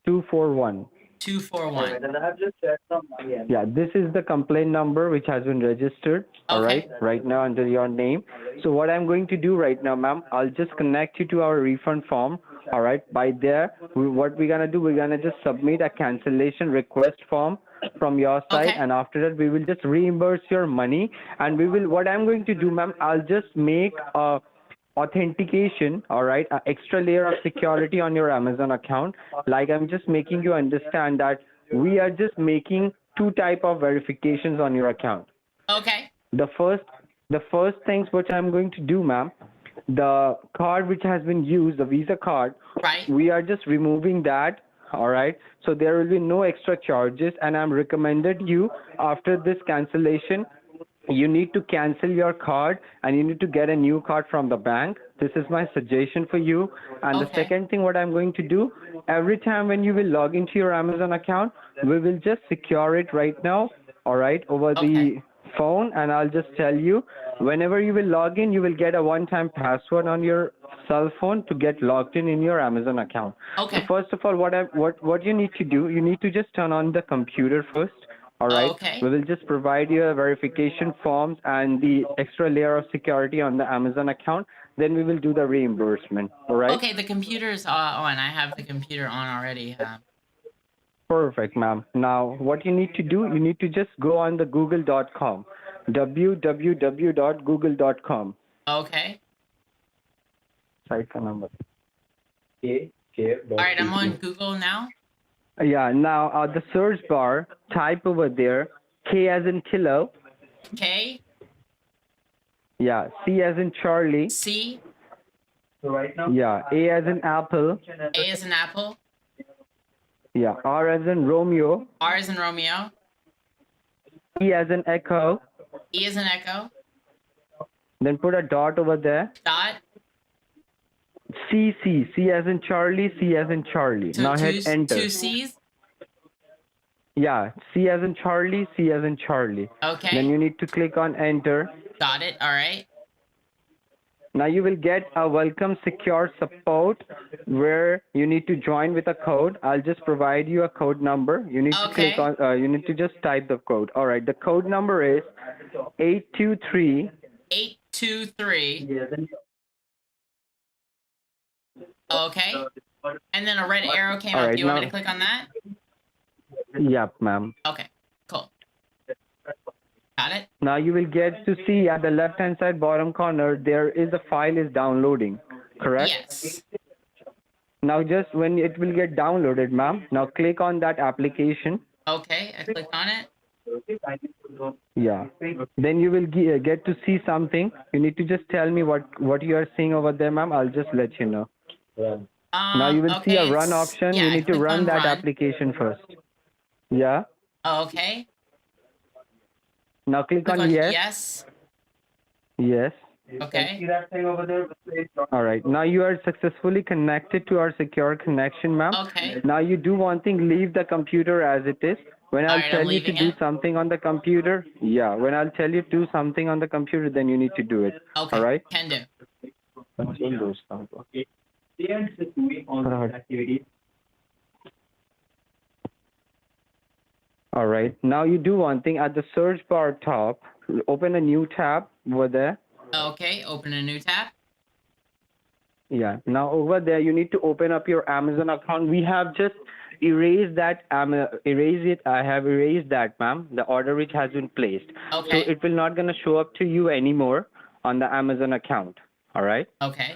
241. 241. Yeah, this is the complaint number which has been registered, all Okay. right now under your name. So what I'm going to do right now, ma'am, I'll just connect you to our refund form, all right? By there, what we're gonna do, we're gonna just submit a cancellation request form from your side, Okay. and after that, we will just reimburse your money, and we will, what I'm going to do, ma'am, I'll just make a authentication, all right, an extra layer of security on your Amazon account. Like I'm just making you understand that we are just making two type of verifications on your account. Okay. The first things which I'm going to do, ma'am, the card which has been used, the Visa card, Right. we are just removing that. All right. So there will be no extra charges, and I'm recommended you after this cancellation, you need to cancel your card and you need to get a new card from the bank. This is my suggestion for you. And the Okay. second thing what I'm going to do, every time when you will log into your Amazon account, we will just secure it right now, all right, over Okay. the phone, and I'll just tell you, whenever you will log in, you will get a one-time password on your cell phone to get logged in your Amazon account. Okay. So first of all, what you need to do, you need to just turn on the computer first. All right. Okay. We will just provide you a verification forms and the extra layer of security on the Amazon account. Then we will do the reimbursement. All right. Okay, the computer's on. I have the computer on already. Perfect, ma'am. Now, what you need to do, you need to just go on the google.com, www.google.com. Okay. Site ka number. All right, I'm on Google now. Yeah. Now, the search bar, type over there, K as in kilo. K. Yeah. C as in Charlie. C. Yeah. A as in apple. A as in apple. Yeah. R as in Romeo. R as in Romeo. E as in echo. E as in echo. Then put a dot over there. Dot. C as in Charlie. C as in Charlie. Two, Now hit enter. two C's. Yeah. C as in Charlie. C as in Charlie. Okay. Then you need to click on enter. Got it. All right. Now you will get a welcome secure support where you need to join with a code. I'll just provide you a code number. You need to click on, you need to just type the code. All right. The code number is 823. 823. Okay. And then a red arrow came up. Do you want me to click on that? Yep, ma'am. Okay. Cool. Got it. Now you will get to see at the left-hand side bottom corner, there is a file is downloading, correct? Yes. Now just when it will get downloaded, ma'am, now click on that application. Okay, I clicked on it. Yeah. Then you will get to see something. You need to just tell me what you are seeing over there, ma'am. I'll just let you know. Now you will see a run option. Yeah, you I need to clicked run on that run. application first. Yeah. Okay. Now click on yes. Yes. Yes. Okay. All right. Now you are successfully connected to our secure connection, ma'am. Okay. Now you do one thing, leave the computer as it is. When I'll Alright, I'm tell you to leaving do it. something on the computer, yeah, when I'll tell you to do something on the computer, then you need to do it. Okay. All right? Can do. All right. Now you do one thing at the search bar top, open a new tab over there. Okay. Open a new tab. Yeah. Now over there, you need to open up your Amazon account. We have just erased that. Erase it. I have erased that, ma'am. The order which has been placed. Okay. So it will not gonna show up to you anymore on the Amazon account. All right. Okay.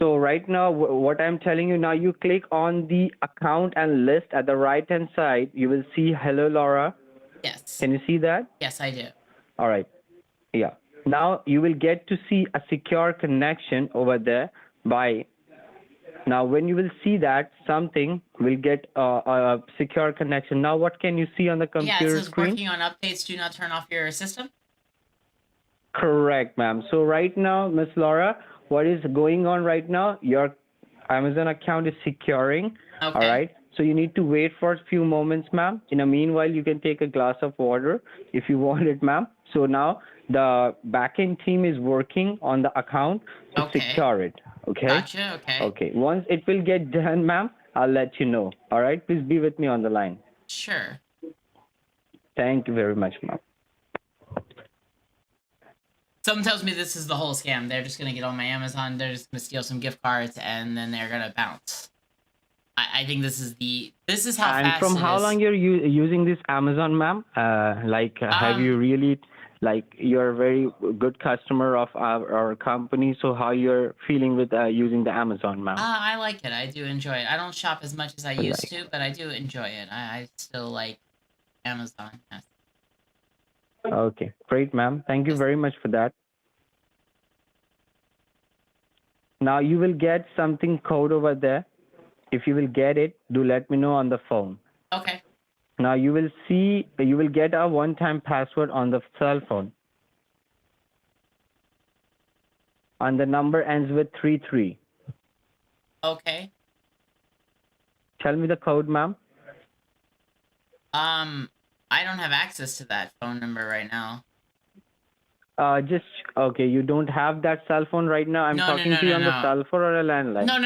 So right now, what I'm telling you now, you click on the account and list at the right-hand side. You will see Hello Laura. Yes. Can you see that? Yes, I do. All right. Yeah. Now you will get to see a secure connection over there by now when you will see that something will get a secure connection. Now what can you see on the Yeah, it computer says screen? working on updates. Do not turn off your system. Correct, ma'am. So right now, Miss Laura, what is going on right now? Your Amazon account is securing. Okay. All right. So you need to wait for a few moments, ma'am. In the meanwhile, you can take a glass of water if you want it, ma'am. So now the backend team is working on the account to Okay. secure it. Okay. Gotcha. Okay. Okay. Once it will get done, ma'am, I'll let you know. All right. Please be with me on the line. Sure. Thank you very much, ma'am. Someone tells me this is the whole scam. They're just gonna get on my Amazon. They're just gonna steal some gift cards, and then they're gonna bounce. I think this is how And fast from it how is. long you're using this Amazon, ma'am? Have you really, you're a very good customer of our company, so how you're feeling with using the Amazon, ma'am? I like it. I do enjoy it. I don't shop as much as I used Like, to, but I do enjoy it. I still like Amazon. Yes. okay, great, ma'am. Thank you Yes. very much for that. Now you will get something code over there. If you will get it, do let me know on the phone. Okay. Now you will get a one-time password on the cell phone. And the number ends with 33. Okay. Tell me the code, ma'am. I don't have access to that phone number right now. Okay, you don't have that cell phone right now. I'm No, talking to you on the no. cell phone or a landline. No.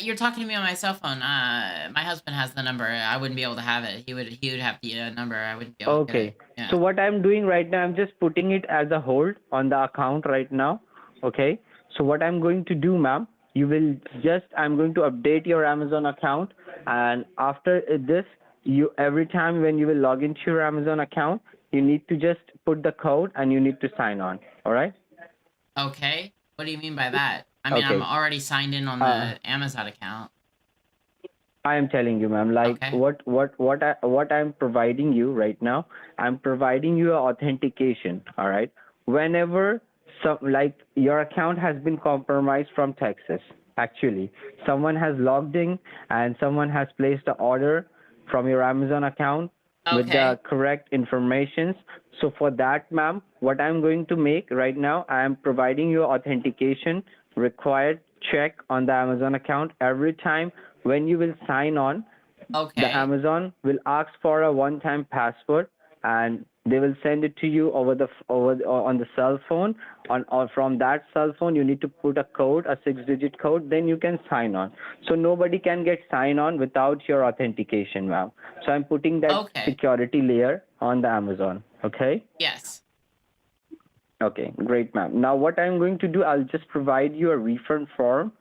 You're talking to me on my cell phone. My husband has the number. I wouldn't be able to have it. He would have the number. I wouldn't be able to get Okay. it. Yeah. So what I'm doing right now, I'm just putting it as a hold on the account right now. Okay. So what I'm going to do, ma'am, I'm going to update your Amazon account, and after this, every time when you will log into your Amazon account, you need to just put the code and you need to sign on. All right. Okay. What do you mean by that? I mean, I'm Okay. already signed in on the Amazon account. I am telling you, ma'am, like Okay. what I'm providing you right now, I'm providing you a authentication, all right? Whenever your account has been compromised from Texas, actually, someone has logged in and someone has placed an order from your Amazon account with Okay. the correct information. So for that, ma'am, what I'm going to make right now, I am providing you authentication required check on the Amazon account every time when you will sign on. Okay. The Amazon will ask for a one-time password, and they will send it to you on the cell phone. Or from that cell phone, you need to put a code, a 6-digit code. Then you can sign on. So nobody can get sign on without your authentication, ma'am. So I'm putting that Okay. security layer on the Amazon. Okay. Yes. Okay, great, ma'am. Now what I'm going to do, I'll just provide you a refund form.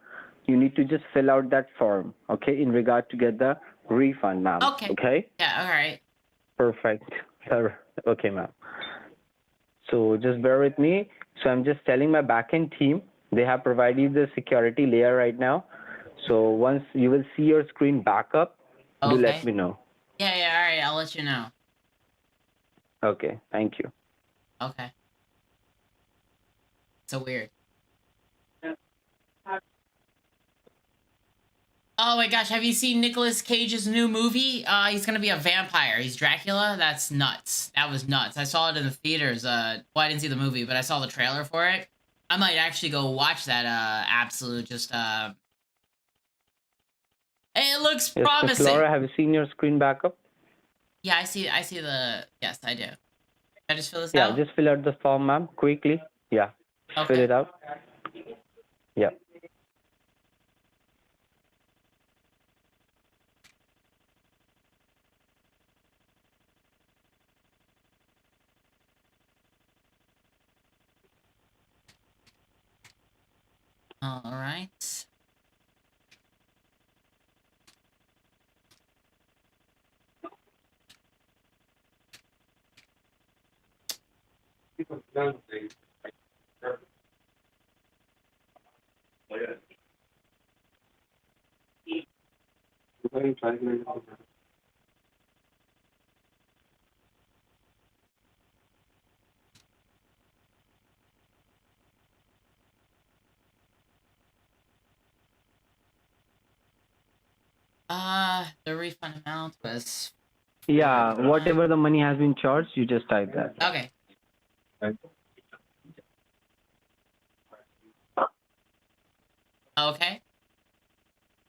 You need to just fill out that form, okay, in regard to get the refund, ma'am. Okay. Okay? Yeah. All right. Perfect. Okay, ma'am. So just bear with me. So I'm just telling my backend team, they have provided the security layer right now. So once you will see your screen back up, do let Okay. me know. Yeah. All right. I'll let you know. Okay, thank you. Okay. So weird. Oh my gosh, have you seen Nicolas Cage's new movie? He's gonna be a vampire. He's Dracula. That's nuts. That was nuts. I saw it in the theaters. Well, I didn't see the movie, but I saw the trailer for it. I might actually go watch that. Absolute just. Hey, it looks Yes, Miss promising. Laura, have you seen your screen back up? Yeah, I see. I see the. Yes, I do. Can I just fill this Yeah, out? just fill out the form, ma'am, quickly. Yeah, just fill Okay. it out. Yeah. All right. The refund amount was Yeah, whatever the money has been charged, you just type that. okay. Okay.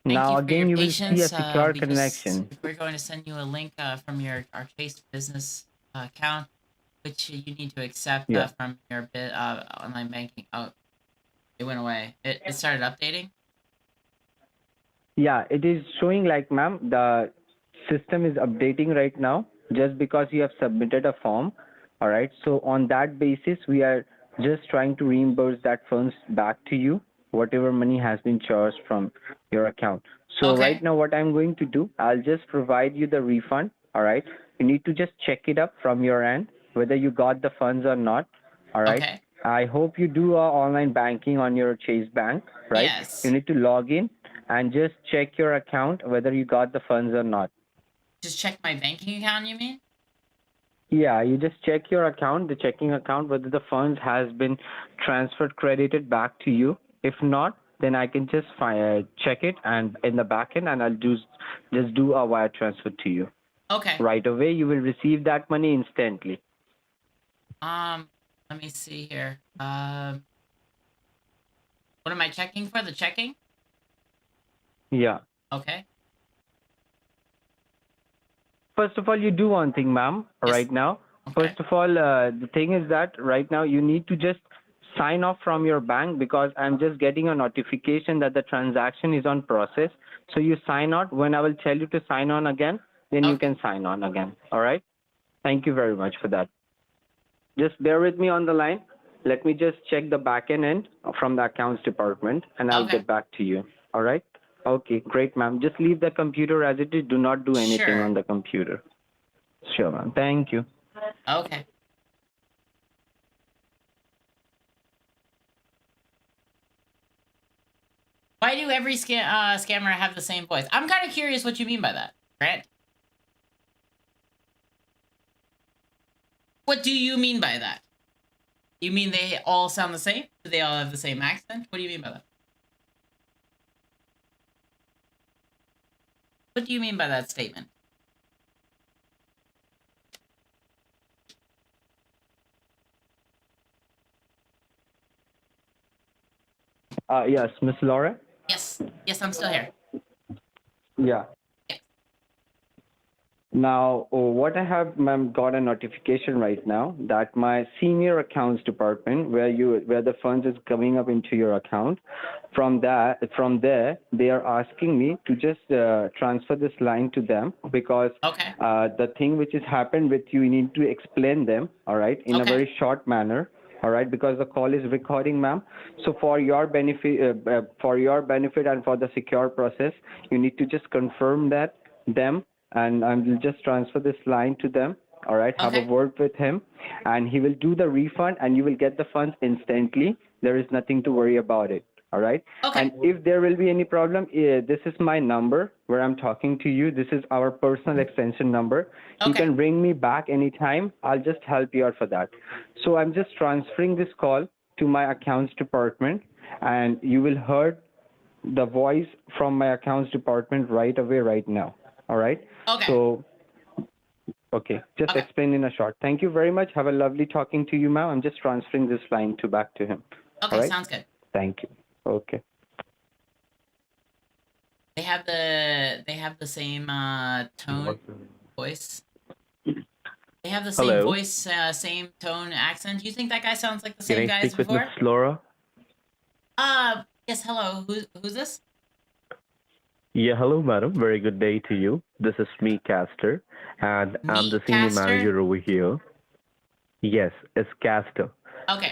Thank Now you for your again, you will see a patience. secure connection. We're going to send you a link from our Chase business account, which you need to accept Yeah. from your online banking. Oh, it went away. It started updating. Yeah, it is showing like, ma'am, the system is updating right now just because you have submitted a form. All right. So on that basis, we are just trying to reimburse that funds back to you, whatever money has been charged from your account. So Okay. right now, what I'm going to do, I'll just provide you the refund. All right. You need to just check it up from your end, whether you got the funds or not. All right. Okay. I hope you do online banking on your Chase Bank, right? Yes. You need to log in and just check your account whether you got the funds or not. Just check my banking account, you mean? Yeah, you just check your account, the checking account, whether the funds has been transferred, credited back to you. If not, then I can just check it and in the back end, and I'll just do a wire transfer to you. Okay. Right away, you will receive that money instantly. Let me see here. What am I checking for? The checking? Yeah. Okay. First of all, you do one thing, ma'am, Yes. right now. Okay. First of all, the thing is that right now you need to just sign off from your bank because I'm just getting a notification that the transaction is on process. So you sign out. When I will tell you to sign on again, then you Okay. can sign on again. All right? Thank you very much for that. Just bear with me on the line. Let me just check the back end from the accounts department, and I'll Okay. get back to you. All right? Okay, great, ma'am. Just leave the computer as it is. Do not do anything Sure. on the computer. Sure, ma'am. Thank you. Okay. Why do every scammer have the same voice? I'm kind of curious what you mean by that, Grant. What do you mean by that? You mean they all sound the same? Do they all have the same accent? What do you mean by that? What do you mean by that statement? Yes, Miss Laura. Yes. Yes, I'm still here. Yeah. Yes. Now, what I have, ma'am, got a notification right now that my senior accounts department, where the funds is coming up into your account, from there they are asking me to just transfer this line to them because Okay. the thing which has happened with you, you need to explain them, all right, in a Okay. very short manner. All right, because the call is recording, ma'am. So for your benefit and for the secure process, you need to just confirm that them, and I will just transfer this line to them. All right, have a Okay. word with him, and he will do the refund, and you will get the funds instantly. There is nothing to worry about it. All right. Okay. And if there will be any problem, this is my number where I'm talking to you. This is our personal extension number. You Okay. can bring me back anytime. I'll just help you out for that. So I'm just transferring this call to my accounts department, and you will hear the voice from my accounts department right away, right now. All right. Okay. So, okay, just Okay. explain in a short. Thank you very much. Have a lovely talking to you, ma'am. I'm just transferring this line back to him. Okay, All right. sounds good. Thank you. Okay. They have the same tone, voice. They have the same Hello. voice, same tone, accent. Do you think that guy sounds like the Can same I guy as speak with before? Mrs. Laura? Yes. Hello. Who's this? Yeah, hello, madam. Very good day to you. This is me, Caster, and I'm the Meat senior Caster? manager over here. Yes, it's Caster. Okay.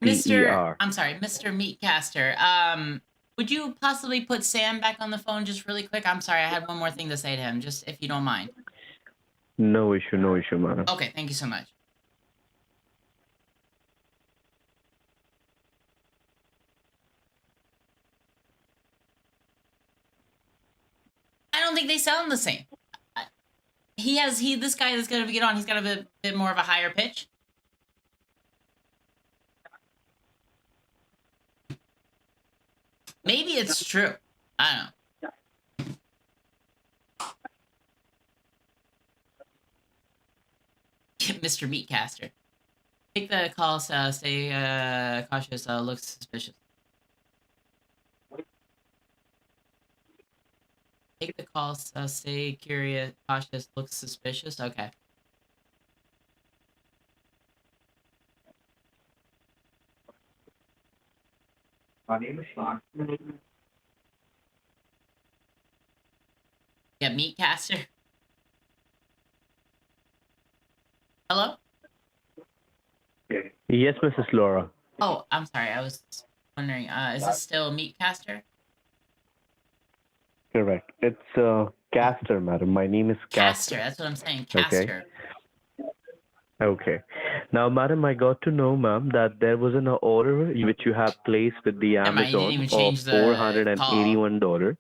Caster. I'm sorry, Mr. Meatcaster. Would you possibly put Sam back on the phone just really quick? I'm sorry, I had one more thing to say to him, just if you don't mind. No issue, madam. Okay, thank you so much. I don't think they sound the same. This guy that's gonna get on, he's got a bit more of a higher pitch. Maybe it's true. I don't know. Mr. Meatcaster. Take the call, stay cautious, looks suspicious. Take the call, stay curious, cautious, looks suspicious. Okay. My name is Mark. Yeah, Meatcaster. Hello? Yes, Mrs. Laura. Oh, I'm sorry. I was wondering, is this still Meatcaster? Correct. It's Caster, madam. My name is Caster, Caster. that's what I'm saying. Okay. Caster. Okay. Now, madam, I got to know, ma'am, that there was an order which you have placed with the Never mind, you didn't Amazon even of change the $481.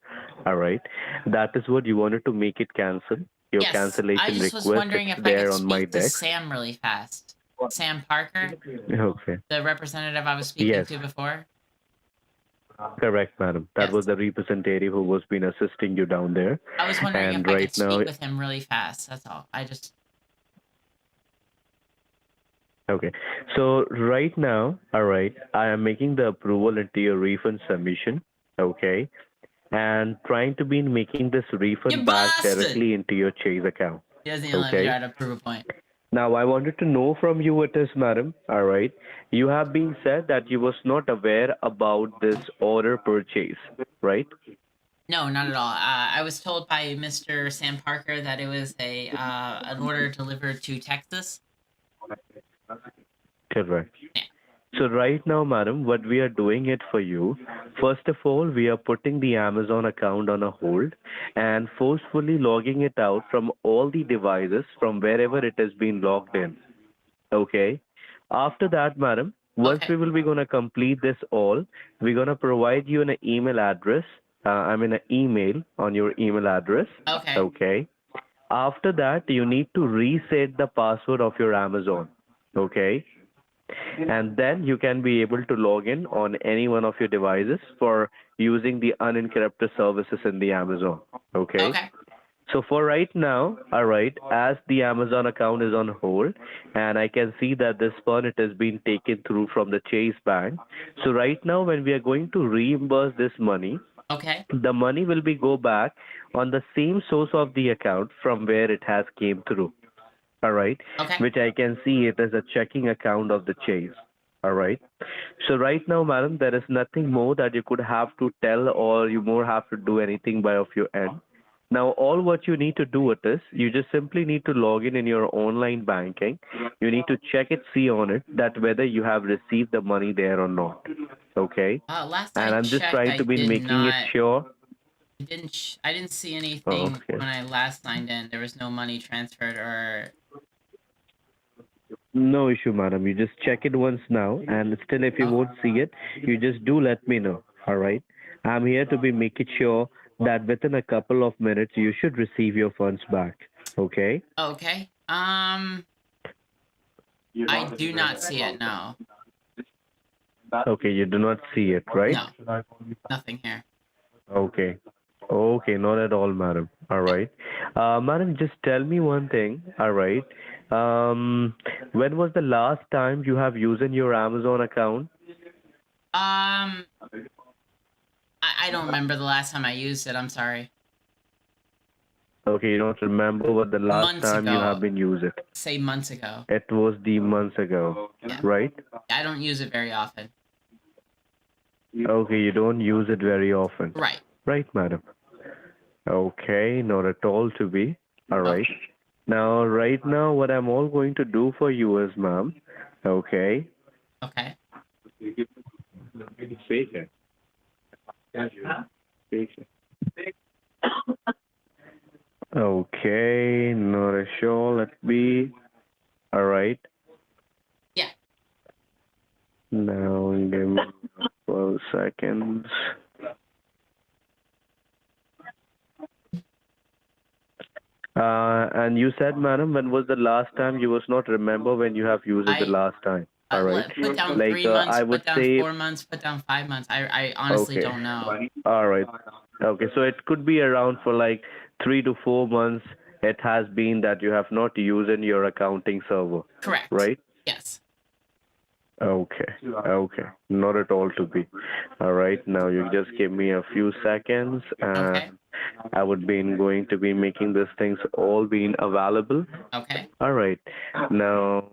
All right. That is what you wanted to make it cancel. Your Yes, I cancellation just was request wondering is if I there could on my speak to desk. Sam really fast. Sam Parker, Okay. the representative I was speaking Yes. to before. Correct, madam. That Yes. was the representative who was been assisting you down there. I was wondering And if I right could now, speak with him really fast. That's all. okay. So right now, all right, I am making the approval into your refund submission. Okay. And trying to be making this refund You back bastard! directly into your Chase account. He doesn't even let me Okay. try to prove a point. Now I wanted to know from you it is, madam. All right. You have been said that you was not aware about this order purchase, right? No, not at all. I was told by Mr. Sam Parker that it was an order delivered to Texas. Correct. So right now, madam, what we are doing it for you, first of all, we are putting the Amazon account on a hold and forcefully logging it out from all the devices from wherever it has been logged in. Okay. After that, madam, once Okay. we will be going to complete this all, we're going to provide you an email address. An email on your email address. Okay. Okay. After that, you need to reset the password of your Amazon. Okay. And then you can be able to log in on any one of your devices for using the unencrypted services in the Amazon. Okay. Okay. So for right now, all right, as the Amazon account is on hold, and I can see that this fund it has been taken through from the Chase Bank. So right now, when we are going to reimburse this money, Okay. the money will be go back on the same source of the account from where it has came through. All right, Okay. which I can see it as a checking account of the Chase. All right. So right now, madam, there is nothing more that you could have to tell or you more have to do anything by of your end. Now, all what you need to do it is you just simply need to log in your online banking. You need to check it, see on it that whether you have received the money there or not. Okay. Last And I I'm just checked, trying I to be did making it not. sure. I didn't see anything Okay. when I last signed in. There was no money transferred or. No issue, madam. You just check it once now, and still, if you won't see it, you just do let me know. All right. I'm here to be making sure that within a couple of minutes you should receive your funds back. Okay. Okay. I do not see it. No. Okay. You do not see it, right? No. Nothing here. Okay. Okay. Not at all, madam. All right. Madam, just tell me one thing. All right. When was the last time you have used your Amazon account? I don't remember the last time I used it. I'm sorry. Okay, you don't remember what the last Months time you ago. have been used it. Say months ago. It was the months ago, Yeah. right? I don't use it very often. Okay, you don't use it very often. Right. Right, madam. Okay, not at all to be. All right. Now, right now, what I'm all going to do for you is, ma'am, okay. Okay. Fake it. Fake it. Okay, not a sure. Let me. All right. Yeah. Now, give me 12 seconds. And you said, madam, when was the last time you was not remember when you have used it the I last time? All right. put down Like 3 months, I would put down say, 4 months, put down 5 months. I honestly okay. don't know. All right. Okay, so it could be around for like 3 to 4 months. It has been that you have not used in your accounting server, Correct. right? Yes. Okay. Okay. Not at all to be. All right. Now you just give me a few seconds, Okay. and I would be going to be making these things all being available. Okay. All right. Now,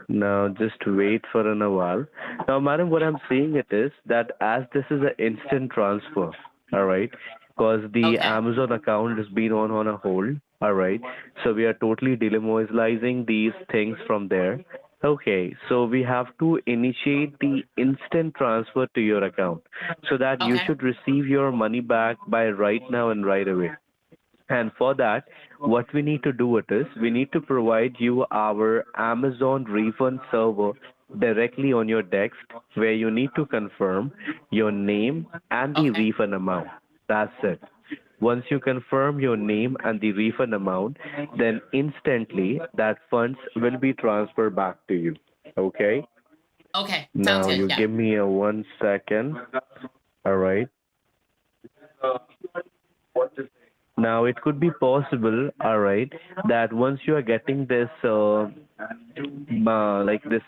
now just wait for a while. Now, madam, what I'm seeing it is that as this is an instant transfer, all right, because the Okay. Amazon account has been on a hold, all right. So we are totally demobilizing these things from there. Okay, so we have to initiate the instant transfer to your account so that you Okay. should receive your money back by right now and right away. And for that, what we need to do it is we need to provide you our Amazon refund server directly on your desk where you need to confirm your name and the Okay. refund amount. That's it. Once you confirm your name and the refund amount, then instantly that funds will be transferred back to you. Okay? Okay. Sounds Now good. you Yeah. give me a 1 second. All right. Now, it could be possible, all right, that once you are getting this, like this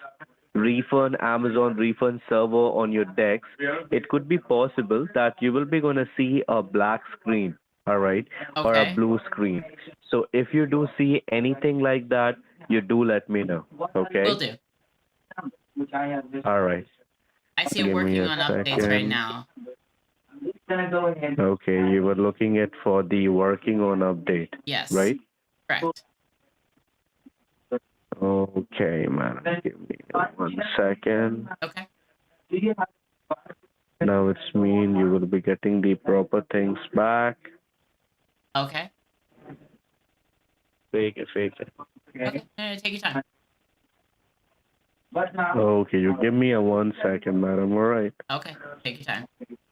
refund, Amazon refund server on your decks, it could be possible that you will be going to see a black screen, all right, or a Okay. blue screen. So if you do see anything like that, you do let me know, Will okay? do. All right. I see it Give me working a on updates right second. now. Okay, you were looking at for the working on update, Yes. right? Correct. Okay, man. Give me 1 second. Okay. Now it's mean you will be getting the proper things back. Okay. Fake it, fake it. Okay. Take your time. Okay, you give me a 1 second, madam. All right. Okay. Take your time.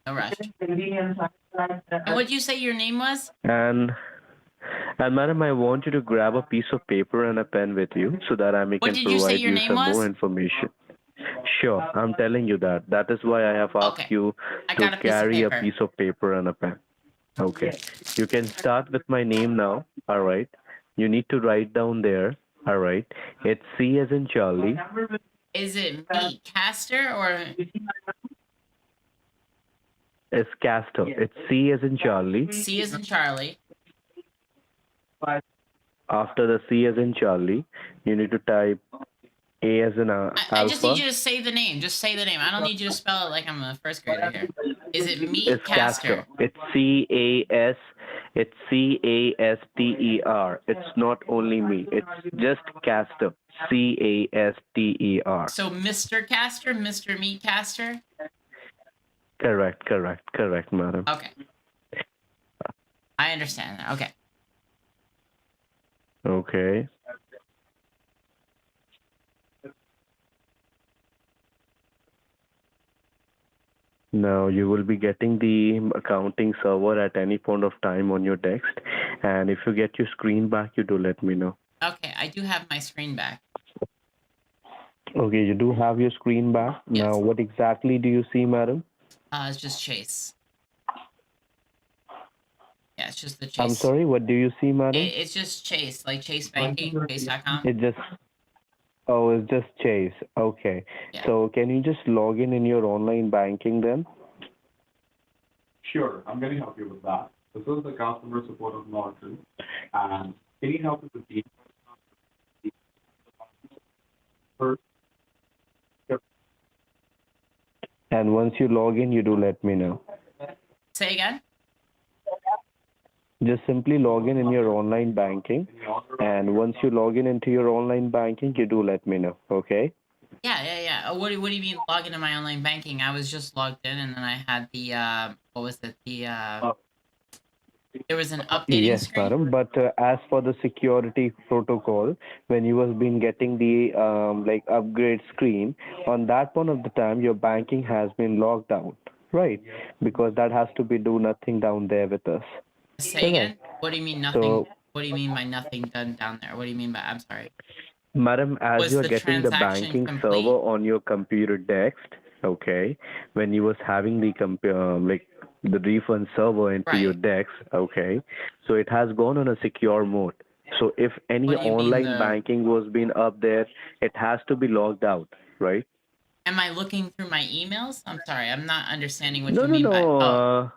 No rush. And what did you say your name was? And madam, I want you to grab a piece of paper and a pen with you so that What can did you say provide your you name some more was? information. Sure, I'm telling you that. That is why I have asked Okay. you I to got a piece of carry a paper. piece of paper and a pen. Okay. You can start with my name now. All right. You need to write down there. All right. It's C as in Charlie. Is it Meat Caster or It's Castor. It's C as in Charlie. C as in Charlie? After the C as in Charlie, you need to type A as in I just need Alpha. you to say the name. Just say the name. I don't need you to spell it like I'm a first grader here. Is it Meat It's Castor. Caster? It's C-A-S. It's Caster. It's not only me. It's just Castor. Caster. So Mr. Caster, Mr. Meat Caster? Correct, madam. Okay. I understand. Okay. Okay. Now you will be getting the accounting server at any point of time on your desk, and if you get your screen back, you do let me know. Okay, I do have my screen back. Okay, you do have your screen back. Yes. Now, what exactly do you see, madam? It's just Chase. Yeah, it's just the Chase. I'm sorry, what do you see, madam? It's just Chase, like Chase Banking, Chase.com. It just Oh, it's just Chase. Okay. Yeah. So can you just log in your online banking then? Sure, I'm going to help you with that. This is the customer support of Norton. And can you help with the details? First, And once you log in, you do let me know. Say again? Just simply log in your online banking, and once you log in into your online banking, you do let me know, okay? Yeah. What do you mean log into my online banking? I was just logged in, and then I had the what was it? There was an updating Yes, screen. madam. But as for the security protocol, when you was been getting the like upgrade screen, on that point of the time, your banking has been logged out, right? Because that has to be do nothing down there with us. Say again? What do you mean nothing? So, What do you mean by nothing done down there? What do you mean by? I'm sorry. madam, as Was you are the getting the transaction banking complete? server on your computer next, okay, when you was having the like the refund server into your Right. decks, okay, so it has gone on a secure mode. So if any What do you mean online banking was being up there, it has to be logged out, right? Am I looking through my emails? I'm sorry, I'm not understanding what No, you no, mean by. Oh,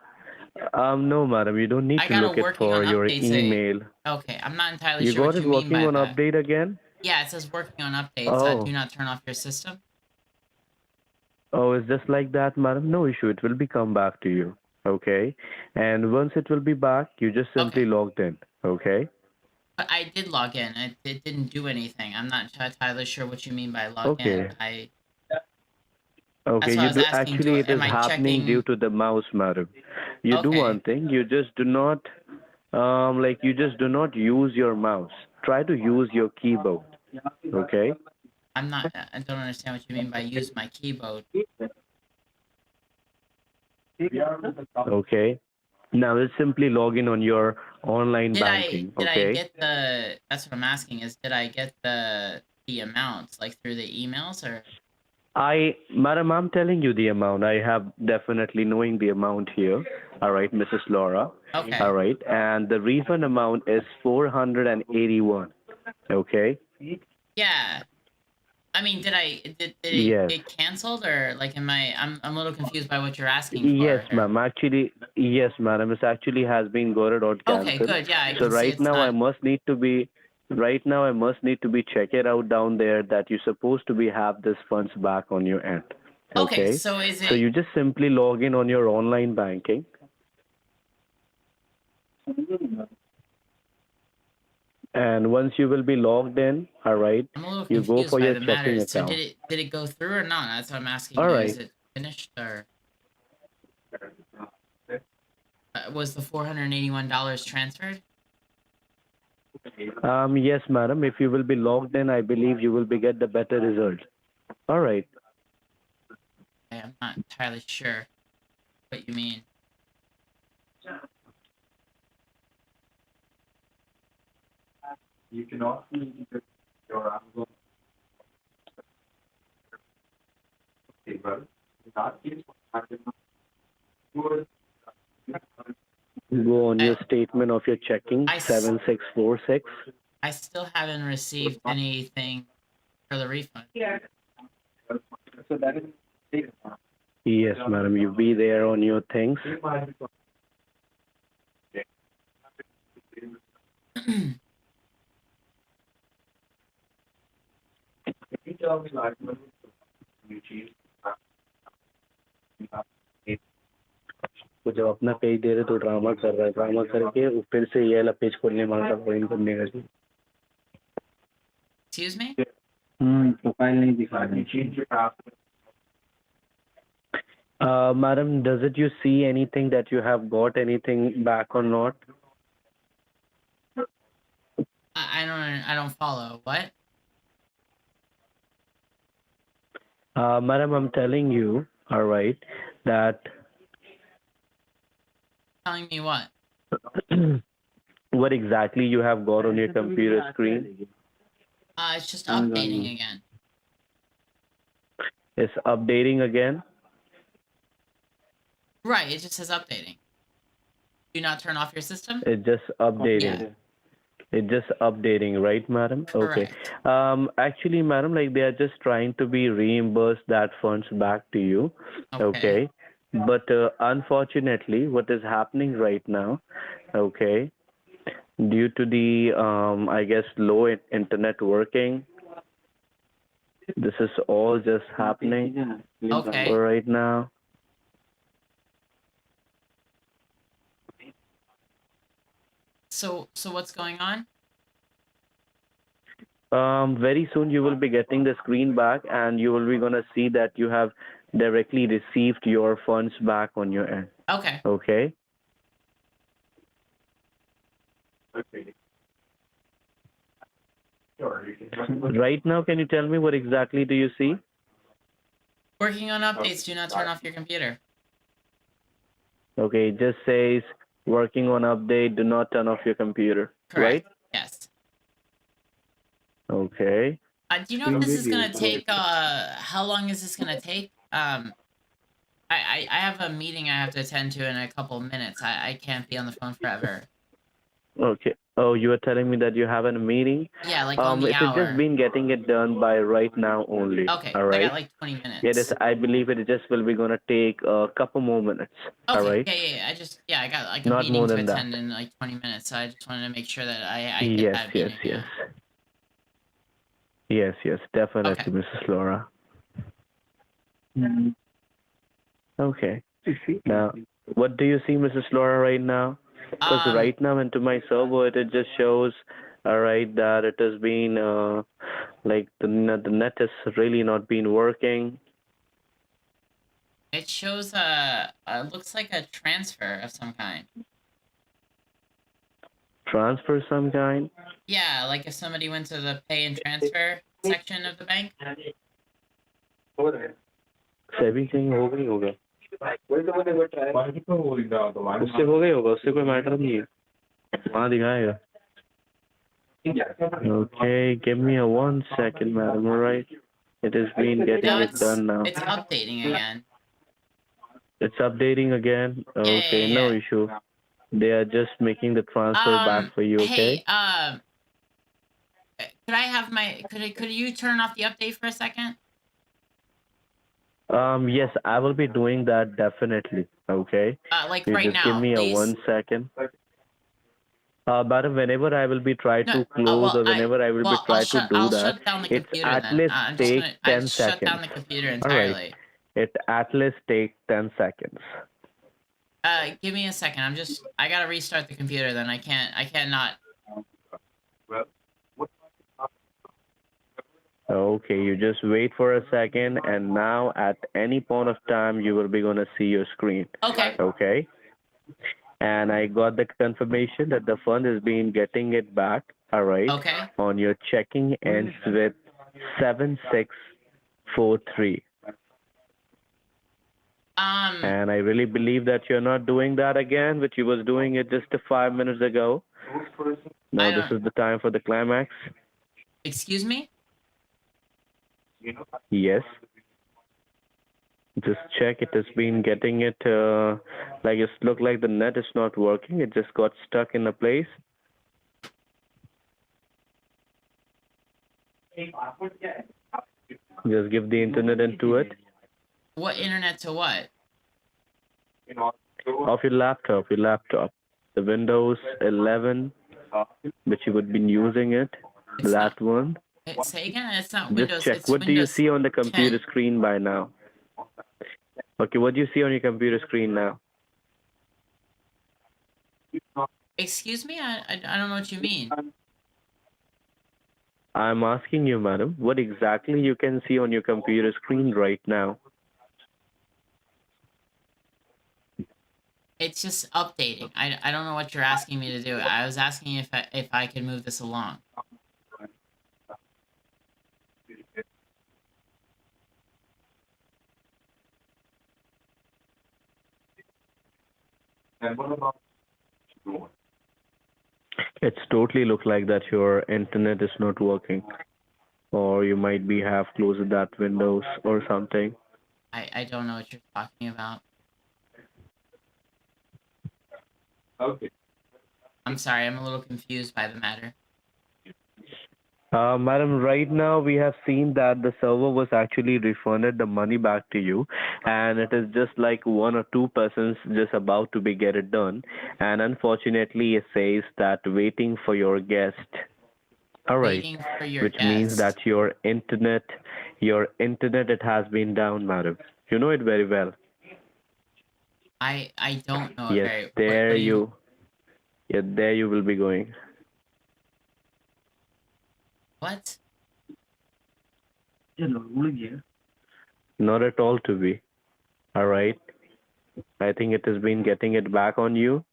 no. No, madam, you don't need I to got a look it working on for your updates. email. Okay, I'm not entirely You sure got what it you mean working by on that. update again? Yeah, it says working on updates. Do Oh, not turn off your system. oh, it's just like that, madam. No issue. It will be come back to you. Okay. And once it will be back, you just simply Okay. logged in. Okay. But I did log in. It didn't do anything. I'm not entirely sure what you mean by log in. Okay. That's Okay. why I You was do asking. actually it is Am I happening due checking? to the mouse, madam. You do Okay. one thing. You just do not like you just do not use your mouse. Try to use your keyboard. Okay. I'm not. I don't understand what you mean by use my keyboard. Okay. Now let's simply log in on your online Did I banking. did I Okay. get the? That's what I'm asking. Is did I get the amounts like through the emails or? Madam, I'm telling you the amount. I have definitely knowing the amount here. All right, Mrs. Laura. Okay. All right, and the refund amount is 481. Okay. Yeah. I mean, did it Yes. get canceled or like I'm a little confused by what you're asking Yes, for. ma'am. Actually, yes, madam. It actually has been got out Okay, cancelled. good. Yeah, I So can see it's not. right now I must need to be check it out down there that you're supposed to be have this funds back on your end. Okay, Okay. so is So it you just simply log in on your online banking. And once you will be logged in, all right, I'm a little you go confused for by your the checking matter. So account. did it go through or not? That's what I'm asking All you. right. Is it finished or was the $481 transferred? Yes, madam. If you will be logged in, I believe you will be get the better result. All right. Okay, I'm not entirely sure what you mean. You can also use your Amazon. Okay, but in that case, what happened was Go on your I statement of your checking I s- 7646. I still haven't received anything for the refund. so that is Yes, madam. You be there on your things. वो जब अपना page दे रहे तो drama कर रहा है drama करके वो फिर से ये वाला पेज खोलने मांगता लॉगिन करने का Excuse me? प्रोफाइल नहीं दिखा रही madam, does it you see anything that you have got anything back or not? I don't follow. What? Madam, I'm telling you, all right, that Telling me what? what exactly you have got on your computer screen. It's just updating again. It's updating again. Right, it just says updating. Do not turn off your system? It just updating. Yeah. It's just updating, right, madam? Okay. Correct. Actually, madam, like they are just trying to be reimbursed that funds back to you. Okay. But unfortunately, what is happening right now, okay, due to the I guess low internet working, this is all just happening Okay. right now. So what's going on? Very soon you will be getting the screen back and you will be gonna see that you have directly received your funds back on your end. Okay. Okay. Right now, can you tell me what exactly do you see? Working on updates. Do not turn off your computer. Okay, it just says Working on update. Do not turn off your computer. Correct. Right? Yes. Okay. Do you know if this is gonna take? How long is this gonna take? I have a meeting I have to attend to in a couple of minutes. I can't be on the phone forever. Okay. Oh, you were telling me that you have a meeting. Yeah, like on the It has just hour. been getting it done by right now only. Okay, All I right. got like 20 minutes. It is. I believe it just will be gonna take a couple more minutes. All Okay, right. yeah, I got like a Not meeting more to than that. attend in like 20 minutes, so I just wanted to make sure that I get Yes, that yes, meeting. yes. Yeah. Yes, yes, definitely, Okay. Mrs. Laura. Okay. Now, what do you see, Mrs. Laura, right now? Because right now into my server, it just shows, all right, that it has been like the net is really not been working. It shows looks like a transfer of some kind. Transfer some kind. Yeah, like if somebody went to the pay and transfer section of the bank. Everything हो गई होगा उससे हो गई होगा उससे कोई matter नहीं है वहाँ दिखाएगा Okay, give me a 1 second, madam. All right, it has been getting it done now. It's updating again. It's updating again. Okay, Yeah. no issue. They are just making the transfer back for you. Okay. Hey, could I have my could you turn off the update for a second? Yes, I will be doing that definitely. Okay. Like You right just give now, me please. a 1 second. Madam, whenever I will be try to close or whenever I will be try to do I'll that, shut down the it computer at then. least I'm just take gonna 10 shut down seconds. the computer All right. entirely. It at least take 10 seconds. Give me a second. I gotta restart the computer then. I can't not. Okay, you just wait for a second, and now at any point of time, you will be gonna see your screen. Okay. Okay. And I got the confirmation that the fund is being getting it back. All right. Okay. On your checking ends with 7643. And I really believe that you're not doing that again, which you was doing it just 5 minutes ago. Now this is the time for the climax. Excuse me? Yes. Just check. It has been getting it. Like it's looked like the net is not working. It just got stuck in a place. Just give the internet into it. What internet to what? Of your laptop. The Windows 11, which you would be using it. That one. Say again. It's not Just Windows. check. It's What do you Windows see on the computer 10. screen by now? Okay, what do you see on your computer screen now? Excuse me? I don't know what you mean. I'm asking you, madam, what exactly you can see on your computer screen right now? It's just updating. I don't know what you're asking me to do. I was asking if I could move this along. And what about It's totally look like that your internet is not working, or you might be have closed that Windows or something. I don't know what you're talking about. okay? I'm sorry. I'm a little confused by the matter. Madam, right now we have seen that the server was actually refunded the money back to you, and it is just like 1 or 2 persons just about to be get it done, and unfortunately it says that waiting for your guest. All right, Waiting for your which means guest. that your internet, it has been down, madam. You know it very well. I don't know it Yes, very. there you, yeah, there you will be going. What? Not at all to be. All right. I think it has been getting it back on you.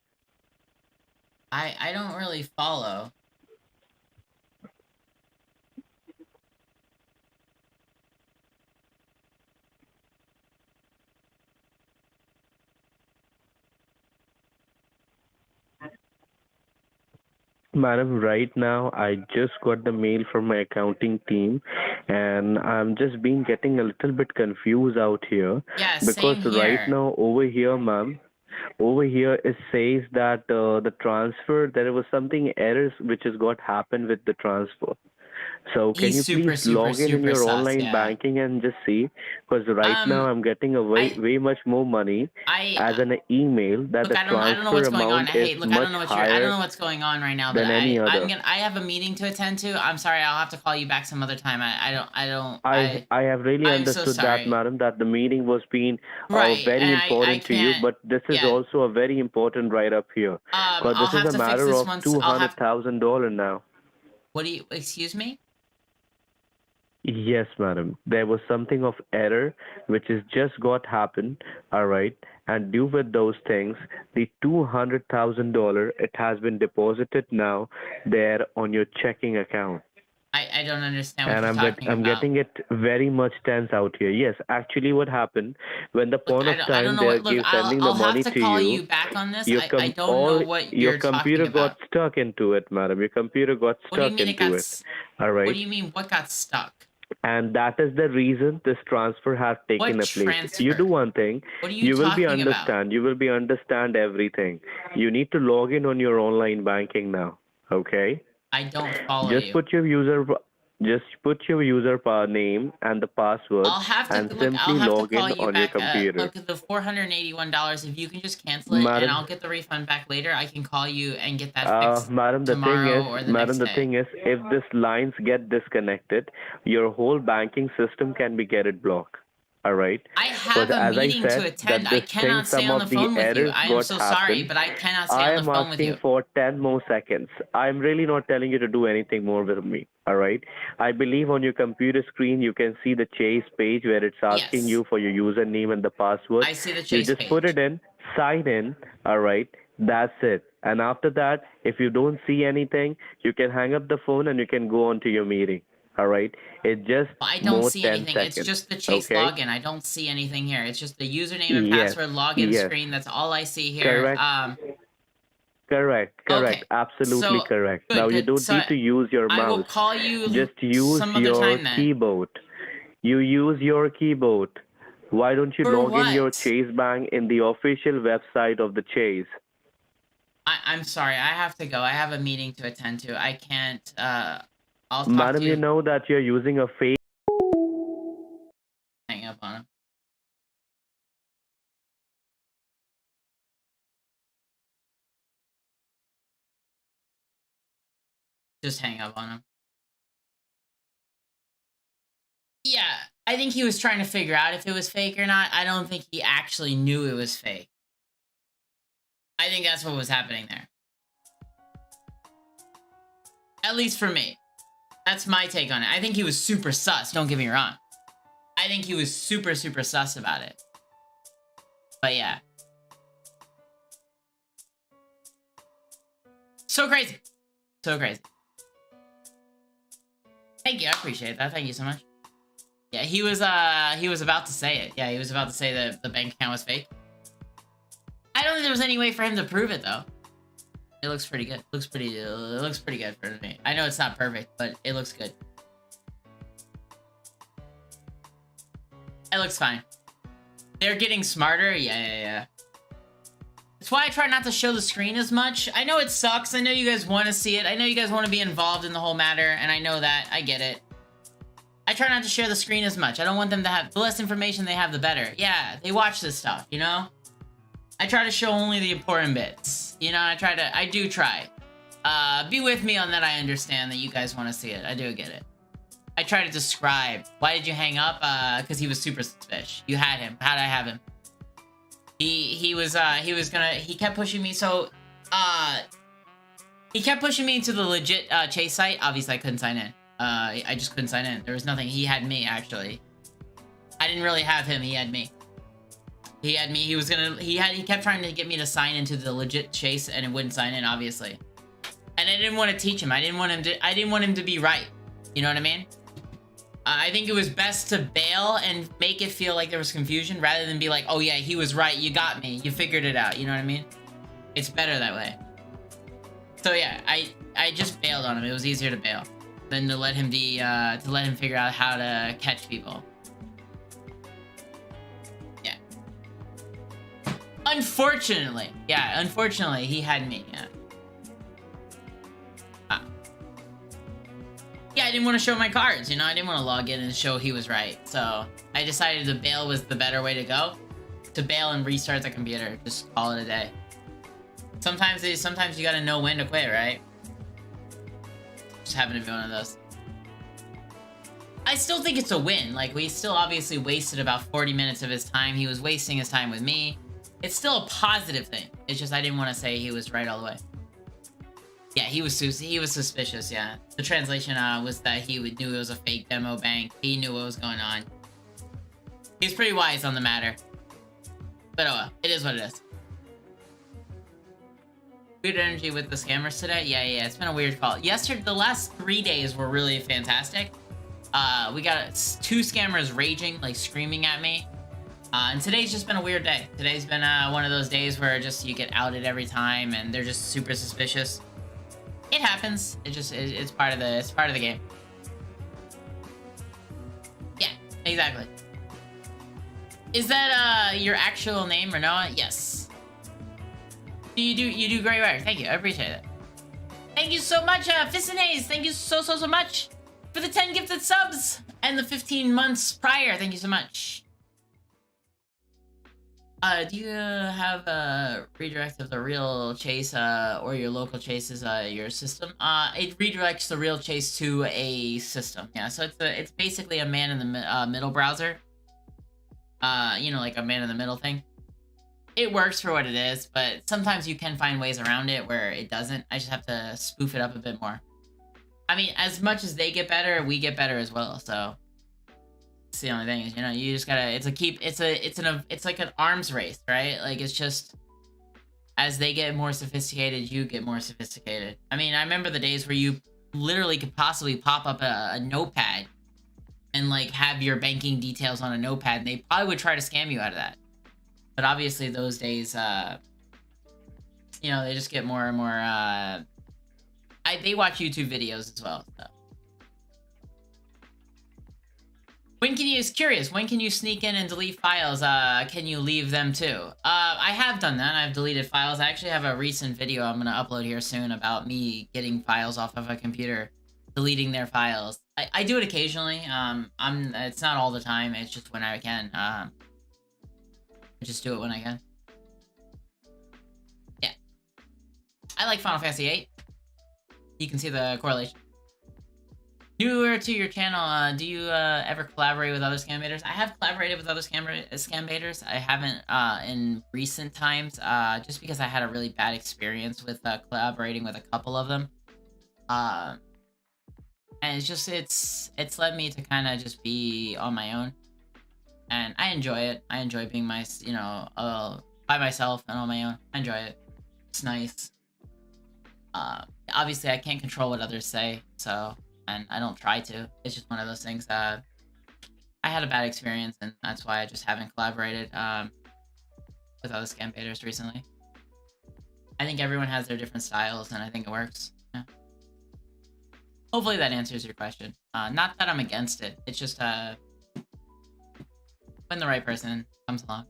I don't really follow. Madam, right now I just got the mail from my accounting team, and I'm just been getting a little bit confused out here Yeah, because same right here. now over here, ma'am, over here it says that the transfer there was something errors which has got happened with the transfer. So can He's you please super, super, log in super your sus. online Yeah. banking and just see? Because right now I'm getting a I, way much more money I, as an email that look, the I don't know transfer what's going on. amount is Hey, look, I much don't know I don't higher know what's going on right now, but than any other. I have a meeting to attend to. I'm sorry, I'll have to call you back some other time. I have really I'm so understood that, sorry. madam, that the meeting was being Right, very and I important to you, can't, but this is yeah. also a very important right up here, because I'll this is have a to fix matter this of once. $200,000 now. What do you, excuse me? Yes, madam. There was something of error which is just got happened, all right, and due with those things, the $200,000 it has been deposited now there on your checking account. I don't understand what And you're talking I'm about. getting it very much tense out here. Yes, actually, what happened when the Look, point of I don't time know they're what, look, sending the I'll have money to to call you, you back on this. your I don't know what your you're talking computer got about. stuck into it, madam. Your computer got What do you stuck mean it into got, it. All what right, do you mean what got stuck? and that is the reason this transfer has taken What a place. You do transfer? one thing, What are you you will be talking about? understand. You will be understand everything. You need to log in on your online banking now. Okay. I don't follow Just you. put your name and the password I'll have to and look. I'll simply have to log call in you on your back. computer. Look, the $481. If you can just cancel it, and Madam, I'll get the refund back later. I can call you and get that fixed Madam, tomorrow or the next the day. thing is, if this lines get disconnected, your whole banking system can be get it blocked. All right, I because have a as I meeting to said, attend. that I this thing, cannot stay some on the of the phone with you. errors I am got so sorry, happened. but I cannot stay I on the am phone with asking you. for 10 more seconds. I'm really not telling you to do anything more with me. All right. I believe on your computer screen you can see the Chase page where it's asking Yes, you for your username and the password. I see the You Chase just put it page. in, sign in. All right. That's it. And after that, if you don't see anything, you can hang up the phone and you can go on to your meeting. All right. It's just I don't more see 10 anything. It's seconds. just the Chase Okay. login. I don't see anything here. It's just the username and Yes. password login Yes. screen. That's all I see here. Correct. Correct. Okay. Absolutely So correct. Now good, you good. don't So need to use your I will mouse. call you Just use some other your time then. keyboard. You use your keyboard. Why don't you For log in your what? Chase Bank in the official website of the Chase? I'm sorry. I have to go. I have a meeting to attend to. I can't. I'll talk to Madam, you you. know that you're using a fake. Hang up on him. Just hang up on him. Yeah, I think he was trying to figure out if it was fake or not. I don't think he actually knew it was fake. I think that's what was happening there. At least for me. That's my take on it. I think he was super sus, don't get me wrong. I think he was super, super sus about it. But yeah. So crazy. So crazy. Thank you, I appreciate that. Thank you so much. Yeah, he was about to say it. Yeah, he was about to say that the bank account was fake. I don't think there was any way for him to prove it though. It looks pretty good. It looks pretty good for me. I know it's not perfect, but it looks good. It looks fine. They're getting smarter. Yeah. That's why I try not to show the screen as much. I know it sucks. I know you guys want to see it. I know you guys want to be involved in the whole matter, and I know that. I get it. I try not to share the screen as much. I don't want them to have... The less information they have, the better. Yeah, they watch this stuff, you know? I try to show only the important bits. You know, I do try. Be with me on that. I understand that you guys want to see it. I do get it. I try to describe. Why did you hang up? Because he was super suspicious. You had him. How'd I have him? He kept pushing me. So, he kept pushing me into the legit Chase site. Obviously, I couldn't sign in. I just couldn't sign in. There was nothing. He had me, actually. I didn't really have him. He had me. He had me. He kept trying to get me to sign into the legit Chase, and it wouldn't sign in, obviously. And I didn't want to teach him. I didn't want him to be right. You know what I mean? I think it was best to bail and make it feel like there was confusion rather than be like, oh yeah, he was right. You got me. You figured it out. You know what I mean? It's better that way. So yeah, I just bailed on him. It was easier to bail than to let him figure out how to catch people. Yeah. Unfortunately, he had me. Yeah. Yeah, I didn't want to show my cards, you know? I didn't want to log in and show he was right. So I decided to bail was the better way to go. To bail and restart the computer. Just call it a day. Sometimes you gotta know when to quit, right? Just happened to be one of those. I still think it's a win. Like, we still obviously wasted about 40 minutes of his time. He was wasting his time with me. It's still a positive thing. It's just I didn't want to say he was right all the way. Yeah, he was suspicious, yeah. The translation was that he knew it was a fake demo bank. He knew what was going on. He's pretty wise on the matter. But oh well, it is what it is. Weird energy with the scammers today? Yeah, it's been a weird call. Yesterday, the last 3 days were really fantastic. We got 2 scammers raging, like screaming at me. And today's just been a weird day. Today's been one of those days where just you get outed every time and they're just super suspicious. It happens. It's part of the game. Yeah, exactly. Is that your actual name, Renoa? Yes. You do great work. Thank you. I appreciate it. Thank you so much, Fisinays. Thank you so much for the 10 gifted subs and the 15 months prior. Thank you so much. Do you have a redirect of the real chase or your local chases your system? It redirects the real chase to a system. Yeah, so it's basically a man in the middle browser. You know, like a man in the middle thing. It works for what it is, but sometimes you can find ways around it where it doesn't. I just have to spoof it up a bit more. I mean, as much as they get better, we get better as well. So it's the only thing is, you know, you just gotta. It's like an arms race, right? Like it's just as they get more sophisticated, you get more sophisticated. I mean, I remember the days where you literally could possibly pop up a notepad and like have your banking details on a notepad, and they probably would try to scam you out of that. But obviously those days, you know, they just get more and more, they watch YouTube videos as well, so. When can you sneak in and delete files? Can you leave them too? I have done that. I've deleted files. I actually have a recent video I'm gonna upload here soon about me getting files off of a computer, deleting their files. I do it occasionally. It's not all the time. It's just when I can. I just do it when I can. Yeah. I like Final Fantasy VIII. You can see the correlation. Newer to your channel, do you ever collaborate with other scam baiters? I have collaborated with other scam baiters. I haven't in recent times, just because I had a really bad experience with collaborating with a couple of them. And it's led me to kind of just be on my own. And I enjoy it. I enjoy being by myself and on my own. I enjoy it. It's nice. Obviously, I can't control what others say, so, and I don't try to. It's just one of those things. I had a bad experience, and that's why I just haven't collaborated with other scam baiters recently. I think everyone has their different styles, and I think it works. Yeah. Hopefully that answers your question. Not that I'm against it. It's just when the right person comes along.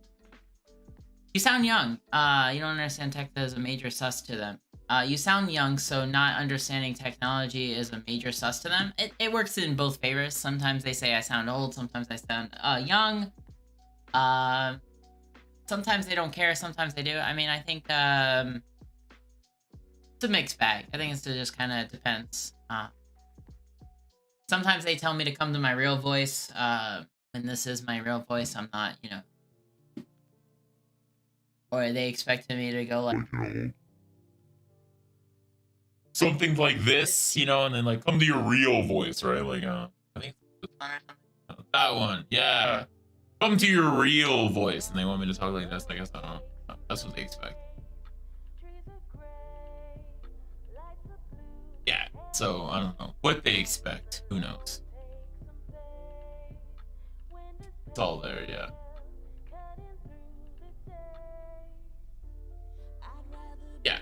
You sound young. You don't understand tech is a major sus to them. You sound young, so not understanding technology is a major sus to them. It works in both favors. Sometimes they say I sound old, sometimes I sound young. Sometimes they don't care, sometimes they do. I mean, I think it's a mixed bag. I think it just kind of depends. Sometimes they tell me to come to my real voice. When this is my real voice, I'm not, you know. Or they expected me to go like, something like this, you know, and then like come to your real voice, right? Like, I think that one, yeah. Come to your real voice, and they want me to talk like this. I guess I don't know. That's what they expect. Yeah. So I don't know what they expect. Who knows? It's all there, yeah. Yeah.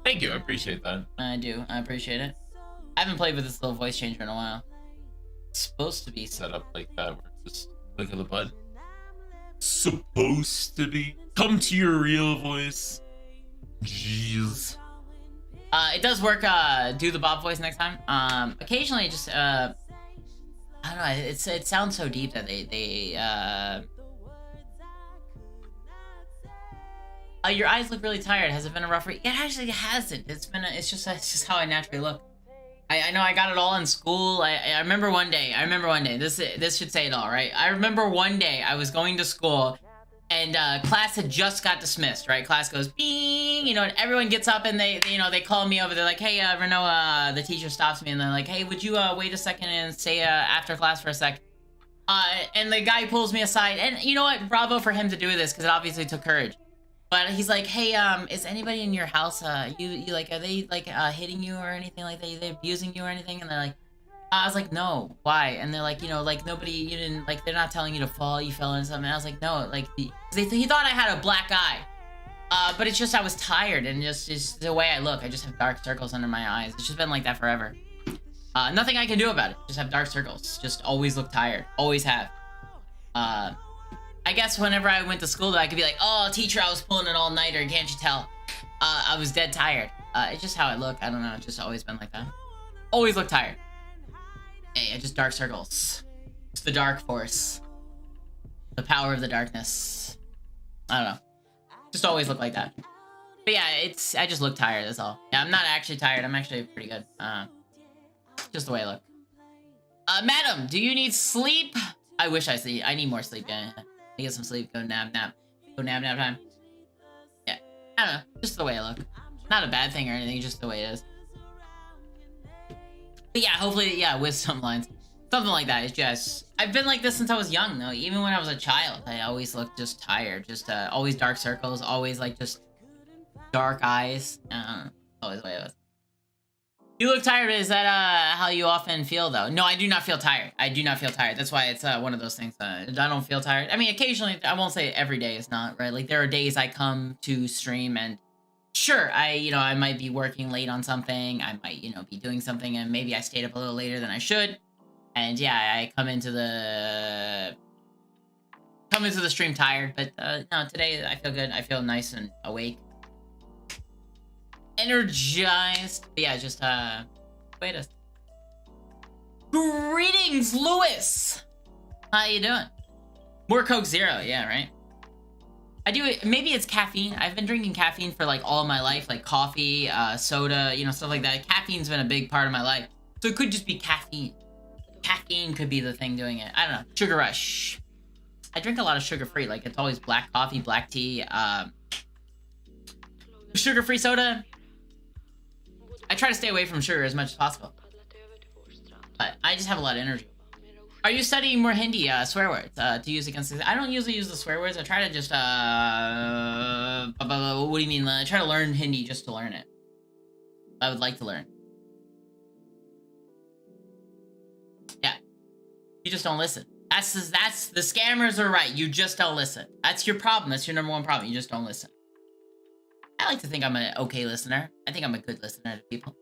Thank you. I appreciate that. I do. I appreciate it. I haven't played with this little voice changer in a while. It's supposed to be Set up like that where it's just click of the button. Supposed to be. Come to your real voice. Jeez. It does work. Do the Bob voice next time. Occasionally, just I don't know. It sounds so deep that your eyes look really tired. Has it been a rough week? It actually hasn't. It's just how I naturally look. I know I got it all in school. I remember one day. This should say it all, right? I remember one day I was going to school, and class had just got dismissed, right? Class goes bing, you know, and everyone gets up and they call me over. They're like, hey, Renault, the teacher stops me and they're like, hey, would you wait a second and stay after class for a sec? And the guy pulls me aside, and you know what? Bravo for him to do this because it obviously took courage. But he's like, hey, is anybody in your house, you like, are they like hitting you or anything like that? Are they abusing you or anything? And they're like, I was like, no, why? And they're like, you know, like nobody, you didn't, like, they're not telling you to fall, you fell into something. And I was like, no, like, he thought I had a black eye. But it's just, I was tired, and just the way I look, I just have dark circles under my eyes. It's just been like that forever. Nothing I can do about it. Just have dark circles. Just always look tired. Always have. I guess whenever I went to school, though, I could be like, oh, teacher, I was pulling an all-nighter, can't you tell? I was dead tired. It's just how I look. I don't know. It's just always been like that. Always look tired. Hey, just dark circles. It's the dark force. The power of the darkness. I don't know. Just always look like that. But yeah, I just look tired, that's all. Yeah, I'm not actually tired. I'm actually pretty good. Just the way I look. Madam, do you need sleep? I wish I sleep. I need more sleep, yeah. I get some sleep, go nap. Go nap time. Yeah, I don't know. Just the way I look. Not a bad thing or anything, just the way it is. But yeah, hopefully, yeah, with some lines. Something like that. It's just, I've been like this since I was young, though. Even when I was a child, I always looked just tired. Just always dark circles, always like just dark eyes. Always the way it was. You look tired. Is that how you often feel, though? No, I do not feel tired. I do not feel tired. That's why it's one of those things. I don't feel tired. I mean, occasionally, I won't say every day is not, right? Like, there are days I come to stream and sure, I might be working late on something. I might, be doing something and maybe I stayed up a little later than I should. And yeah, I come into the stream tired, but no, today I feel good. I feel nice and awake. Energized. But yeah, just wait a... Greetings, Lewis! How you doing? More Coke Zero, yeah, right? I do it, maybe it's caffeine. I've been drinking caffeine for like all of my life, like coffee, soda, stuff like that. Caffeine's been a big part of my life. So it could just be caffeine. Caffeine could be the thing doing it. I don't know. Sugar rush. I drink a lot of sugar-free. Like, it's always black coffee, black tea, sugar-free soda. I try to stay away from sugar as much as possible. But I just have a lot of energy. Are you studying more Hindi swear words to use against this? I don't usually use the swear words. I try to just, what do you mean? I try to learn Hindi just to learn it. I would like to learn. Yeah. You just don't listen. That's the scammers are right. You just don't listen. That's your problem. That's your number one problem. You just don't listen. I like to think I'm an okay listener. I think I'm a good listener to people.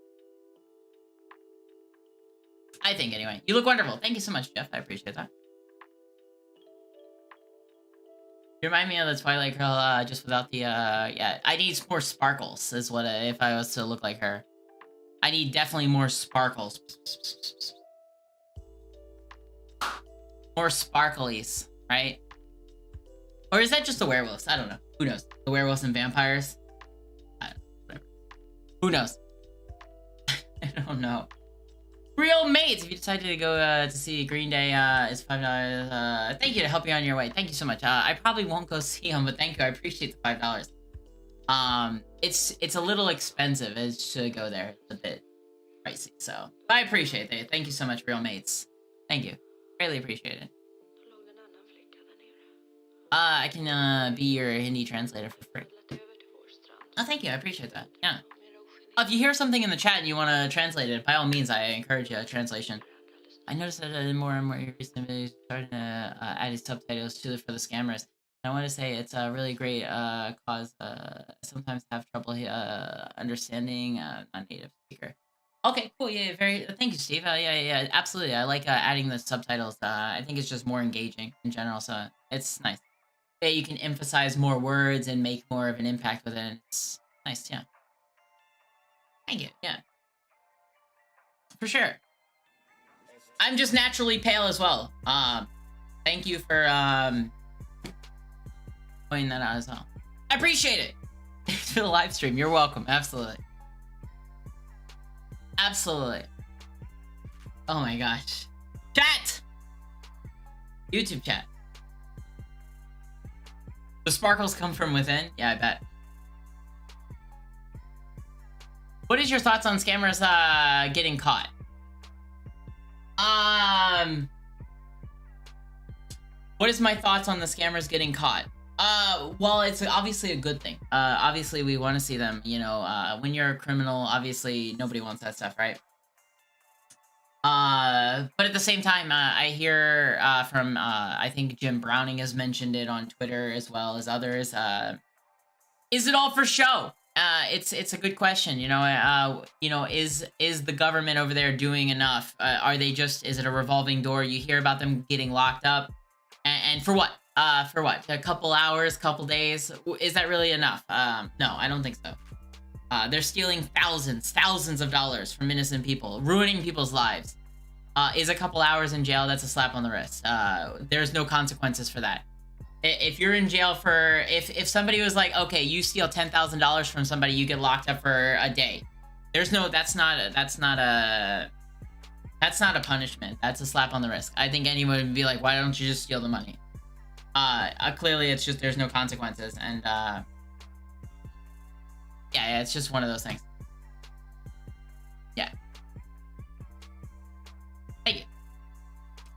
I think, anyway. You look wonderful. Thank you so much, Jeff. I appreciate that. You remind me of the Twilight girl, just without the, yeah. I need more sparkles, is what, if I was to look like her. I need definitely more sparkles. More sparklies, right? Or is that just the werewolves? I don't know. Who knows? The werewolves and vampires? Whatever. Who knows? I don't know. Real mates, if you decided to go to see Green Day, is $5. Thank you to help you on your way. Thank you so much. I probably won't go see them, but thank you. I appreciate the $5. It's a little expensive to go there. It's a bit pricey, so but I appreciate it. Thank you so much, real mates. Thank you. Really appreciate it. I can be your Hindi translator for free. Oh, thank you. I appreciate that. Yeah. If you hear something in the chat and you want to translate it, by all means, I encourage a translation. I noticed that more and more recently starting to add these subtitles to for the scammers. I want to say it's a really great cause. Sometimes have trouble understanding non-native speaker. Okay, cool. Yeah, very. Thank you, Steve. Yeah, absolutely. I like adding the subtitles. I think it's just more engaging in general, so it's nice. Yeah, you can emphasize more words and make more of an impact with it. It's nice. Yeah. Thank you. Yeah, for sure. I'm just naturally pale as well. Thank you for pointing that out as well. I appreciate it. Thanks for the live stream. You're welcome. Absolutely. Absolutely. Oh my gosh. Chat! YouTube chat. The sparkles come from within? Yeah, I bet. What is your thoughts on scammers getting caught? What is my thoughts on the scammers getting caught? Well, it's obviously a good thing. Obviously we want to see them, you know, when you're a criminal, obviously nobody wants that stuff, right? But at the same time, I hear from I think Jim Browning has mentioned it on Twitter as well as others. Is it all for show? It's a good question. You know, is the government over there doing enough? Are they just? Is it a revolving door? You hear about them getting locked up, and for what? For what? A couple hours, couple days? Is that really enough? No, I don't think so. They're stealing thousands of dollars from innocent people, ruining people's lives. Is a couple hours in jail, that's a slap on the wrist. There's no consequences for that. If you're in jail for, if somebody was like, okay, you steal $10,000 from somebody, you get locked up for a day. There's no, that's not a punishment. That's a slap on the wrist. I think anyone would be like, why don't you just steal the money? Clearly it's just, there's no consequences. And, yeah, it's just one of those things. Yeah. Thank you.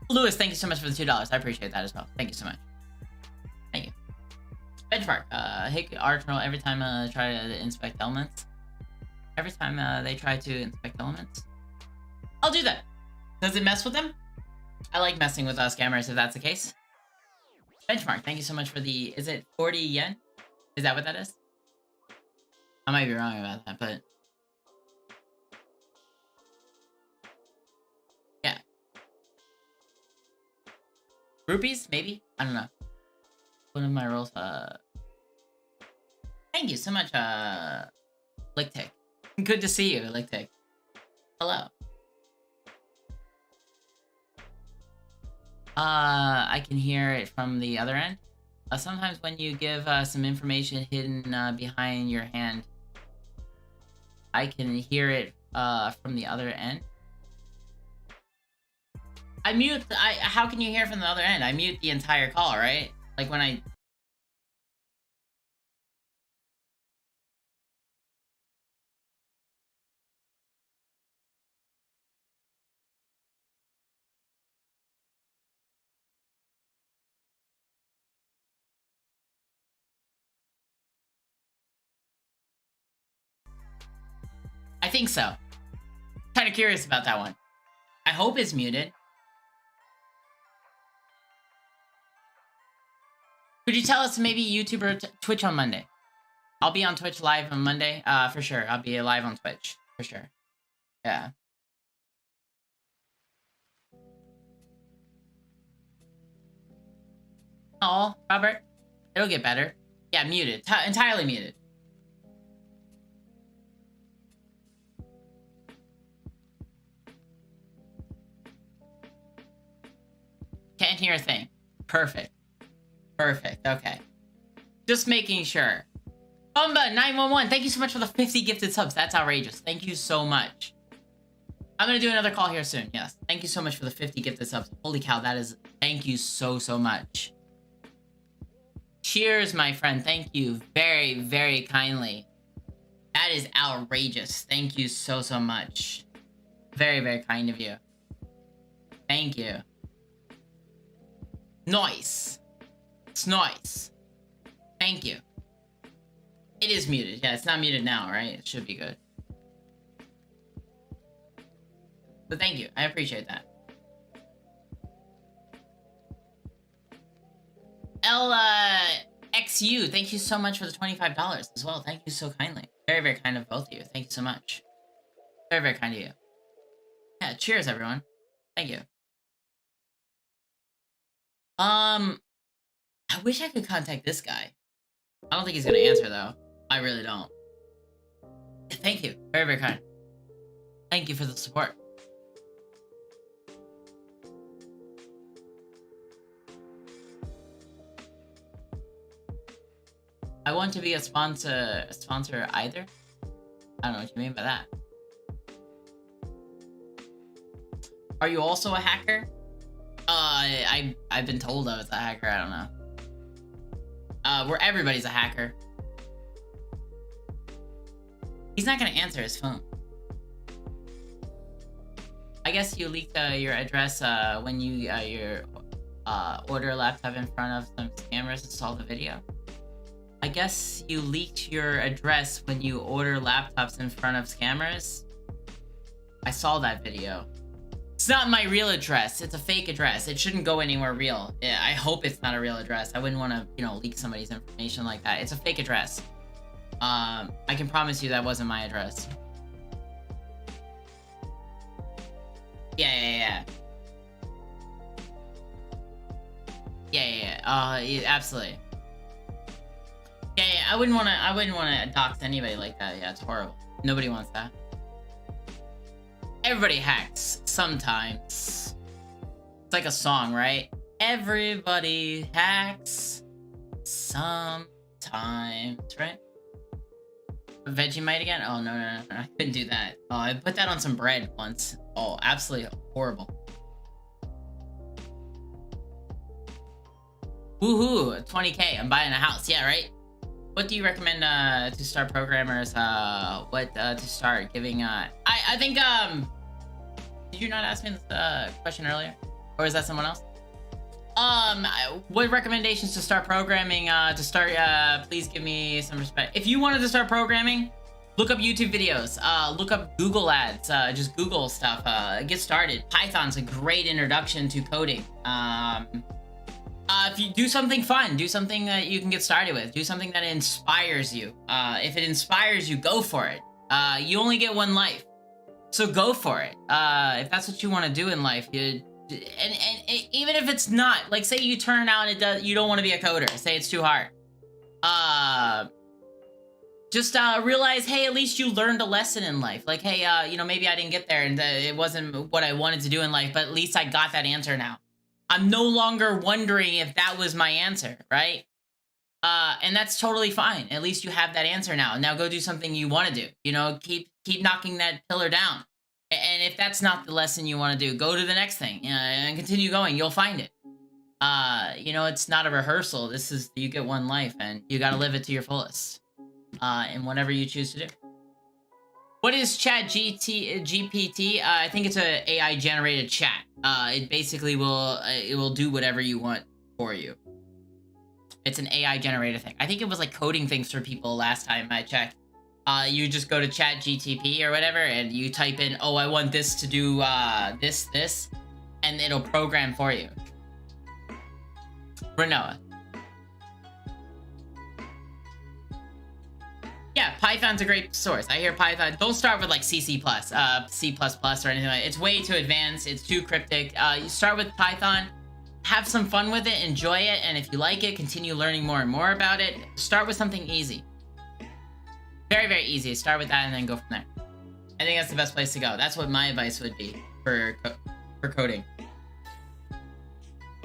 Lewis, thank you so much for the $2. I appreciate that as well. Thank you so much. Thank you. Benchmark. Hit Arsenal every time try to inspect elements. Every time they try to inspect elements. I'll do that. Does it mess with them? I like messing with scammers if that's the case. Benchmark, thank you so much for the... Is it 40 yen? Is that what that is? I might be wrong about that, but... Yeah. Rupees? Maybe? I don't know. One of my roles, Thank you so much, Licktick. Good to see you, Licktick. Hello. I can hear it from the other end. Sometimes when you give some information hidden behind your hand, I can hear it from the other end. I mute. How can you hear from the other end? I mute the entire call, right? Like when I. I think so. Kind of curious about that one. I hope it's muted. Could you tell us maybe YouTube or Twitch on Monday? I'll be on Twitch live on Monday, for sure. I'll be live on Twitch, for sure. Yeah. Oh, Robert. It'll get better. Yeah, muted. Entirely muted. Can't hear a thing. Perfect. Perfect. Okay. Just making sure. Bumba911, thank you so much for the 50 gifted subs. That's outrageous. Thank you so much. I'm gonna do another call here soon. Yes. Thank you so much for the 50 gifted subs. Holy cow, that is... Thank you so much. Cheers, my friend. Thank you very kindly. That is outrageous. Thank you so much. Very kind of you. Thank you. Nice. It's nice. Thank you. It is muted. Yeah, it's not muted now, right? It should be good. But thank you. I appreciate that. You, thank you so much for the $25 as well. Thank you so kindly. Very, very kind of both of you. Thank you so much. Very, very kind of you. Yeah, cheers, everyone. Thank you. I wish I could contact this guy. I don't think he's gonna answer, though. I really don't. Yeah, thank you. Very, very kind. Thank you for the support. I want to be a sponsor either. I don't know what you mean by that. Are you also a hacker? I've been told I was a hacker. I don't know. Where everybody's a hacker. He's not gonna answer his phone. I guess you leaked your address when you order a laptop in front of some scammers and saw the video. I guess you leaked your address when you order laptops in front of scammers. I saw that video. It's not my real address. It's a fake address. It shouldn't go anywhere real. Yeah, I hope it's not a real address. I wouldn't want to, you know, leak somebody's information like that. It's a fake address. I can promise you that wasn't my address. Yeah, absolutely. Yeah, I wouldn't want to dox anybody like that. Yeah, it's horrible. Nobody wants that. Everybody hacks sometimes. It's like a song, right? Everybody hacks sometimes, right? Vegemite again? Oh, no. I couldn't do that. Oh, I put that on some bread once. Oh, absolutely horrible. Woohoo, 20K, I'm buying a house. Yeah, right? What do you recommend to start programmers? What to start giving? I think did you not ask me this question earlier, or is that someone else? What recommendations to start programming? Please give me some respect. If you wanted to start programming, look up YouTube videos. Look up Google ads. Just Google stuff. Get started. Python's a great introduction to coding. If you do something fun, do something that you can get started with, do something that inspires you. If it inspires you, go for it. You only get one life, so go for it. If that's what you want to do in life, and even if it's not, like, say you turn out and you don't want to be a coder, say it's too hard. Just realize, hey, at least you learned a lesson in life. Like, hey, you know, maybe I didn't get there and it wasn't what I wanted to do in life, but at least I got that answer now. I'm no longer wondering if that was my answer, right? And that's totally fine. At least you have that answer now. Now go do something you want to do. You know, keep knocking that pillar down. And if that's not the lesson you want to do, go to the next thing and continue going. You'll find it. You know, it's not a rehearsal. This is, you get one life and you got to live it to your fullest. In whatever you choose to do. What is GPT? I think it's a AI generated chat. It basically will do whatever you want for you. It's an AI generated thing. I think it was like coding things for people last time I checked. You just go to ChatGTP or whatever and you type in, oh, I want this to do this, and it'll program for you. Renoa. Yeah, Python's a great source. I hear Python. Don't start with like C++, C++ or anything like that. It's way too advanced. It's too cryptic. You start with Python, have some fun with it, enjoy it, and if you like it, continue learning more and more about it. Start with something easy. Very, very easy. Start with that and then go from there. I think that's the best place to go. That's what my advice would be for coding.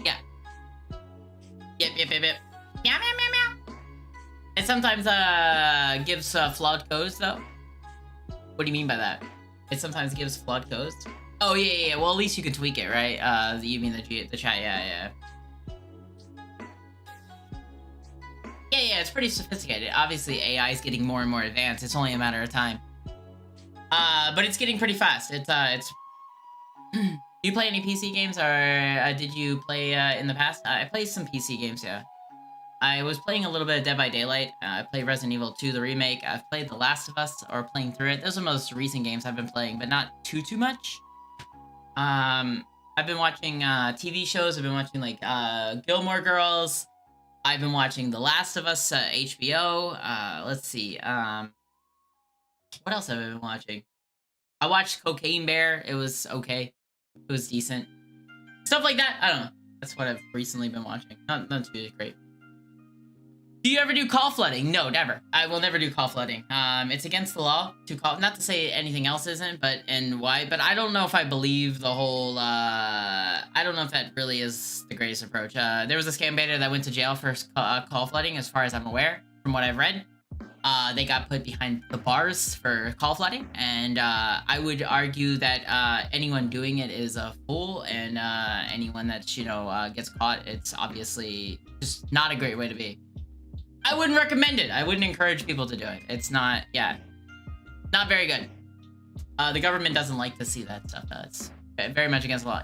Yeah. Yep. Meow, meow, meow, meow. It sometimes gives flawed codes, though. What do you mean by that? It sometimes gives flawed codes? Oh, yeah. Well, at least you can tweak it, right? You mean the chat, yeah. Yeah, it's pretty sophisticated. Obviously, AI is getting more and more advanced. It's only a matter of time. But it's getting pretty fast. It's Do you play any PC games, or did you play in the past? I played some PC games, yeah. I was playing a little bit of Dead by Daylight. I played Resident Evil 2, the remake. I've played The Last of Us, or playing through it. Those are the most recent games I've been playing, but not too much. I've been watching TV shows. I've been watching, like, Gilmore Girls. I've been watching The Last of Us, HBO. Let's see. What else have I been watching? I watched Cocaine Bear. It was okay. It was decent. Stuff like that. I don't know. That's what I've recently been watching. Not too great. Do you ever do call flooding? No, never. I will never do call flooding. It's against the law to call. Not to say anything else isn't, but why? But I don't know if I believe the whole. I don't know if that really is the greatest approach. There was a scam baiter that went to jail for call flooding, as far as I'm aware, from what I've read. They got put behind the bars for call flooding, and I would argue that anyone doing it is a fool, and anyone that gets caught, it's obviously just not a great way to be. I wouldn't recommend it. I wouldn't encourage people to do it. It's not, not very good. The government doesn't like to see that stuff. It's very much against the law.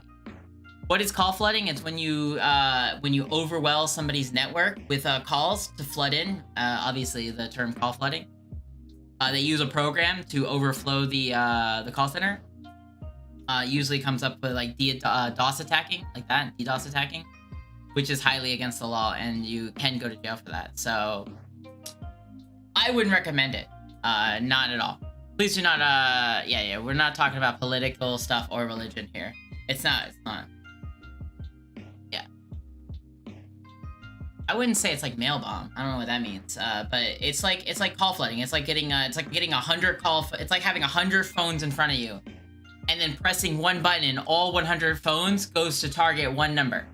What is call flooding? It's when you overwhelm somebody's network with calls to flood in. Obviously, the term call flooding. They use a program to overflow the call center. Usually comes up with like DOS attacking, like that, DDoS attacking, which is highly against the law, and you can go to jail for that. So I wouldn't recommend it. Not at all. Please do not. We're not talking about political stuff or religion here. It's not. I wouldn't say it's like mail bomb. I don't know what that means. But it's like call flooding. It's like getting 100 it's like having 100 phones in front of you, and then pressing one button, and all 100 phones goes to target one number,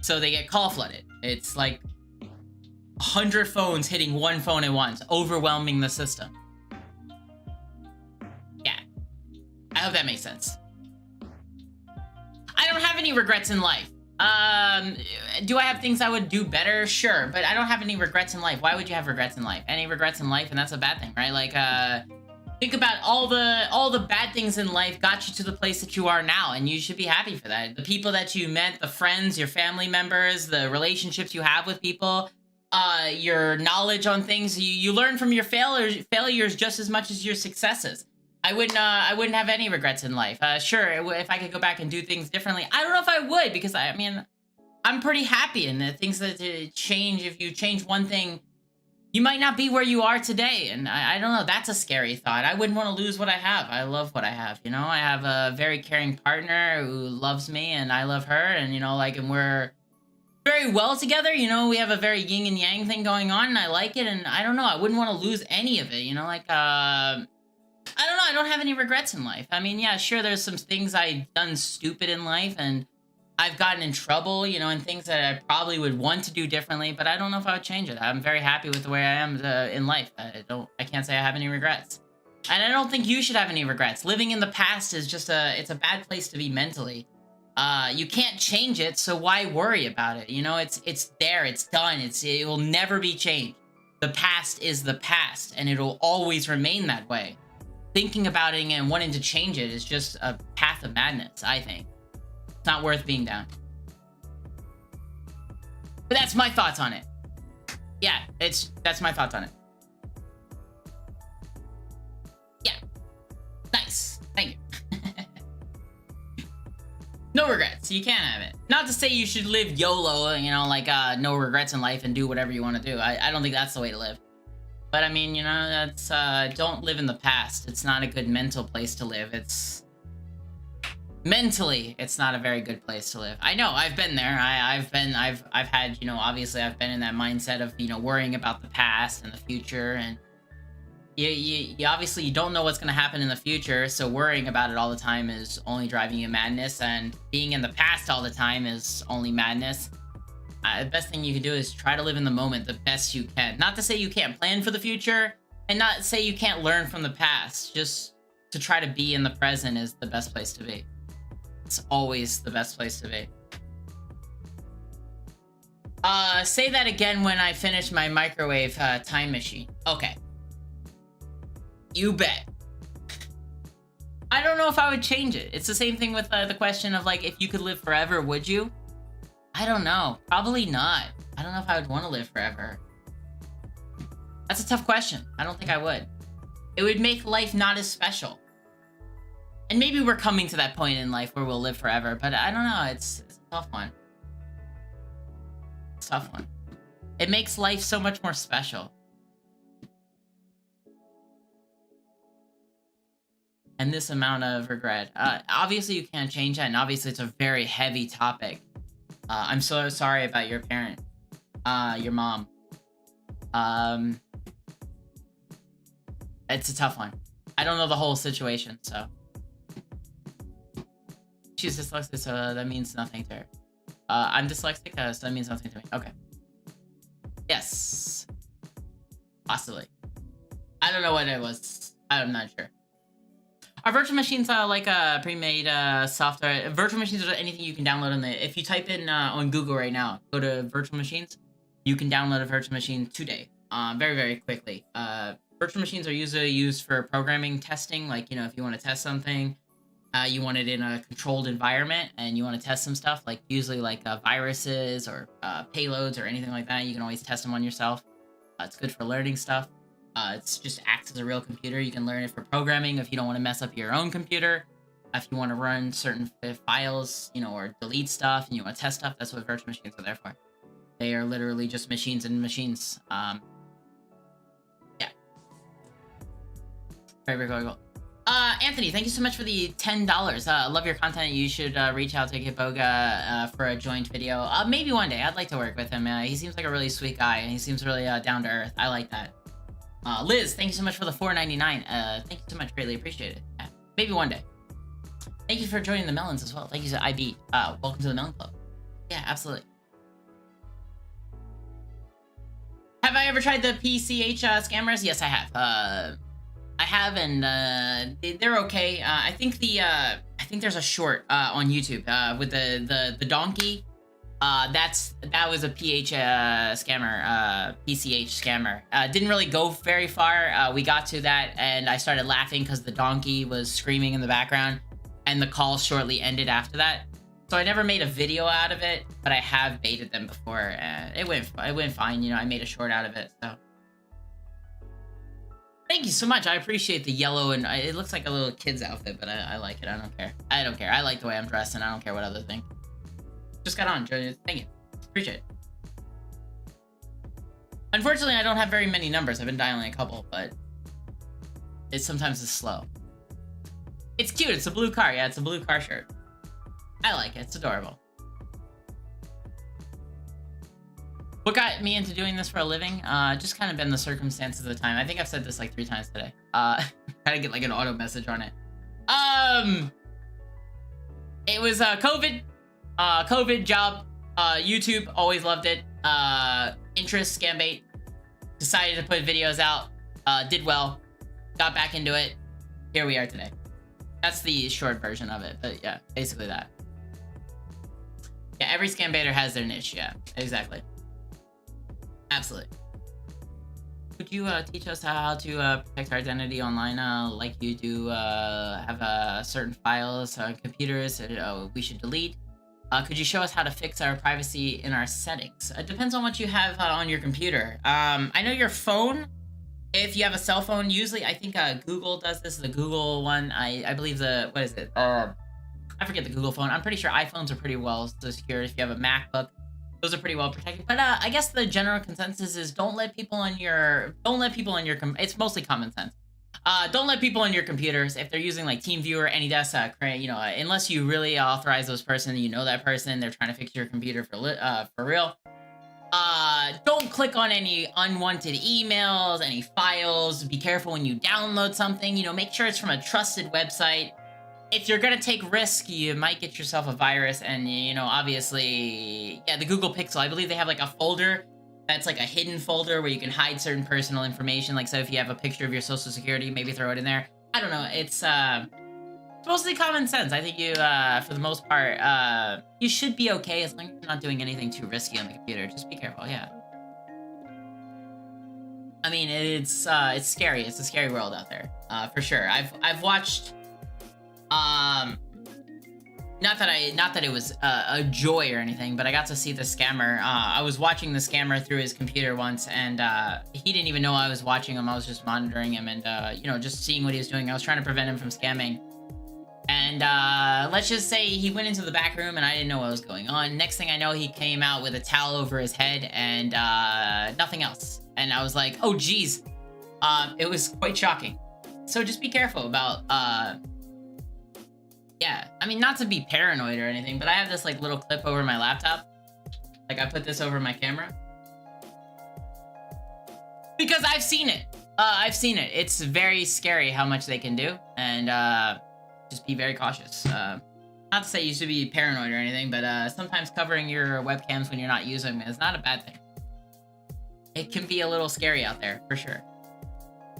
so they get call flooded. It's like 100 phones hitting one phone at once, overwhelming the system. Yeah, I hope that makes sense. I don't have any regrets in life. Do I have things I would do better? Sure, but I don't have any regrets in life. Why would you have regrets in life? Any regrets in life, and that's a bad thing, right? Like, think about all the bad things in life got you to the place that you are now, and you should be happy for that. The people that you met, the friends, your family members, the relationships you have with people, your knowledge on things. You learn from your failures just as much as your successes. I wouldn't have any regrets in life. Sure, if I could go back and do things differently, I don't know if I would, because I mean, I'm pretty happy in the things that change. If you change one thing, you might not be where you are today, and I don't know. That's a scary thought. I wouldn't want to lose what I have. I love what I have. I have a very caring partner who loves me, and I love her, and and we're very well together. We have a very yin and yang thing going on, and I like it, and I don't know. I wouldn't want to lose any of it. I don't know. I don't have any regrets in life. I mean, yeah, sure, there's some things I've done stupid in life, and I've gotten in trouble, and things that I probably would want to do differently, but I don't know if I would change it. I'm very happy with the way I am in life. I can't say I have any regrets. And I don't think you should have any regrets. Living in the past is just it's a bad place to be mentally. You can't change it, so why worry about it? It's there, it's done, it will never be changed. The past is the past, and it'll always remain that way. Thinking about it and wanting to change it is just a path of madness, I think. It's not worth being down. But that's my thoughts on it. Yeah, that's my thoughts on it. Yeah. Nice. Thank you. No regrets. You can't have it. Not to say you should live YOLO, no regrets in life and do whatever you want to do. I don't think that's the way to live. But I mean, that's don't live in the past. It's not a good mental place to live. Mentally, it's not a very good place to live. I know, I've been there. I've had, obviously I've been in that mindset of, worrying about the past and the future, and you obviously you don't know what's going to happen in the future, so worrying about it all the time is only driving you madness, and being in the past all the time is only madness. The best thing you can do is try to live in the moment the best you can. Not to say you can't plan for the future, and not say you can't learn from the past. Just to try to be in the present is the best place to be. It's always the best place to be. Say that again when I finish my microwave time machine. Okay. You bet. I don't know if I would change it. It's the same thing with the question of, like, if you could live forever, would you? I don't know. Probably not. I don't know if I would want to live forever. That's a tough question. I don't think I would. It would make life not as special. And maybe we're coming to that point in life where we'll live forever, but I don't know. It's a tough one. It's a tough one. It makes life so much more special. And this amount of regret. Obviously, you can't change that, and obviously, it's a very heavy topic. I'm so sorry about your parent, your mom. It's a tough one. I don't know the whole situation, so. She's dyslexic, so that means nothing to her. I'm dyslexic, so that means nothing to me. Okay. Yes. Possibly. I don't know what it was. I'm not sure. Are virtual machines like pre-made software? Virtual machines are anything you can download on the. If you type in on Google right now, go to virtual machines, you can download a virtual machine today. Very, very quickly. Virtual machines are usually used for programming testing, like, you know, if you want to test something, you want it in a controlled environment, and you want to test some stuff, like usually like viruses or payloads or anything like that. You can always test them on yourself. It's good for learning stuff. It's just acts as a real computer. You can learn it for programming if you don't want to mess up your own computer. If you want to run certain files, you know, or delete stuff, and you want to test stuff, that's what virtual machines are there for. They are literally just machines and machines. Yeah. Very, very cool. Anthony, thank you so much for the $10. Love your content. You should reach out to Kiboga for a joint video. Maybe one day. I'd like to work with him. He seems like a really sweet guy, and he seems really down to earth. I like that. Liz, thank you so much for the $4.99. Thank you so much. Greatly appreciate it. Yeah, maybe one day. Thank you for joining the Melons as well. Thank you to IB. Welcome to the Melon Club. Yeah, absolutely. Have I ever tried the PCH scammers? Yes, I have. I have, and they're okay. I think there's a short on YouTube with the donkey. That was a scammer, PCH scammer. Didn't really go very far. We got to that, and I started laughing because the donkey was screaming in the background, and the call shortly ended after that. So I never made a video out of it, but I have baited them before, and it went fine. You know, I made a short out of it. So thank you so much. I appreciate the yellow, and it looks like a little kid's outfit, but I like it. I don't care. I don't care. I like the way I'm dressed, and I don't care what others think. Just got on. Thank you. Appreciate it. Unfortunately, I don't have very many numbers. I've been dialing a couple, but it sometimes is slow. It's cute. It's a blue car. Yeah, it's a blue car shirt. I like it. It's adorable. What got me into doing this for a living? Just kind of been the circumstances of the time. I think I've said this like 3 times today. Try to get like an auto message on it. It was COVID. COVID job. YouTube, always loved it. Interest, scam bait. Decided to put videos out. Did well. Got back into it. Here we are today. That's the short version of it. But yeah, basically that. Yeah, every scam baiter has their niche. Yeah, exactly. Absolutely. Could you teach us how to protect our identity online like you do have certain files, computers that we should delete? Could you show us how to fix our privacy in our settings? It depends on what you have on your computer. I know your phone, if you have a cell phone, usually I think Google does this, the Google one. I believe what is it? I forget the Google phone. I'm pretty sure iPhones are pretty well secured. If you have a MacBook, those are pretty well protected. But I guess the general consensus is don't let people on your, it's mostly common sense. Don't let people on your computers, if they're using like TeamViewer, AnyDesk, you know, unless you really authorize those person, you know that person, they're trying to fix your computer for real. Don't click on any unwanted emails, any files. Be careful when you download something, you know, make sure it's from a trusted website. If you're gonna take risk, you might get yourself a virus, and you know, obviously, yeah, the Google Pixel, I believe they have like a folder that's like a hidden folder where you can hide certain personal information. Like, so if you have a picture of your social security, maybe throw it in there. I don't know. It's mostly common sense. I think you, for the most part, you should be okay as long as you're not doing anything too risky on the computer. Just be careful, yeah. I mean, it's scary. It's a scary world out there, for sure. I've watched, not that it was a joy or anything, but I got to see the scammer. I was watching the scammer through his computer once, and he didn't even know I was watching him. I was just monitoring him and, you know, just seeing what he was doing. I was trying to prevent him from scamming. And let's just say he went into the back room and I didn't know what was going on. Next thing I know, he came out with a towel over his head and nothing else. And I was like, oh geez. It was quite shocking. So just be careful about, yeah, I mean, not to be paranoid or anything, but I have this like little clip over my laptop. Like I put this over my camera. Because I've seen it. I've seen it. It's very scary how much they can do. And just be very cautious. Not to say you should be paranoid or anything, but sometimes covering your webcams when you're not using them is not a bad thing. It can be a little scary out there, for sure.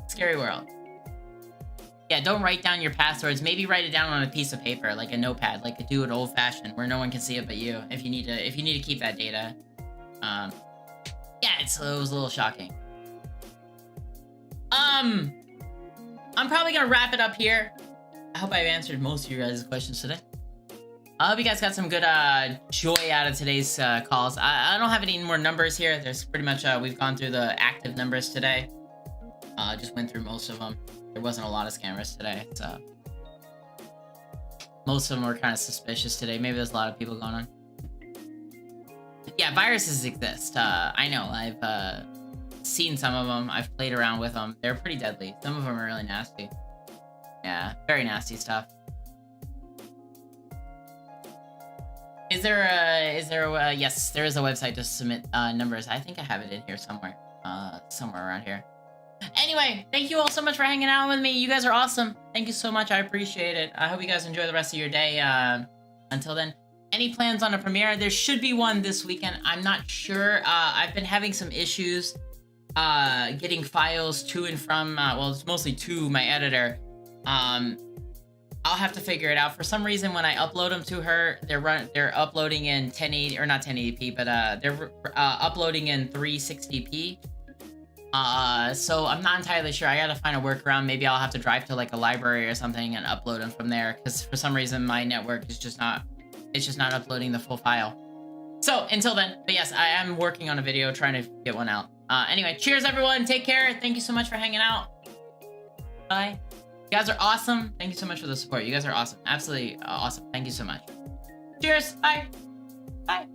Scary world. Yeah, don't write down your passwords. Maybe write it down on a piece of paper, like a notepad, like do it old-fashioned, where no one can see it but you. If you need to keep that data. Yeah, it was a little shocking. I'm probably gonna wrap it up here. I hope I've answered most of you guys' questions today. I hope you guys got some good joy out of today's calls. I don't have any more numbers here. There's pretty much we've gone through the active numbers today. Just went through most of them. There wasn't a lot of scammers today, so most of them were kind of suspicious today. Maybe there's a lot of people going on. Yeah, viruses exist. I know. I've seen some of them. I've played around with them. They're pretty deadly. Some of them are really nasty. Yeah, very nasty stuff. Yes, there is a website to submit numbers. I think I have it in here somewhere. Somewhere around here. Anyway, thank you all so much for hanging out with me. You guys are awesome. Thank you so much. I appreciate it. I hope you guys enjoy the rest of your day. Until then, any plans on a premiere? There should be one this weekend. I'm not sure. I've been having some issues getting files to and from, well, it's mostly to my editor. I'll have to figure it out. For some reason, when I upload them to her, they're uploading in 1080, or not 1080p, but they're uploading in 360p. So I'm not entirely sure. I gotta find a workaround. Maybe I'll have to drive to like a library or something and upload them from there, because for some reason my network is just not uploading the full file. So until then, but yes, I am working on a video trying to get one out. Anyway, cheers everyone. Take care. Thank you so much for hanging out. Bye. You guys are awesome. Thank you so much for the support. You guys are awesome. Absolutely awesome. Thank you so much. Cheers. Bye. Bye.